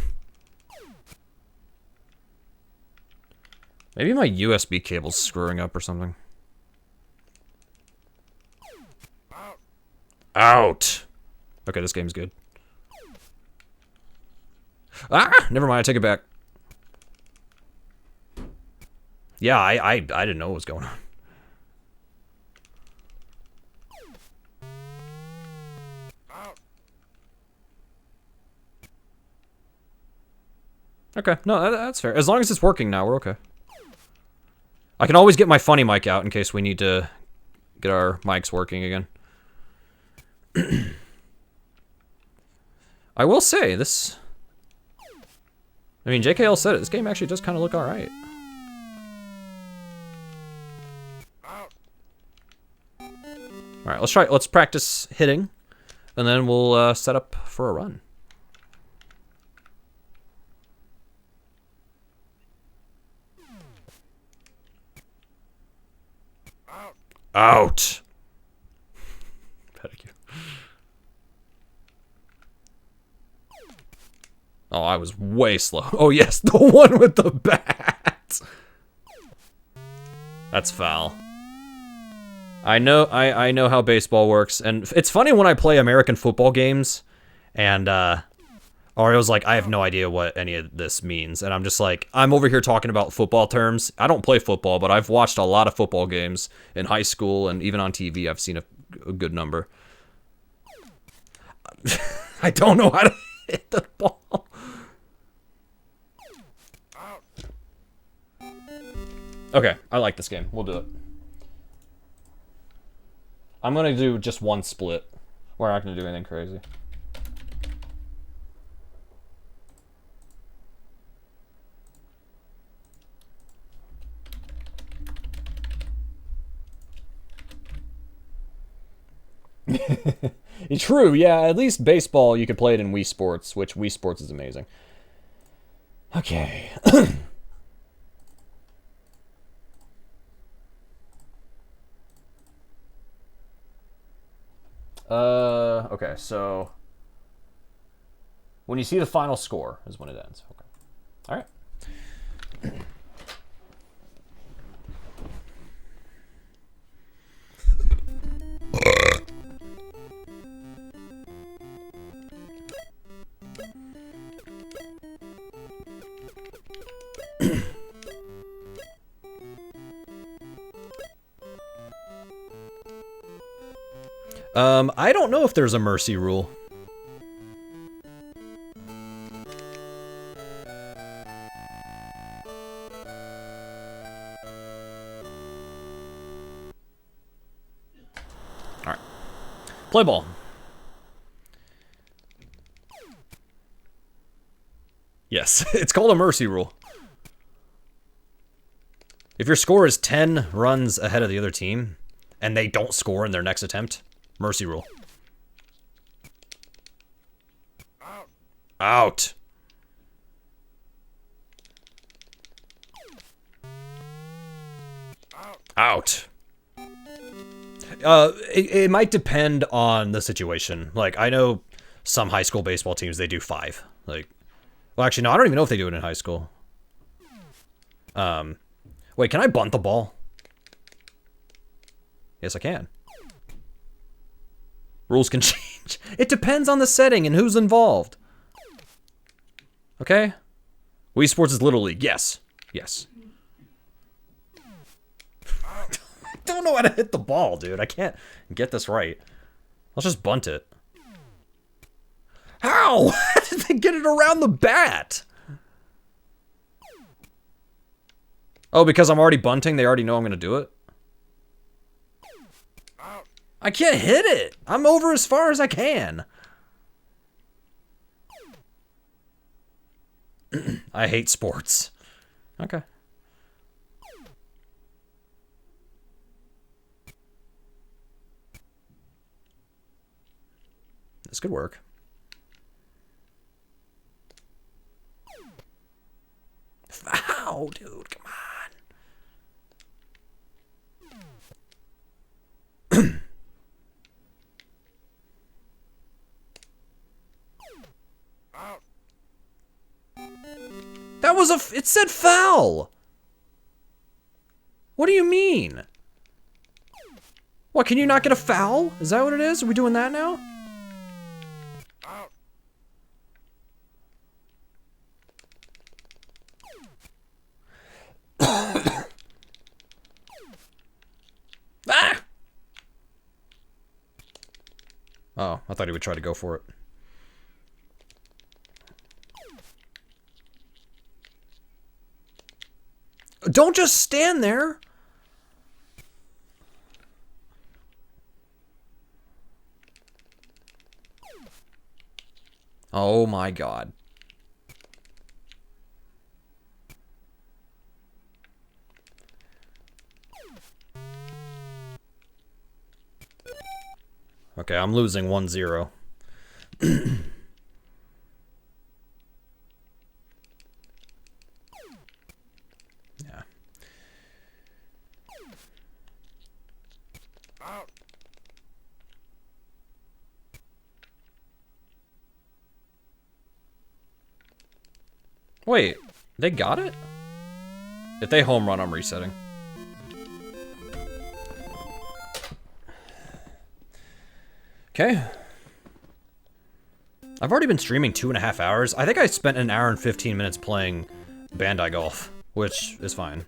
Maybe my USB cable's screwing up or something. Out! Okay, this game's good. Ah! Never mind, I take it back. Yeah, I didn't know what was going on. Okay, no, that's fair. As long as it's working now, we're okay. I can always get my funny mic out in case we need to get our mics working again. I will say, this... I mean, JKL said it, this game actually does kind of look alright. Alright, let's practice hitting, and then we'll set up for a run. Out! Oh, I was way slow. Oh yes, the one with the bat! That's foul. I know how baseball works, and it's funny when I play American football games, and Ario's like, I have no idea what any of this means, and I'm just like, I'm over here talking about football terms. I don't play football, but I've watched a lot of football games in high school, and even on TV I've seen a good number. I don't know how to hit the ball. Okay, I like this game. We'll do it. I'm gonna do just one split. We're not gonna do anything crazy. True, yeah, at least baseball, you could play it in Wii Sports, which Wii Sports is amazing. Okay. Okay, so when you see the final score is when it ends. Okay. All right. I don't know if there's a mercy rule. All right. Play ball. Yes, it's called a mercy rule. If your score is 10 runs ahead of the other team, and they don't score in their next attempt, mercy rule. Out. Out. It might depend on the situation. Like, I know some high school baseball teams, they do 5. Like, well, actually, no, I don't even know if they do it in high school. Wait, can I bunt the ball? Yes, I can. Rules can change. It depends on the setting and who's involved. Okay? Wii Sports is Little League. Yes. Yes. don't know how to hit the ball, dude. I can't get this right. Let's just bunt it. How? How did they get it around the bat? Oh, because I'm already bunting, they already know I'm gonna do it? I can't hit it! I'm over as far as I can. I hate sports. Okay. This could work. Foul, dude, come on. That was it said foul. What do you mean? What, can you not get a foul? Is that what it is? Are we doing that now? Ah! Oh, I thought he would try to go for it. Don't just stand there. Oh my God. Okay, I'm losing 1-0. Yeah. Wait, they got it? If they home run, I'm resetting. Okay. I've already been streaming 2.5 hours. I think I spent an hour and 15 minutes playing Bandai Golf, which is fine.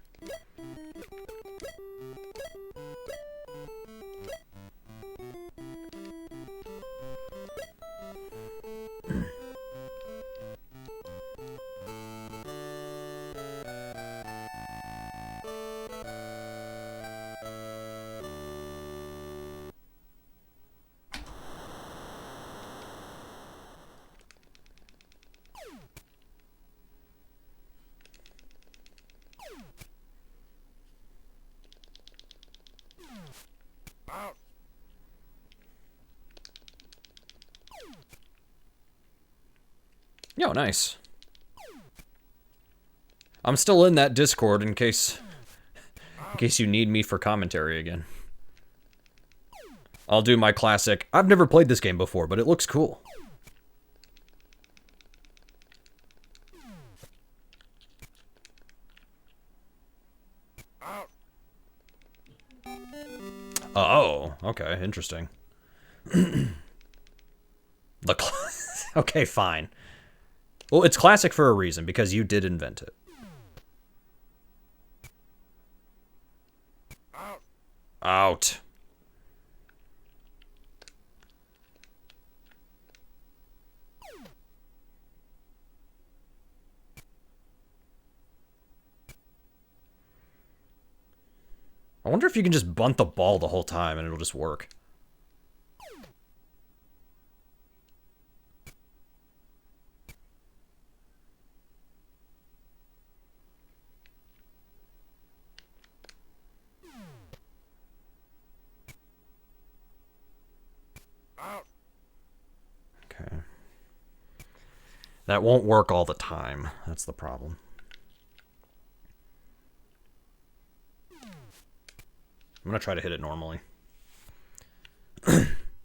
Yo, nice. I'm still in that Discord in case you need me for commentary again. I'll do my classic. I've never played this game before, but it looks cool. Oh, okay, interesting. Okay, fine. Well, it's classic for a reason, because you did invent it. Out. I wonder if you can just bunt the ball the whole time and it'll just work. Okay. That won't work all the time. That's the problem. I'm gonna try to hit it normally.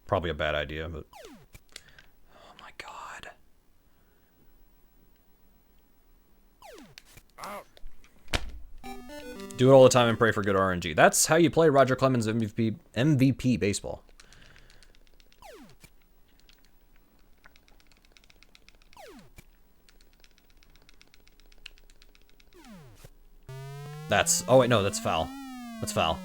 Probably a bad idea, but... Oh my God. Do it all the time and pray for good RNG. That's how you play Roger Clemens MVP baseball. That's... Oh wait, no, that's foul. That's foul.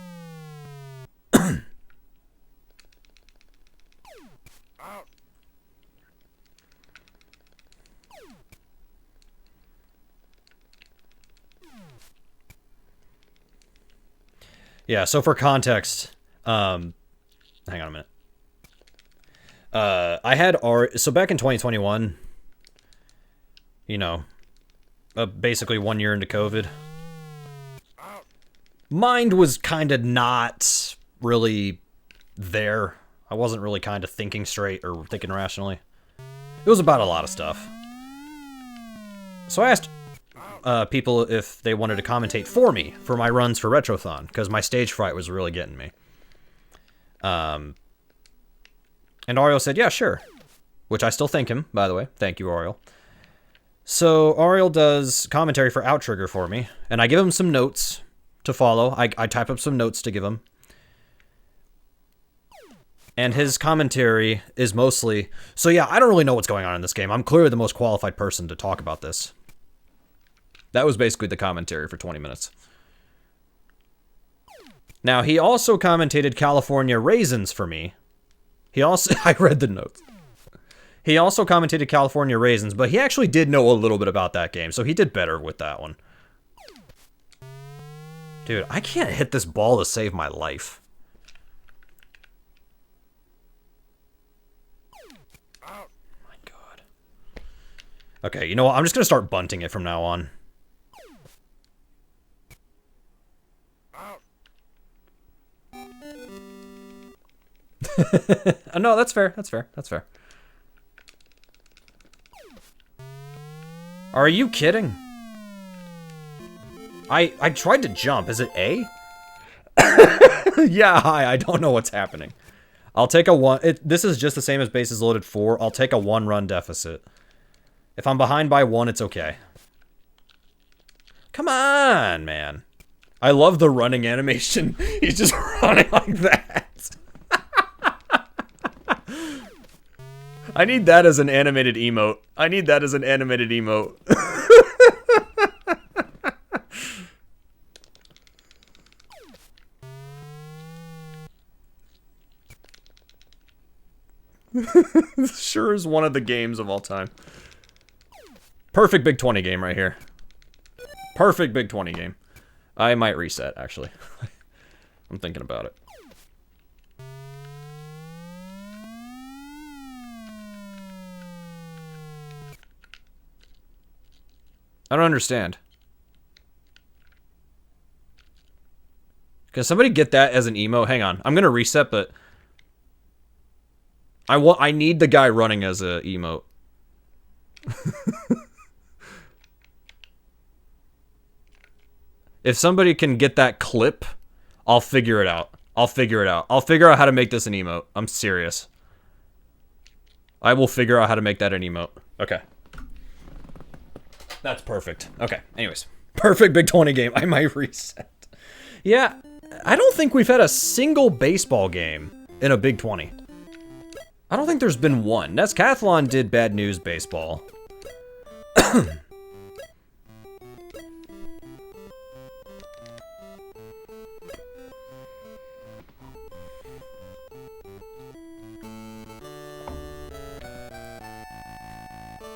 Yeah, so for context, hang on a minute. I had so back in 2021, you know, basically 1 year into COVID, mind was kind of not really there. I wasn't really kind of thinking straight or thinking rationally. It was about a lot of stuff. So I asked people if they wanted to commentate for me for my runs for Retrothon, because my stage fright was really getting me. And Ariel said, yeah, sure. Which I still thank him, by the way. Thank you, Ariel. So Ariel does commentary for Outrigger for me, and I give him some notes to follow. I type up some notes to give him. And his commentary is mostly... So yeah, I don't really know what's going on in this game. I'm clearly the most qualified person to talk about this. That was basically the commentary for 20 minutes. Now, he also commentated California Raisins for me. He also... I read the notes. He also commentated California Raisins, but he actually did know a little bit about that game, so he did better with that one. Dude, I can't hit this ball to save my life. Okay, you know what? I'm just going to start bunting it from now on. No, that's fair. That's fair. That's fair. Are you kidding? I tried to jump. Is it A? Yeah, hi. I don't know what's happening. I'll take a one. This is just the same as bases loaded 4. I'll take a 1-run deficit. If I'm behind by 1, it's okay. Come on, man. I love the running animation. He's just running like that. I need that as an animated emote. I need that as an animated emote. Sure is one of the games of all time. Perfect Big 20 game right here. Perfect Big 20 game. I might reset, actually. I'm thinking about it. I don't understand. Can somebody get that as an emote? Hang on. I'm gonna reset, but... I need the guy running as a emote. If somebody can get that clip, I'll figure it out. I'll figure it out. I'll figure out how to make this an emote. I'm serious. I will figure out how to make that an emote. Okay. That's perfect. Okay, anyways. Perfect Big 20 game. I might reset. Yeah, I don't think we've had a single baseball game in a Big 20. I don't think there's been one. Nescathlon did Bad News Baseball.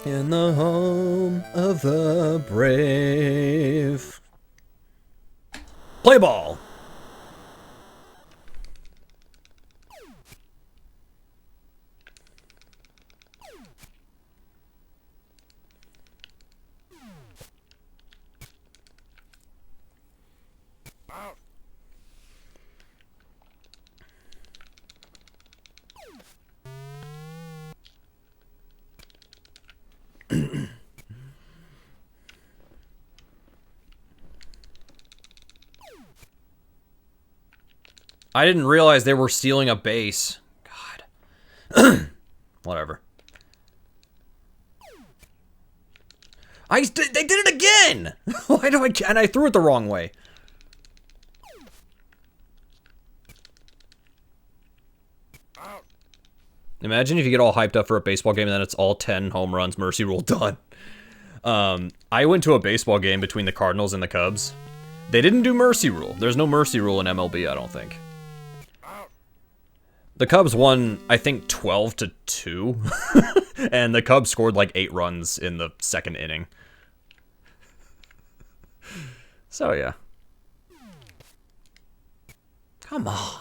In the home of the brave. Play ball! I didn't realize they were stealing a base. God. Whatever. They did it again! Why do and I threw it the wrong way. Imagine if you get all hyped up for a baseball game and then it's all 10 home runs, mercy rule done. I went to a baseball game between the Cardinals and the Cubs. They didn't do mercy rule. There's no mercy rule in MLB, I don't think. The Cubs won, I think, 12-2. And the Cubs scored like 8 runs in the second inning. So, yeah. Come on.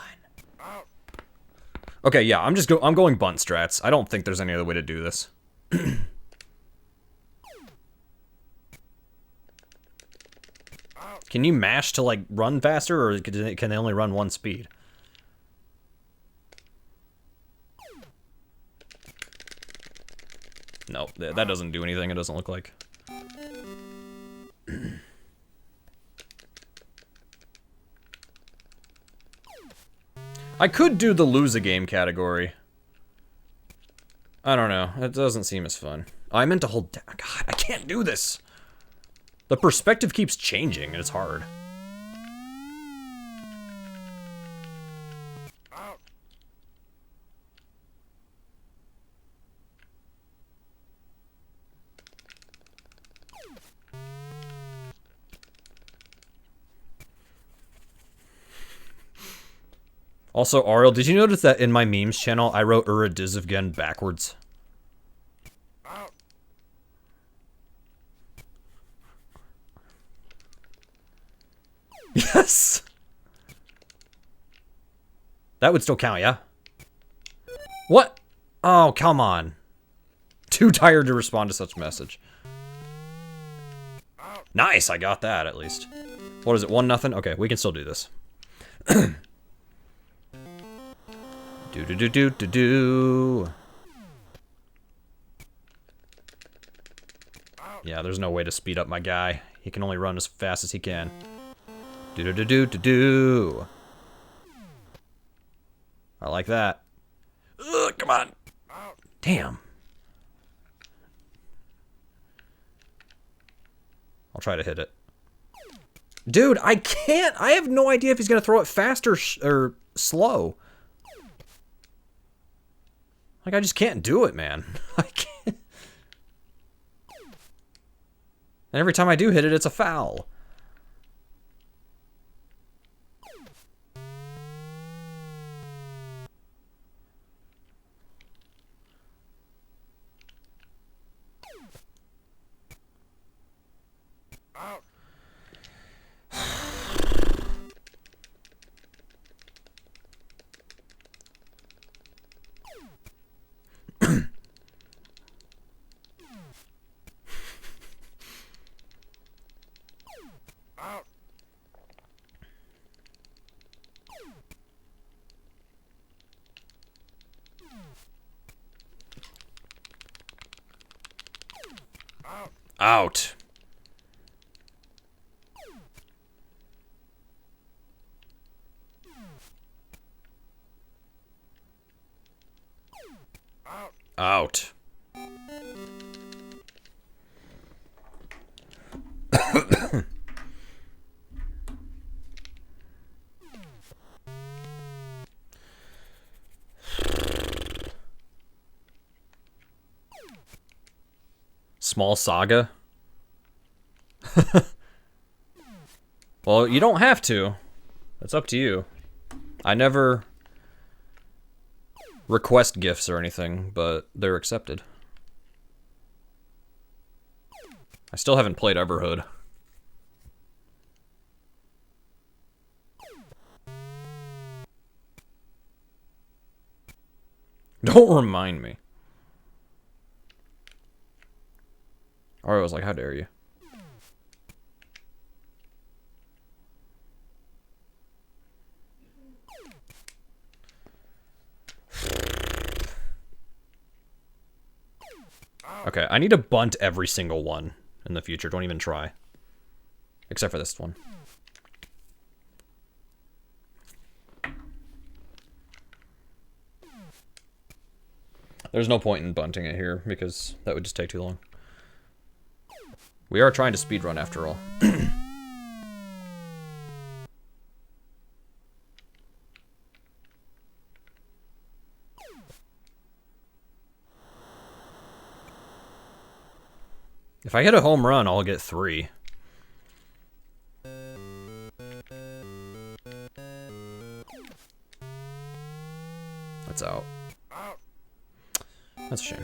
Okay, yeah, I'm going bunt strats. I don't think there's any other way to do this. Can you mash to, like, run faster, or can they only run one speed? No, that doesn't do anything, it doesn't look like. I could do the lose a game category. I don't know, it doesn't seem as fun. Oh, I meant to hold down. God, I can't do this! The perspective keeps changing, and it's hard. Also, Ariel, did you notice that in my memes channel, I wrote Uradizivgen backwards? Yes! That would still count, yeah? What? Oh, come on. Too tired to respond to such a message. Nice, I got that at least. What is it, 1-0? Okay, we can still do this. Do. Yeah, there's no way to speed up my guy. He can only run as fast as he can. Do. I like that. Ugh, come on. Damn. I'll try to hit it. Dude, I can't. I have no idea if he's gonna throw it fast or slow. Like, I just can't do it, man. I can't. And every time I do hit it, it's a foul. Out. Out. Small saga? Well, you don't have to. It's up to you. I never request gifts or anything, but they're accepted. I still haven't played Everhood. Don't remind me. Or was like, how dare you? Okay, I need to bunt every single one in the future. Don't even try. Except for this one. There's no point in bunting it here, because that would just take too long. We are trying to speedrun after all. If I hit a home run, I'll get 3. That's out. That's a shame.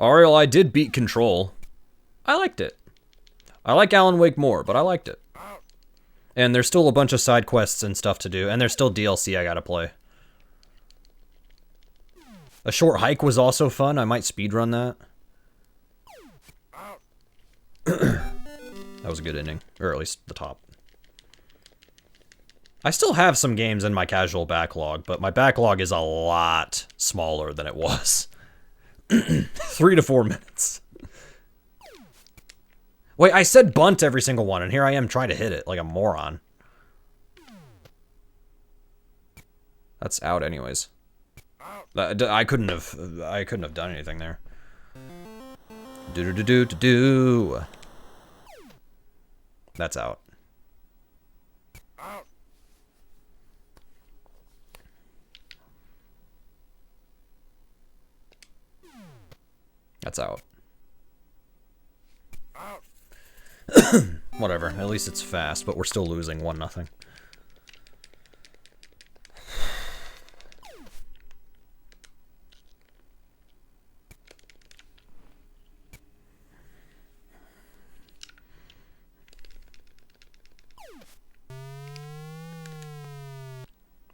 Ariel, I did beat Control. I liked it. I like Alan Wake more, but I liked it. And there's still a bunch of side quests and stuff to do, and there's still DLC I gotta play. A Short Hike was also fun. I might speedrun that. That was a good ending, or at least the top. I still have some games in my casual backlog, but my backlog is a lot smaller than it was. 3 to 4 minutes. Wait, I said bunt every single one, and here I am trying to hit it like a moron. That's out anyways. I couldn't have done anything there. Do. That's out. That's out. Whatever, at least it's fast, but we're still losing 1-0.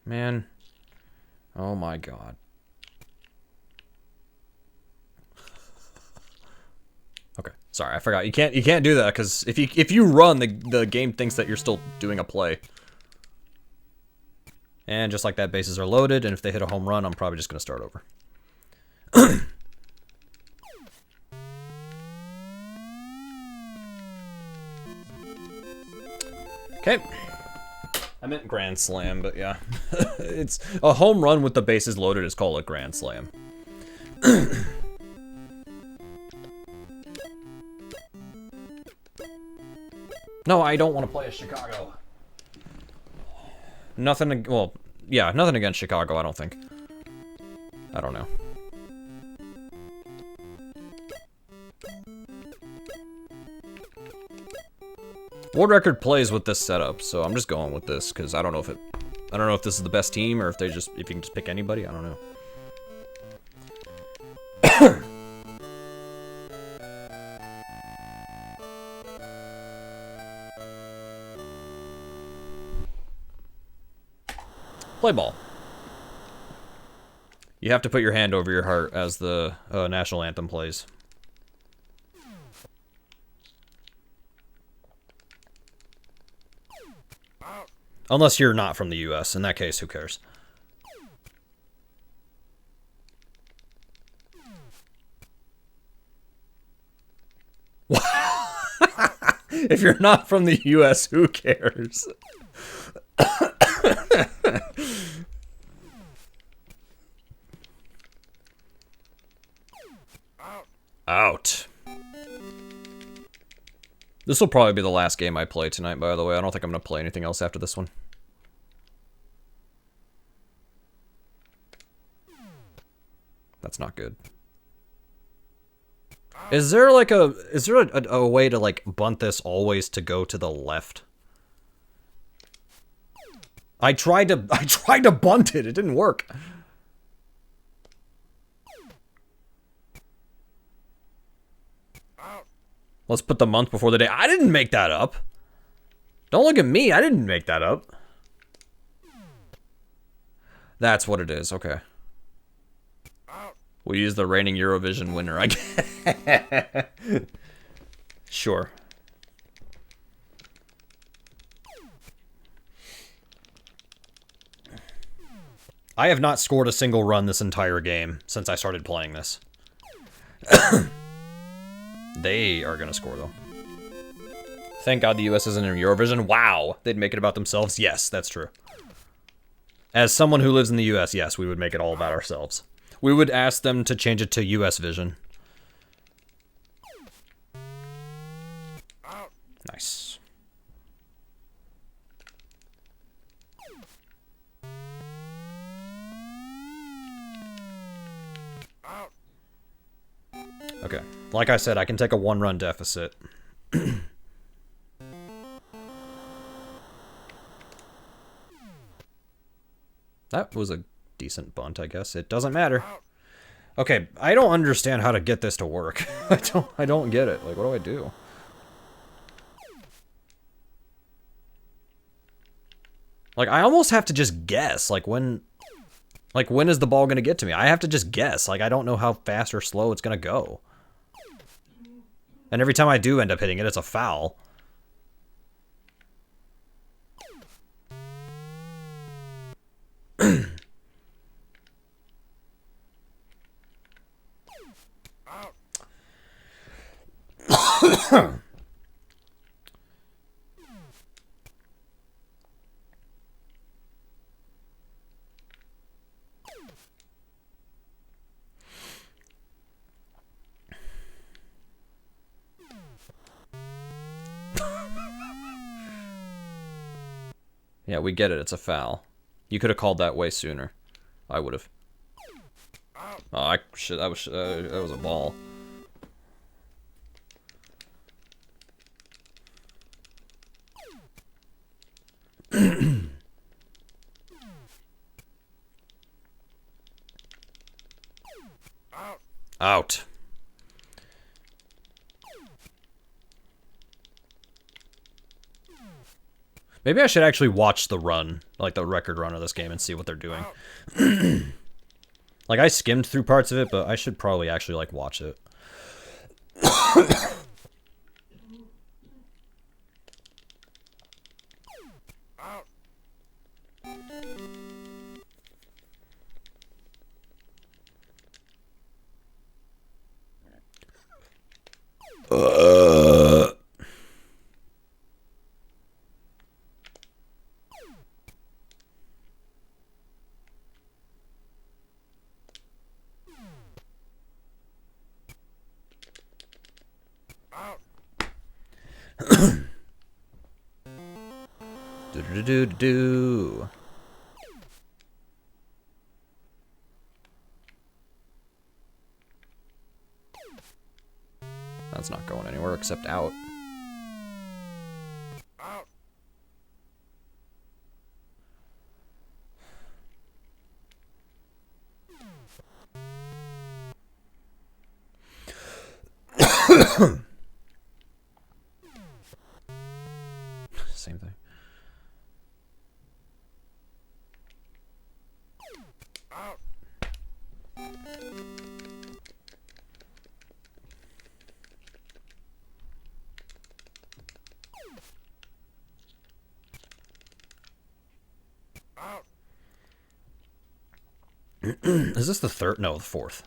Man. Oh my god. Okay, sorry, I forgot. You can't do that because if you run, the game thinks that you're still doing a play. And just like that, bases are loaded, and if they hit a home run, I'm probably just gonna start over. Okay. I meant grand slam, but yeah. It's a home run with the bases loaded is called a grand slam. No, I don't want to play as Chicago. Nothing, well, yeah, nothing against Chicago, I don't think. I don't know. World record plays with this setup, so I'm just going with this because I don't know if this is the best team or if you can just pick anybody. I don't know. Play ball. You have to put your hand over your heart as the national anthem plays. Unless you're not from the US. In that case, who cares? If you're not from the US, who cares? Out. This will probably be the last game I play tonight, by the way. I don't think I'm going to play anything else after this one. That's not good. Is there like a way to like bunt this always to go to the left? I tried to bunt it. It didn't work. Let's put the month before the day. I didn't make that up. Don't look at me. I didn't make that up. That's what it is. Okay. We'll use the reigning Eurovision winner, I guess. Sure. I have not scored a single run this entire game since I started playing this. They are gonna score, though. Thank God the US isn't in Eurovision. Wow, they'd make it about themselves. Yes, that's true. As someone who lives in the US, yes, we would make it all about ourselves. We would ask them to change it to US Vision. Nice. Okay, like I said, I can take a one-run deficit. That was a decent bunt, I guess. It doesn't matter. Okay, I don't understand how to get this to work. I don't get it. Like, what do I do? Like, I almost have to just guess, like, when is the ball gonna get to me? I have to just guess. Like, I don't know how fast or slow it's gonna go. And every time I do end up hitting it, it's a foul. Yeah, we get it. It's a foul. You could have called that way sooner. I would have. Oh, shit, that was a ball. Out. Maybe I should actually watch the run, like the record run of this game, and see what they're doing. Like, I skimmed through parts of it, but I should probably actually, like, watch it. Do-do-do-do-do. That's not going anywhere except out. Same thing. Is this the third? No, the fourth.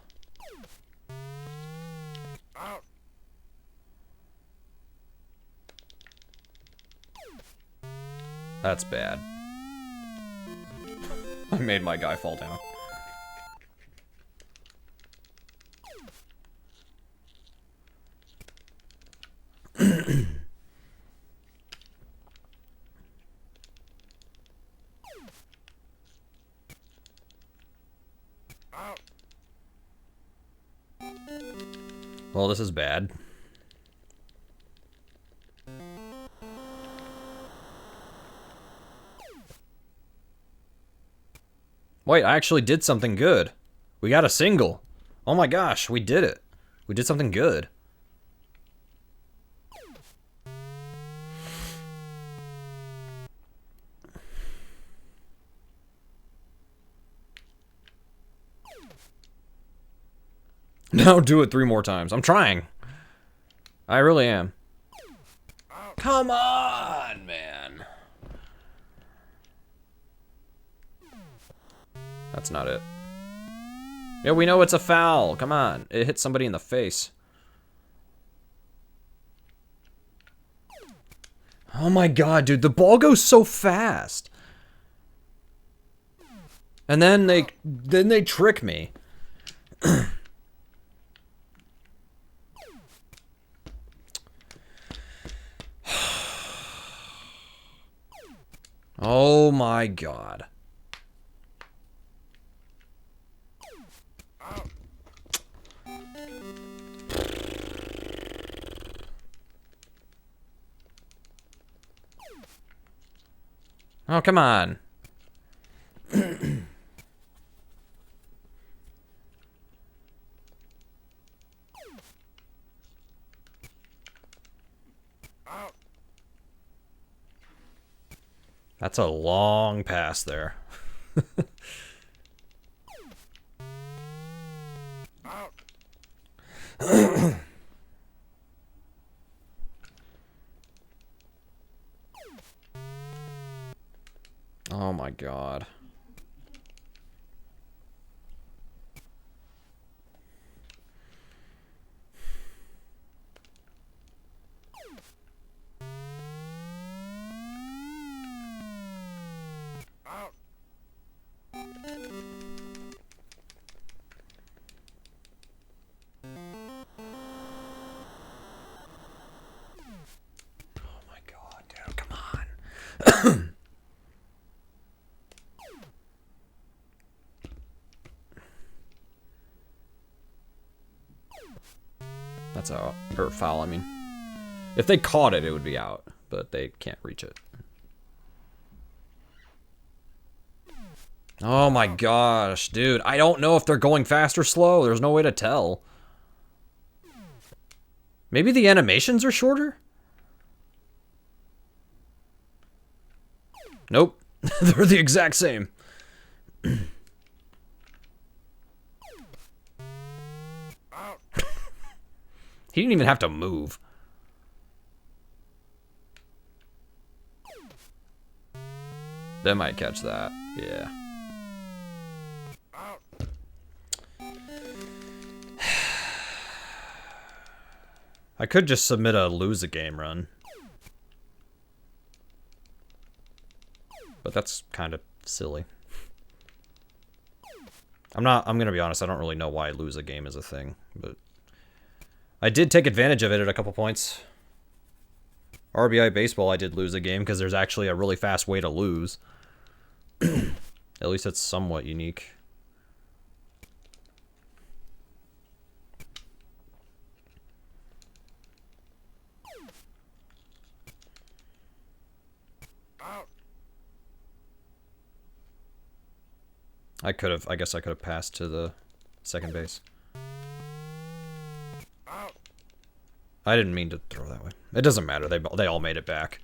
That's bad. I made my guy fall down. Well, this is bad. Wait, I actually did something good. We got a single. Oh my gosh, we did it. We did something good. Now do it 3 more times. I'm trying. I really am. Come on, man. That's not it. Yeah, we know it's a foul. Come on. It hit somebody in the face. Oh my god, dude. The ball goes so fast. And then they trick me. Oh my god. Oh, come on. That's a long pass there. Oh my god. That's out. Or foul, I mean. If they caught it, it would be out. But they can't reach it. Oh my gosh, dude. I don't know if they're going fast or slow. There's no way to tell. Maybe the animations are shorter? Nope. They're the exact same. He didn't even have to move. They might catch that. Yeah. I could just submit a lose a game run. But that's kind of silly. I'm gonna be honest, I don't really know why lose a game is a thing, but I did take advantage of it at a couple points. RBI baseball, I did lose a game because there's actually a really fast way to lose. At least it's somewhat unique. I guess I could have passed to the second base. I didn't mean to throw that way. It doesn't matter. They all made it back.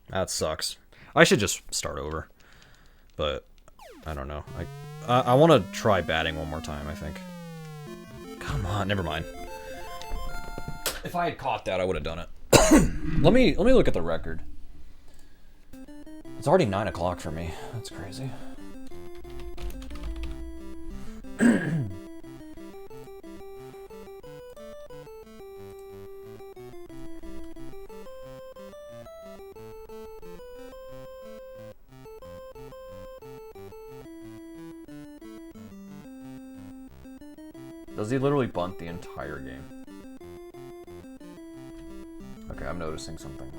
That sucks. I should just start over. But I don't know. I want to try batting one more time, I think. Come on, never mind. If I had caught that, I would have done it. Let me look at the record. It's already 9 o'clock for me. That's crazy. Does he literally bunt the entire game? Okay, I'm noticing something though.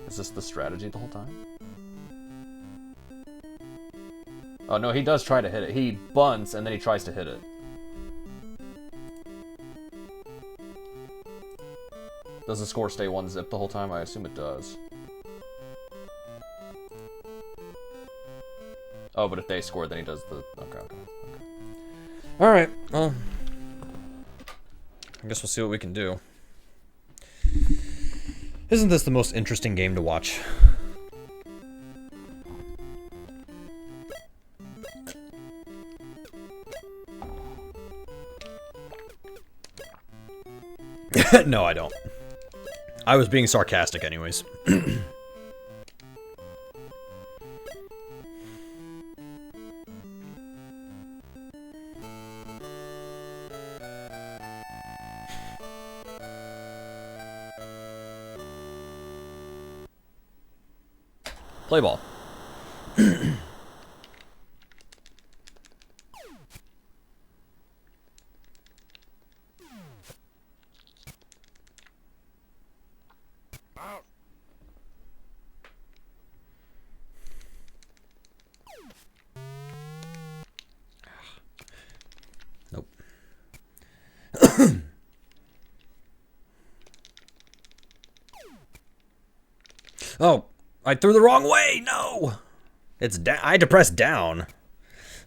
Is this the strategy the whole time? Oh no, he does try to hit it. He bunts and then he tries to hit it. Does the score stay 1-zip the whole time? I assume it does. Oh, but if they score, then he does the... Okay. Alright, well... I guess we'll see what we can do. Isn't this the most interesting game to watch? No, I don't. I was being sarcastic anyways. Play ball. Nope. Oh, I threw the wrong way. No. It's down. I had to press down.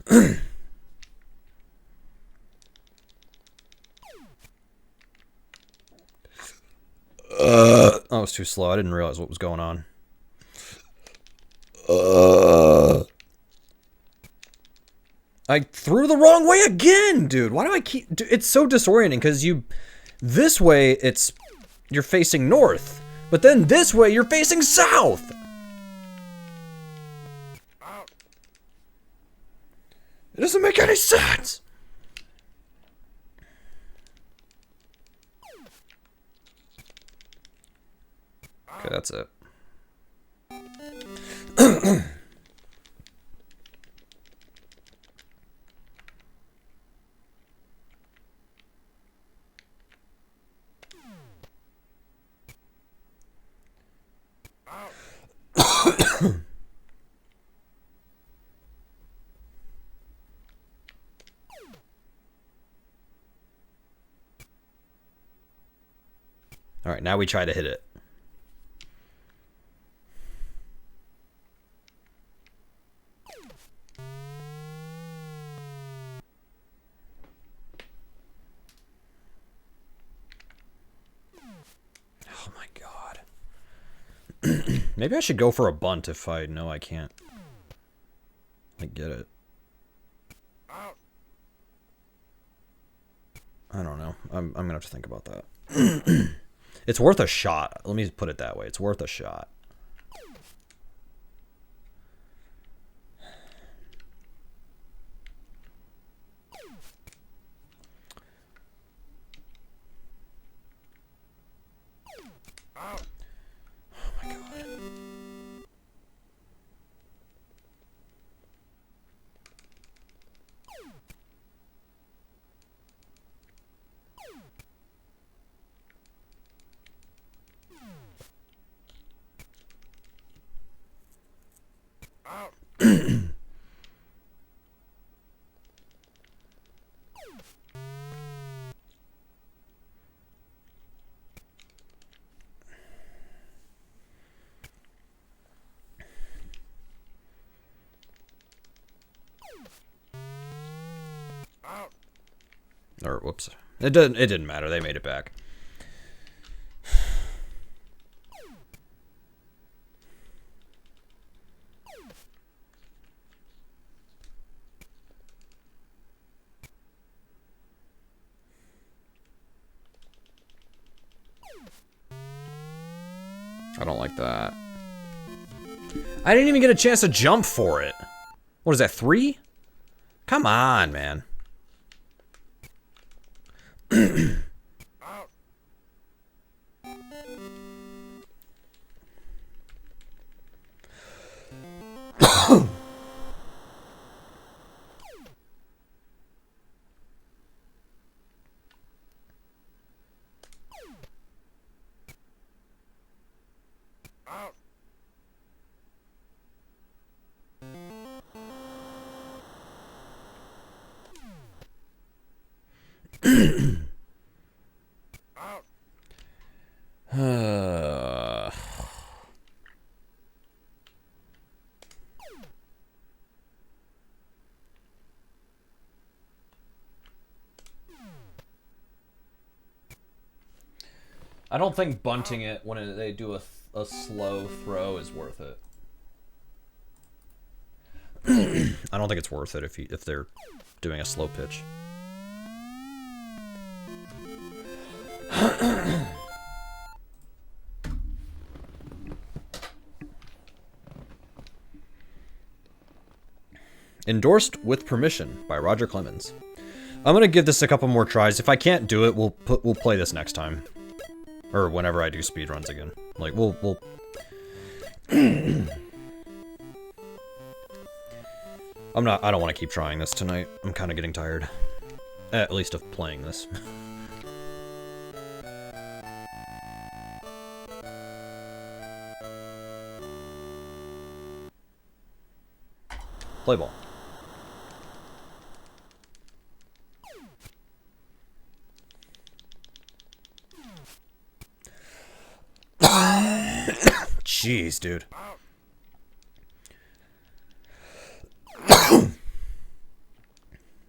I was too slow. I didn't realize what was going on. I threw the wrong way again, dude. Why do I keep... Dude, it's so disorienting because you... This way, you're facing north. But then this way, you're facing south. It doesn't make any sense. Okay, that's it. All right, now we try to hit it. Oh my god. Maybe I should go for a bunt if I know I can't like get it. I don't know. I'm gonna have to think about that. It's worth a shot. Let me put it that way. It's worth a shot. Oh my god. Or whoops. It didn't matter. They made it back. I don't like that. I didn't even get a chance to jump for it. What is that, 3? Come on, man. I don't think bunting it when they do a slow throw is worth it. I don't think it's worth it if they're doing a slow pitch. Endorsed with permission by Roger Clemens. I'm gonna give this a couple more tries. If I can't do it, we'll play this next time, or whenever I do speedruns again. Like we'll. I don't want to keep trying this tonight. I'm kind of getting tired, at least of playing this. Play ball. Jeez, dude.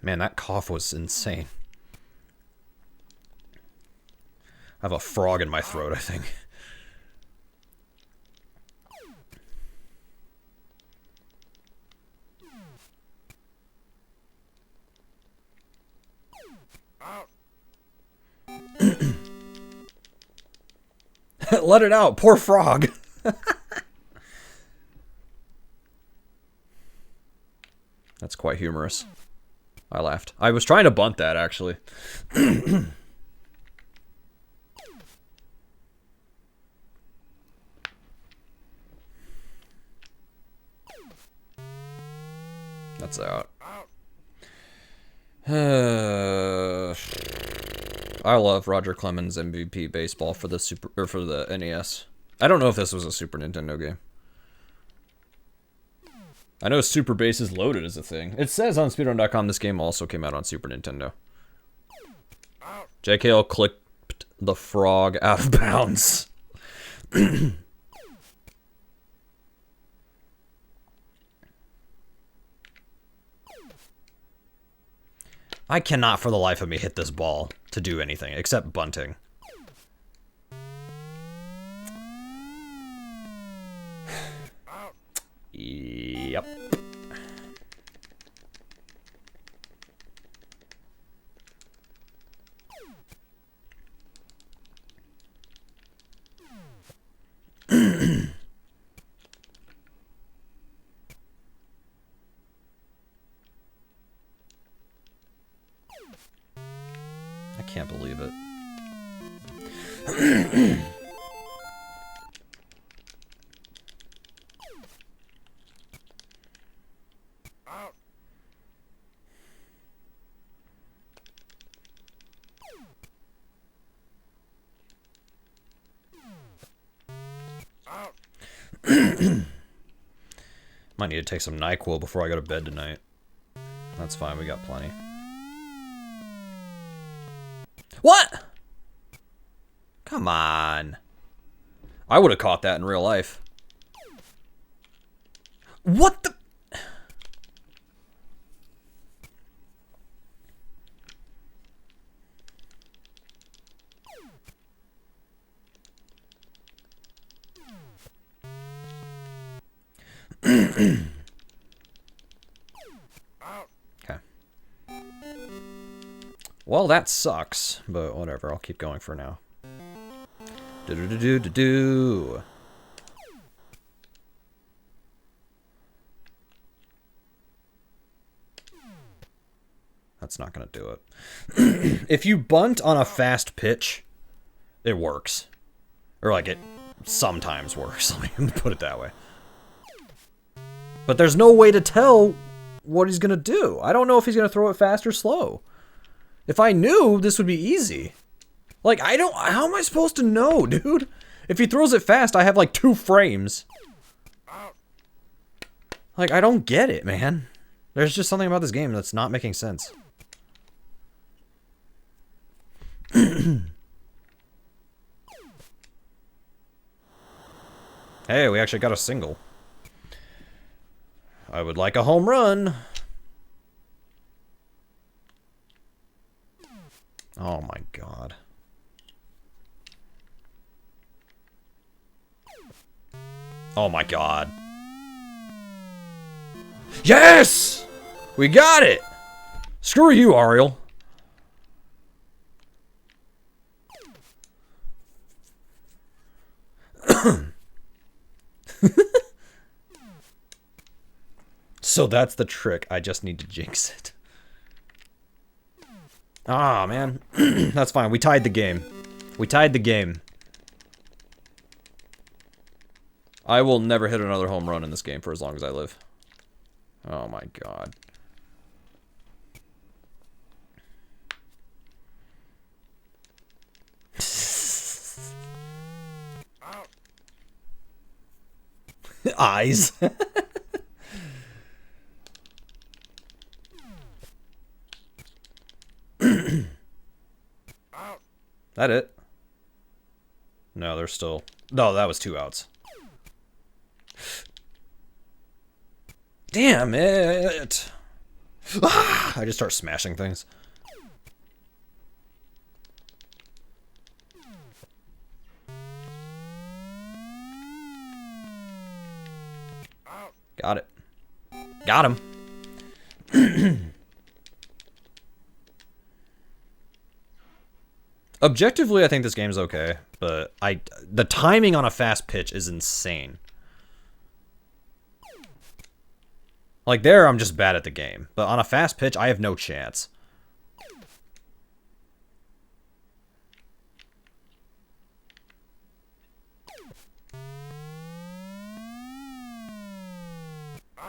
Man, that cough was insane. I have a frog in my throat, I think. Let it out, poor frog. That's quite humorous. I laughed. I was trying to bunt that, actually. That's out. I love Roger Clemens MVP baseball for the NES. I don't know if this was a Super Nintendo game. I know Super Bases Loaded is a thing. It says on speedrun.com this game also came out on Super Nintendo. JKL clipped the frog out of bounds. I cannot for the life of me hit this ball to do anything except bunting. Yep. I can't believe it. Might need to take some NyQuil before I go to bed tonight. That's fine, we got plenty. What? Come on. I would have caught that in real life. What the? Okay. Well, that sucks, but whatever. I'll keep going for now. Do-do-do-do-do-do. That's not gonna do it. If you bunt on a fast pitch, it works. Or like it sometimes works. Let me put it that way. But there's no way to tell what he's gonna do. I don't know if he's gonna throw it fast or slow. If I knew, this would be easy. Like, how am I supposed to know, dude? If he throws it fast, I have like 2 frames. Like, I don't get it, man. There's just something about this game that's not making sense. Hey, we actually got a single. I would like a home run. Oh my god. Oh my god. Yes! We got it! Screw you, Ariel. So that's the trick. I just need to jinx it. Ah, man. That's fine. We tied the game. We tied the game. I will never hit another home run in this game for as long as I live. Oh my god. Eyes. That it? No, there's still... No, that was 2 outs. Damn it! Ah! I just start smashing things. Got it. Got him. Objectively, I think this game's okay, but the timing on a fast pitch is insane. Like there, I'm just bad at the game, but on a fast pitch, I have no chance.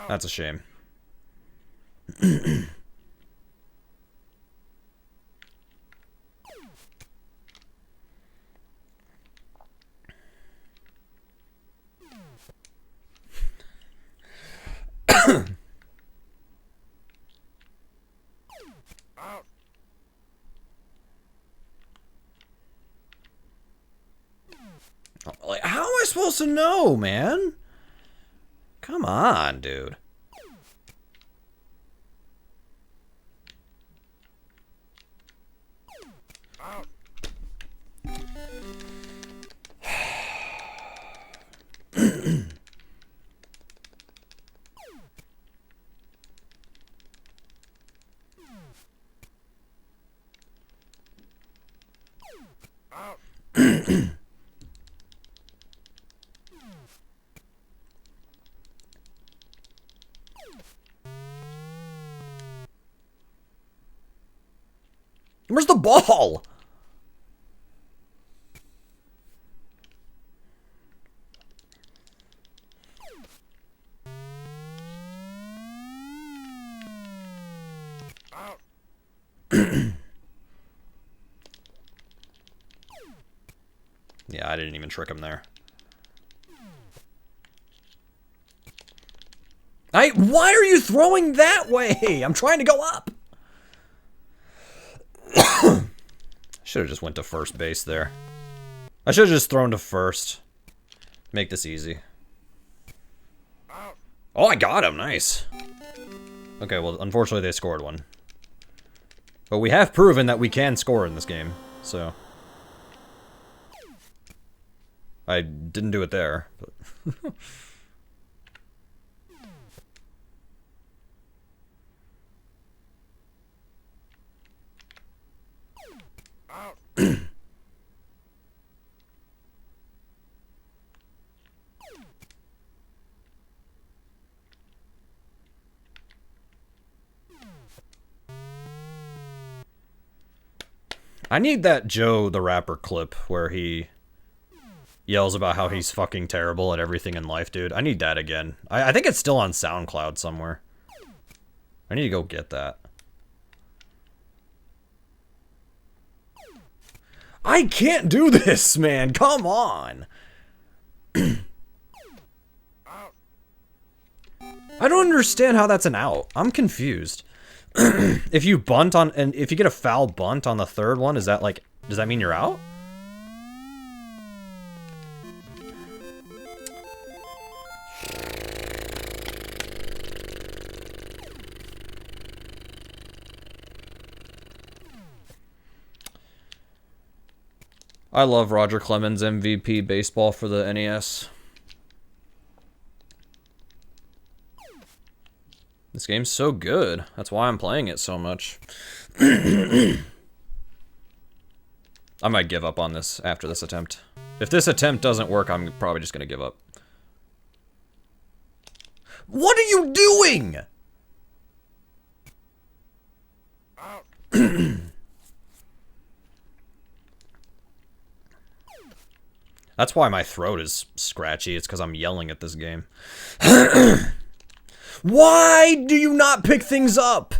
That's a shame. Like, how am I supposed to know, man? Come on, dude. Where's the ball? Yeah, I didn't even trick him there. Why are you throwing that way? I'm trying to go up. Should have just went to first base there. I should have just thrown to first. Make this easy. Oh, I got him. Nice. Okay, well, unfortunately they scored one. But we have proven that we can score in this game, so. I didn't do it there, but. I need that Joe the Rapper clip where he yells about how he's fucking terrible at everything in life, dude. I need that again. I think it's still on SoundCloud somewhere. I need to go get that. I can't do this, man. Come on. I don't understand how that's an out. I'm confused. If you bunt on, and if you get a foul bunt on the third one, is that like, does that mean you're out? I love Roger Clemens MVP baseball for the NES. This game's so good. That's why I'm playing it so much. I might give up on this after this attempt. If this attempt doesn't work, I'm probably just gonna give up. What are you doing? That's why my throat is scratchy. It's because I'm yelling at this game. Why do you not pick things up?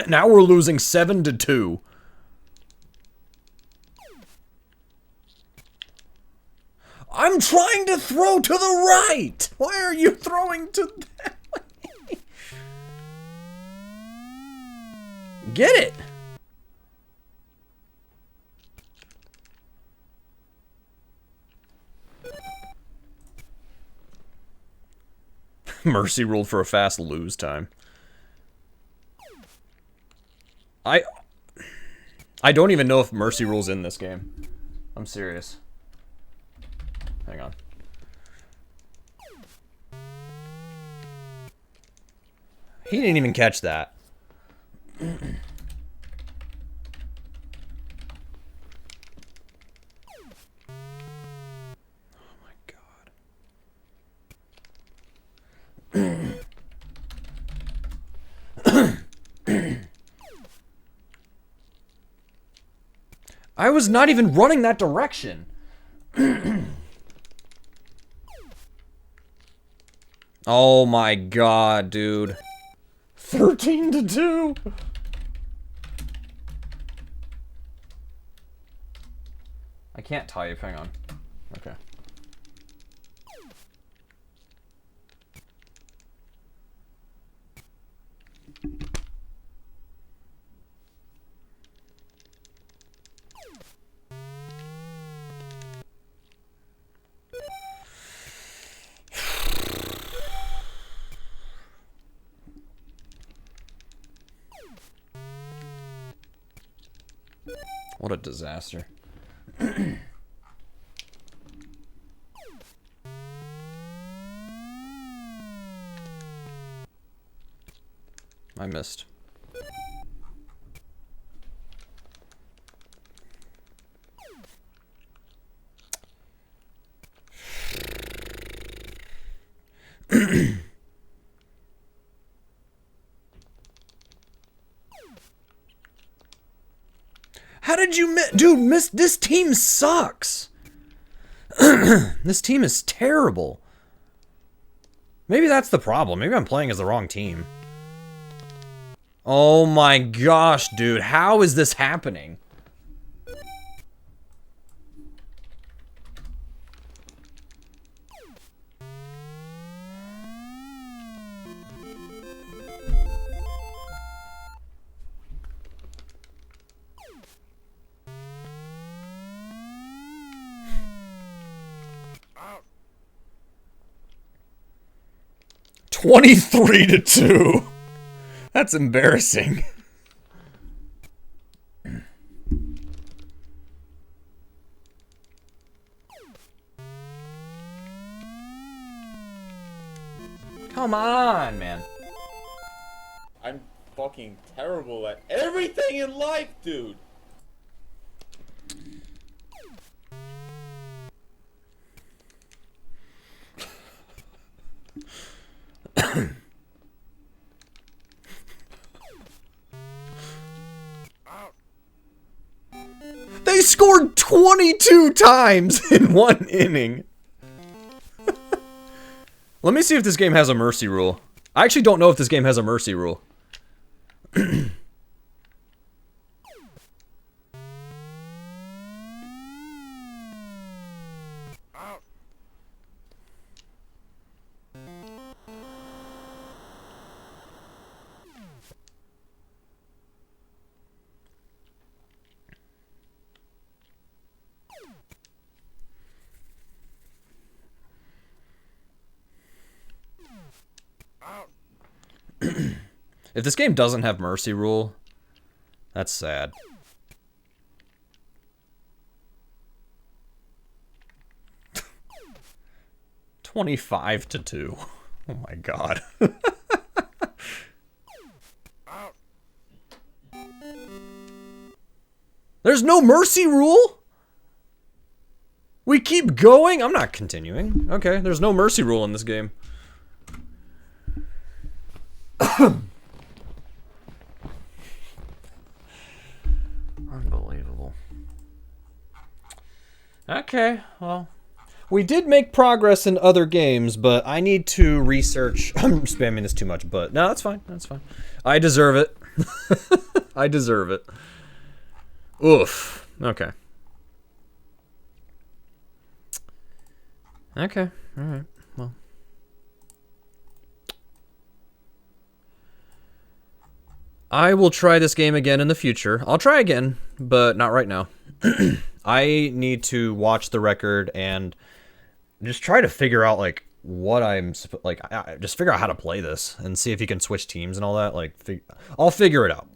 Now we're losing 7-2. I'm trying to throw to the right. Why are you throwing to that way? Get it. Mercy ruled for a fast lose time. I don't even know if Mercy rule's in this game. I'm serious. Hang on. He didn't even catch that. Oh my god. I was not even running that direction. Oh my god, dude. 13-2. I can't type, hang on. Okay. What a disaster. I missed. How did you miss? Dude, this team sucks. This team is terrible. Maybe that's the problem. Maybe I'm playing as the wrong team. Oh my gosh, dude. How is this happening?
Out.
23-2. That's embarrassing. Come on, man.
I'm fucking terrible at everything in life, dude.
They scored 22 times in one inning. Let me see if this game has a mercy rule. I actually don't know if this game has a mercy rule. If this game doesn't have mercy rule, that's sad. $25-2. Oh my god. There's no mercy rule? We keep going? I'm not continuing. Okay, there's no mercy rule in this game. Unbelievable. Okay, well, we did make progress in other games, but I need to research. I'm spamming this too much, but no, that's fine. That's fine. I deserve it. I deserve it. Oof. Okay. Okay. All right. Well. I will try this game again in the future. I'll try again, but not right now. I need to watch the record and just try to figure out, like, what like. Just figure out how to play this and see if you can switch teams and all that. Like, I'll figure it out.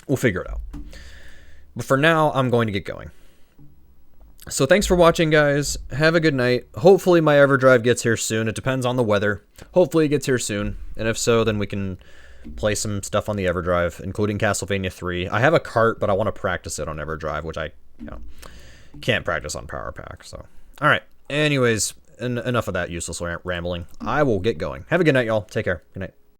We'll figure it out. But for now, I'm going to get going. So thanks for watching, guys. Have a good night. Hopefully my EverDrive gets here soon. It depends on the weather. Hopefully it gets here soon. And if so, then we can play some stuff on the EverDrive, including Castlevania 3. I have a cart, but I want to practice it on EverDrive, which I can't practice on Power Pack. So, all right. Anyways, enough of that useless rambling. I will get going. Have a good night, y'all. Take care. Good night.